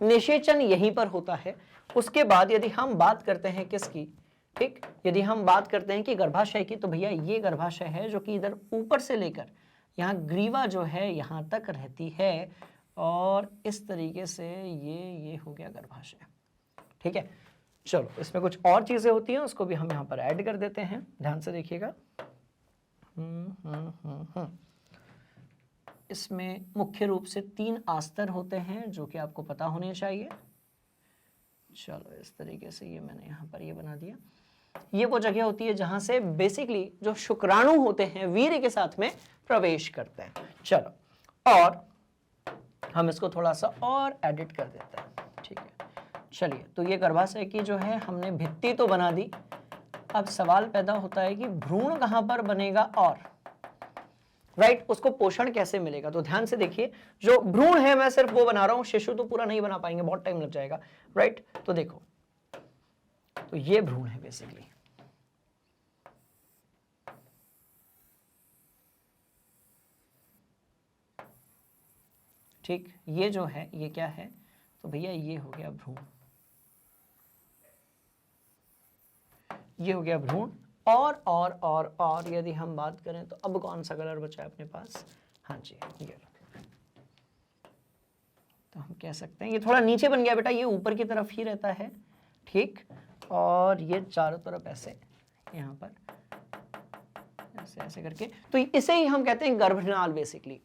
निषेचन यहीं पर होता है। उसके बाद यदि हम बात करते हैं किसकी, ठीक, यदि हम बात करते हैं कि गर्भाशय की, तो भैया ये गर्भाशय है जो कि इधर ऊपर से लेकर यहाँ ग्रीवा जो है यहाँ तक रहती है, और इस तरीके से ये हो गया गर्भाशय, ठीक है। चलो इसमें कुछ और चीजें होती हैं, उसको भी हम यहाँ पर ऐड कर देते हैं। ध्यान से देखिएगा। इसमें मुख्य रूप से 3 आस्तर होते हैं जो कि आपको पता होने चाहिए। चलो इस तरीके से ये मैंने यहाँ पर ये बना दिया। ये वो जगह होती है जहां से बेसिकली जो शुक्राणु होते हैं वीर्य के साथ में प्रवेश करते हैं। चलो और हम इसको थोड़ा सा और एडिट कर देते हैं, ठीक है। चलिए तो ये गर्भाशय की जो है हमने भित्ति तो बना दी। अब सवाल पैदा होता है कि भ्रूण कहां पर बनेगा और राइट, उसको पोषण कैसे मिलेगा। तो ध्यान से देखिए, जो भ्रूण है मैं सिर्फ वो बना रहा हूं, शिशु तो पूरा नहीं बना पाएंगे, बहुत टाइम लग जाएगा, राइट। तो देखो, तो ये भ्रूण है बेसिकली, ठीक। ये जो है ये क्या है, तो भैया ये हो गया भ्रूण, ये हो गया भ्रूण। और यदि हम बात करें तो अब कौन सा कलर बचा है अपने पास, हाँ जी ये, तो हम कह सकते हैं ये थोड़ा नीचे बन गया बेटा, ये ऊपर की तरफ ही रहता है, ठीक। और ये चारों तरफ ऐसे यहाँ पर ऐसे ऐसे करके, तो इसे ही हम कहते हैं गर्भनाल बेसिकली।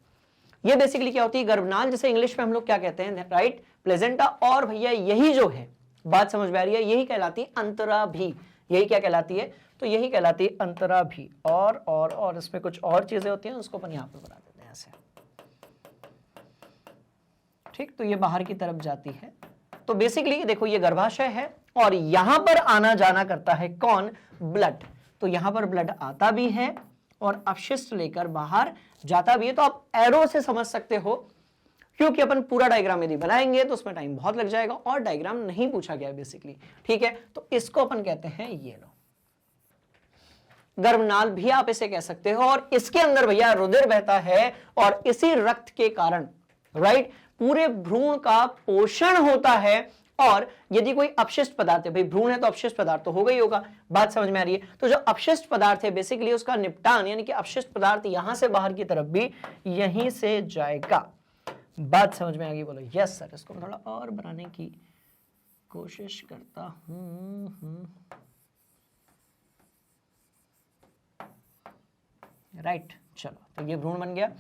ये बेसिकली क्या होती है, गर्भनाल, जिसे इंग्लिश में हम लोग क्या कहते हैं, राइट, प्लेजेंटा। और भैया यही जो है, बात समझ में आ रही है, यही कहलाती है अंतराभी। यही क्या कहलाती है, तो यही कहलाती है अंतराभी। और इसमें कुछ और चीजें होती हैं, उसको अपन यहाँ पे बना देते हैं ऐसे, ठीक। तो ये बाहर की तरफ जाती है। तो बेसिकली देखो ये गर्भाशय है और यहां पर आना जाना करता है कौन, ब्लड। तो यहां पर ब्लड आता भी है और अपशिष्ट लेकर बाहर जाता भी है। तो आप एरो से समझ सकते हो, क्योंकि अपन पूरा डायग्राम यदि बनाएंगे तो उसमें टाइम बहुत लग जाएगा और डायग्राम नहीं पूछा गया बेसिकली, ठीक है। तो इसको अपन कहते हैं ये लो गर्भनाल भी आप इसे कह सकते हो। और इसके अंदर भैया रुधिर बहता है और इसी रक्त के कारण, राइट, पूरे भ्रूण का पोषण होता है। और यदि कोई अपशिष्ट पदार्थ है, भाई भ्रूण है तो अपशिष्ट पदार्थ तो होगा ही होगा, बात समझ में आ रही है। तो जो अपशिष्ट पदार्थ है बेसिकली उसका निपटान, यानी कि अपशिष्ट पदार्थ यहां से बाहर की तरफ भी यहीं से जाएगा। बात समझ में आ गई, बोलो यस सर। इसको थोड़ा और बनाने की कोशिश करता हूं, राइट। चलो तो ये भ्रूण बन गया।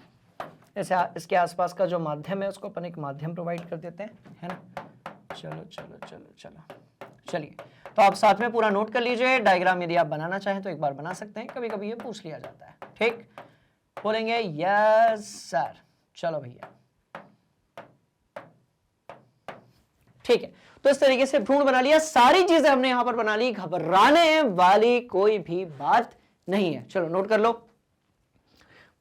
ऐसे इसके आसपास का जो माध्यम है उसको अपन एक माध्यम प्रोवाइड कर देते हैं, है ना। चलो चलो चलो चलो, चलिए तो आप साथ में पूरा नोट कर लीजिए। डायग्राम यदि आप बनाना चाहें तो एक बार बना सकते हैं, कभी कभी ये पूछ लिया जाता है, ठीक। बोलेंगे यस सर। चलो भैया ठीक है, तो इस तरीके से भ्रूण बना लिया, सारी चीजें हमने यहां पर बना ली, घबराने वाली कोई भी बात नहीं है। चलो नोट कर लो,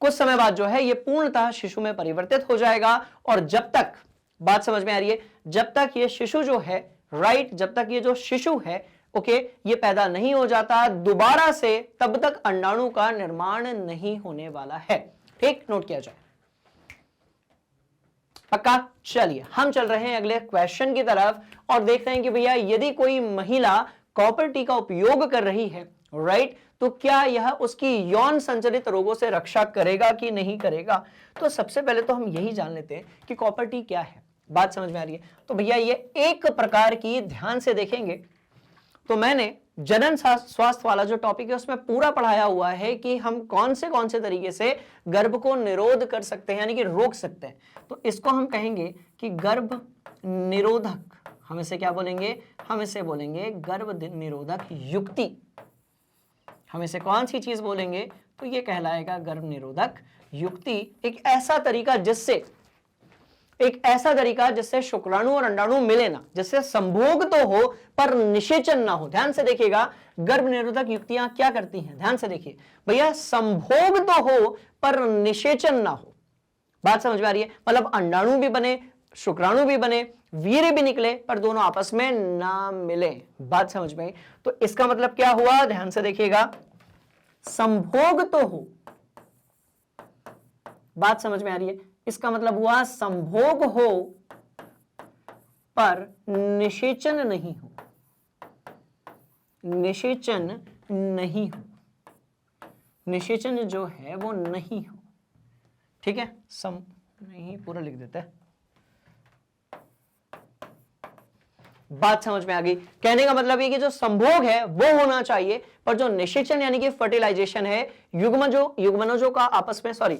कुछ समय बाद जो है ये पूर्णतः शिशु में परिवर्तित हो जाएगा, और जब तक, बात समझ में आ रही है, जब तक ये शिशु जो है, राइट, जब तक ये जो शिशु है, ओके, ये पैदा नहीं हो जाता दोबारा से, तब तक अंडाणु का निर्माण नहीं होने वाला है। ठीक, नोट किया जाए, पक्का। चलिए हम चल रहे हैं अगले क्वेश्चन की तरफ और देखते हैं कि भैया यदि कोई महिला कॉपर टी का उपयोग कर रही है, राइट, तो क्या यह उसकी यौन संचरित रोगों से रक्षा करेगा कि नहीं करेगा। तो सबसे पहले तो हम यही जान लेते हैं कि कॉपर टी क्या है, बात समझ में आ रही है। तो भैया ये एक प्रकार की, ध्यान से देखेंगे तो मैंने जनन स्वास्थ्य वाला जो टॉपिक है उसमें पूरा पढ़ाया हुआ है कि हम कौन से तरीके से गर्भ को निरोध कर सकते हैं, यानी कि रोक सकते हैं। तो इसको हम कहेंगे कि गर्भ निरोधक, हम इसे क्या बोलेंगे, हम इसे बोलेंगे गर्भ निरोधक युक्ति। हम इसे कौन सी चीज बोलेंगे, तो ये कहलाएगा गर्भ निरोधक युक्ति। एक ऐसा तरीका जिससे शुक्राणु और अंडाणु मिले ना, जिससे संभोग तो हो पर निषेचन ना हो। ध्यान से देखिएगा, गर्भ निरोधक युक्तियां क्या करती हैं, ध्यान से देखिए भैया, संभोग तो हो पर निषेचन ना हो। बात समझ में आ रही है, मतलब अंडाणु भी बने, शुक्राणु भी बने, वीर्य भी निकले, पर दोनों आपस में ना मिले। बात समझ में आई। तो इसका मतलब क्या हुआ, ध्यान से देखिएगा, संभोग तो हो, बात समझ में आ रही है, इसका मतलब हुआ संभोग हो पर निषेचन नहीं हो, निषेचन नहीं हो, निषेचन जो है वो नहीं हो। ठीक है, नहीं पूरा लिख देते हैं, बात समझ में आ गई। कहने का मतलब ये कि जो संभोग है वो होना चाहिए, पर जो निषेचन यानी कि फर्टिलाइजेशन है, युग्मनजों का आपस में, सॉरी,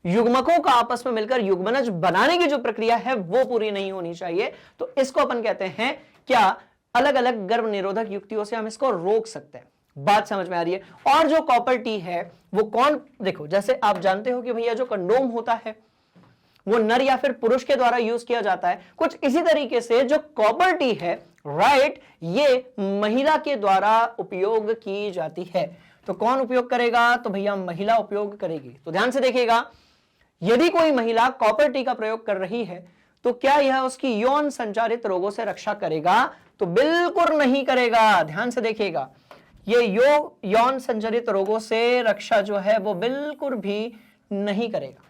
युग्मकों का आपस में मिलकर युग्मनज बनाने की जो प्रक्रिया है वो पूरी नहीं होनी चाहिए। तो इसको अपन कहते हैं क्या, अलग अलग गर्भ निरोधक युक्तियों से हम इसको रोक सकते हैं। बात समझ में आ रही है। और जो कॉपर टी है वो कौन, देखो जैसे आप जानते हो कि भैया जो कंडोम होता है वो नर या फिर पुरुष के द्वारा यूज किया जाता है, कुछ इसी तरीके से जो कॉपर टी है, राइट, ये महिला के द्वारा उपयोग की जाती है। तो कौन उपयोग करेगा, तो भैया महिला उपयोग करेगी। तो ध्यान से देखिएगा, यदि कोई महिला कॉपर टी का प्रयोग कर रही है तो क्या यह उसकी यौन संचारित रोगों से रक्षा करेगा, तो बिल्कुल नहीं करेगा। ध्यान से देखिएगा, ये यौन संचारित रोगों से रक्षा जो है वो बिल्कुल भी नहीं करेगा।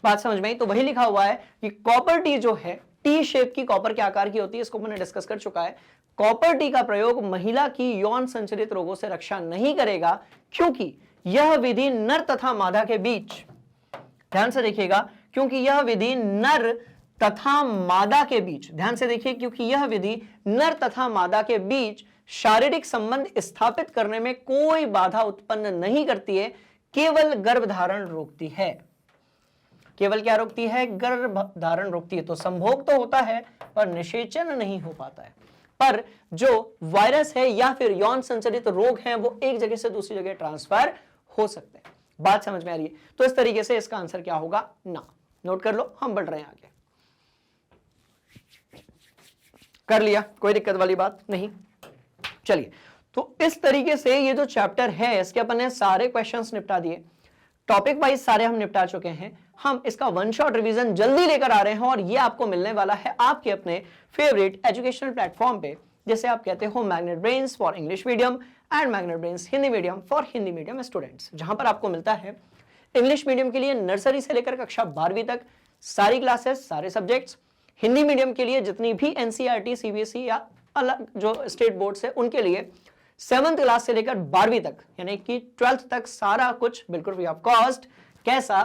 बात समझ में आई। तो वही लिखा हुआ है कि कॉपर टी जो है, टी शेप की कॉपर के आकार की होती है, इसको मैंने डिस्कस कर चुका है। कॉपर टी का प्रयोग महिला की यौन संचारित रोगों से रक्षा नहीं करेगा, क्योंकि यह विधि नर तथा मादा के बीच, ध्यान से देखिएगा, क्योंकि यह विधि नर तथा मादा के बीच, ध्यान से देखिए, क्योंकि यह विधि नर तथा मादा के बीच शारीरिक संबंध स्थापित करने में कोई बाधा उत्पन्न नहीं करती है, केवल गर्भधारण रोकती है। केवल क्या रोकती है, गर्भधारण रोकती है। तो संभोग तो होता है पर निषेचन नहीं हो पाता है। पर जो वायरस है या फिर यौन संचारित रोग हैं वो एक जगह से दूसरी जगह ट्रांसफर हो सकते हैं। बात समझ में आ रही है। तो इस तरीके से इसका आंसर क्या होगा, ना। नोट कर लो, हम बढ़ रहे हैं आगे। कर लिया, कोई दिक्कत वाली बात नहीं। चलिए, तो इस तरीके से ये जो चैप्टर है इसके अपन ने सारे क्वेश्चंस निपटा दिए, टॉपिक वाइज सारे हम निपटा चुके हैं। हम इसका वन शॉट रिवीजन जल्दी लेकर आ रहे हैं और ये आपको मिलने वाला है आपके अपने फेवरेट एजुकेशनल प्लेटफॉर्म पे, जैसे आप कहते हो magnet brains for English medium and magnet brains Hindi medium for Hindi medium students, जहां पर आपको मिलता है इंग्लिश मीडियम के लिए नर्सरी से लेकर कक्षा 12वीं तक सारी क्लासेस, सारे सब्जेक्ट्स। हिंदी मीडियम के लिए जितनी भी एनसीईआरटी, सीबीएसई या अलग जो स्टेट बोर्ड है उनके लिए 7th क्लास से लेकर 12वीं तक यानी कि 12th तक सारा कुछ बिल्कुल फ्री ऑफ कॉस्ट। कैसा,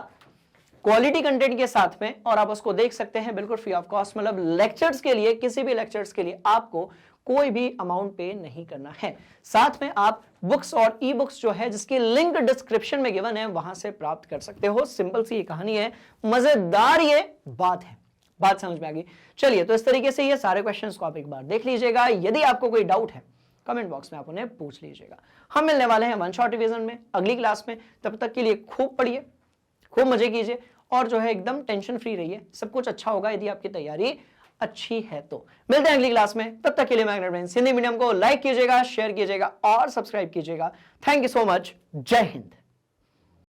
क्वालिटी कंटेंट के साथ में, और आप उसको देख सकते हैं बिल्कुल फ्री ऑफ कॉस्ट। मतलब लेक्चर्स के लिए, किसी भी लेक्चर्स के लिए आपको कोई भी अमाउंट पे नहीं करना है। साथ में आप बुक्स और ई बुक्स जो है जिसकी लिंक डिस्क्रिप्शन में गिवन है वहां से प्राप्त कर सकते हो। सिंपल सी ये कहानी है, मजेदार ये बात है। बात समझ में आ गई। चलिए, तो इस तरीके से ये सारे क्वेश्चंस को आप एक बार देख लीजिएगा। यदि आपको कोई डाउट है कमेंट बॉक्स में आप उन्हें पूछ लीजिएगा। हम मिलने वाले हैं वन शॉट रिवीजन में अगली क्लास में। तब तक के लिए खूब पढ़िए, खूब मजे कीजिए और जो है एकदम टेंशन फ्री रहिए। सब कुछ अच्छा होगा यदि आपकी तैयारी अच्छी है तो। मिलते हैं अगली क्लास में, तब तक के लिए मैग्नेट हिंदी मीडियम को लाइक कीजिएगा, शेयर कीजिएगा और सब्सक्राइब कीजिएगा। Thank you so much. जय हिंद।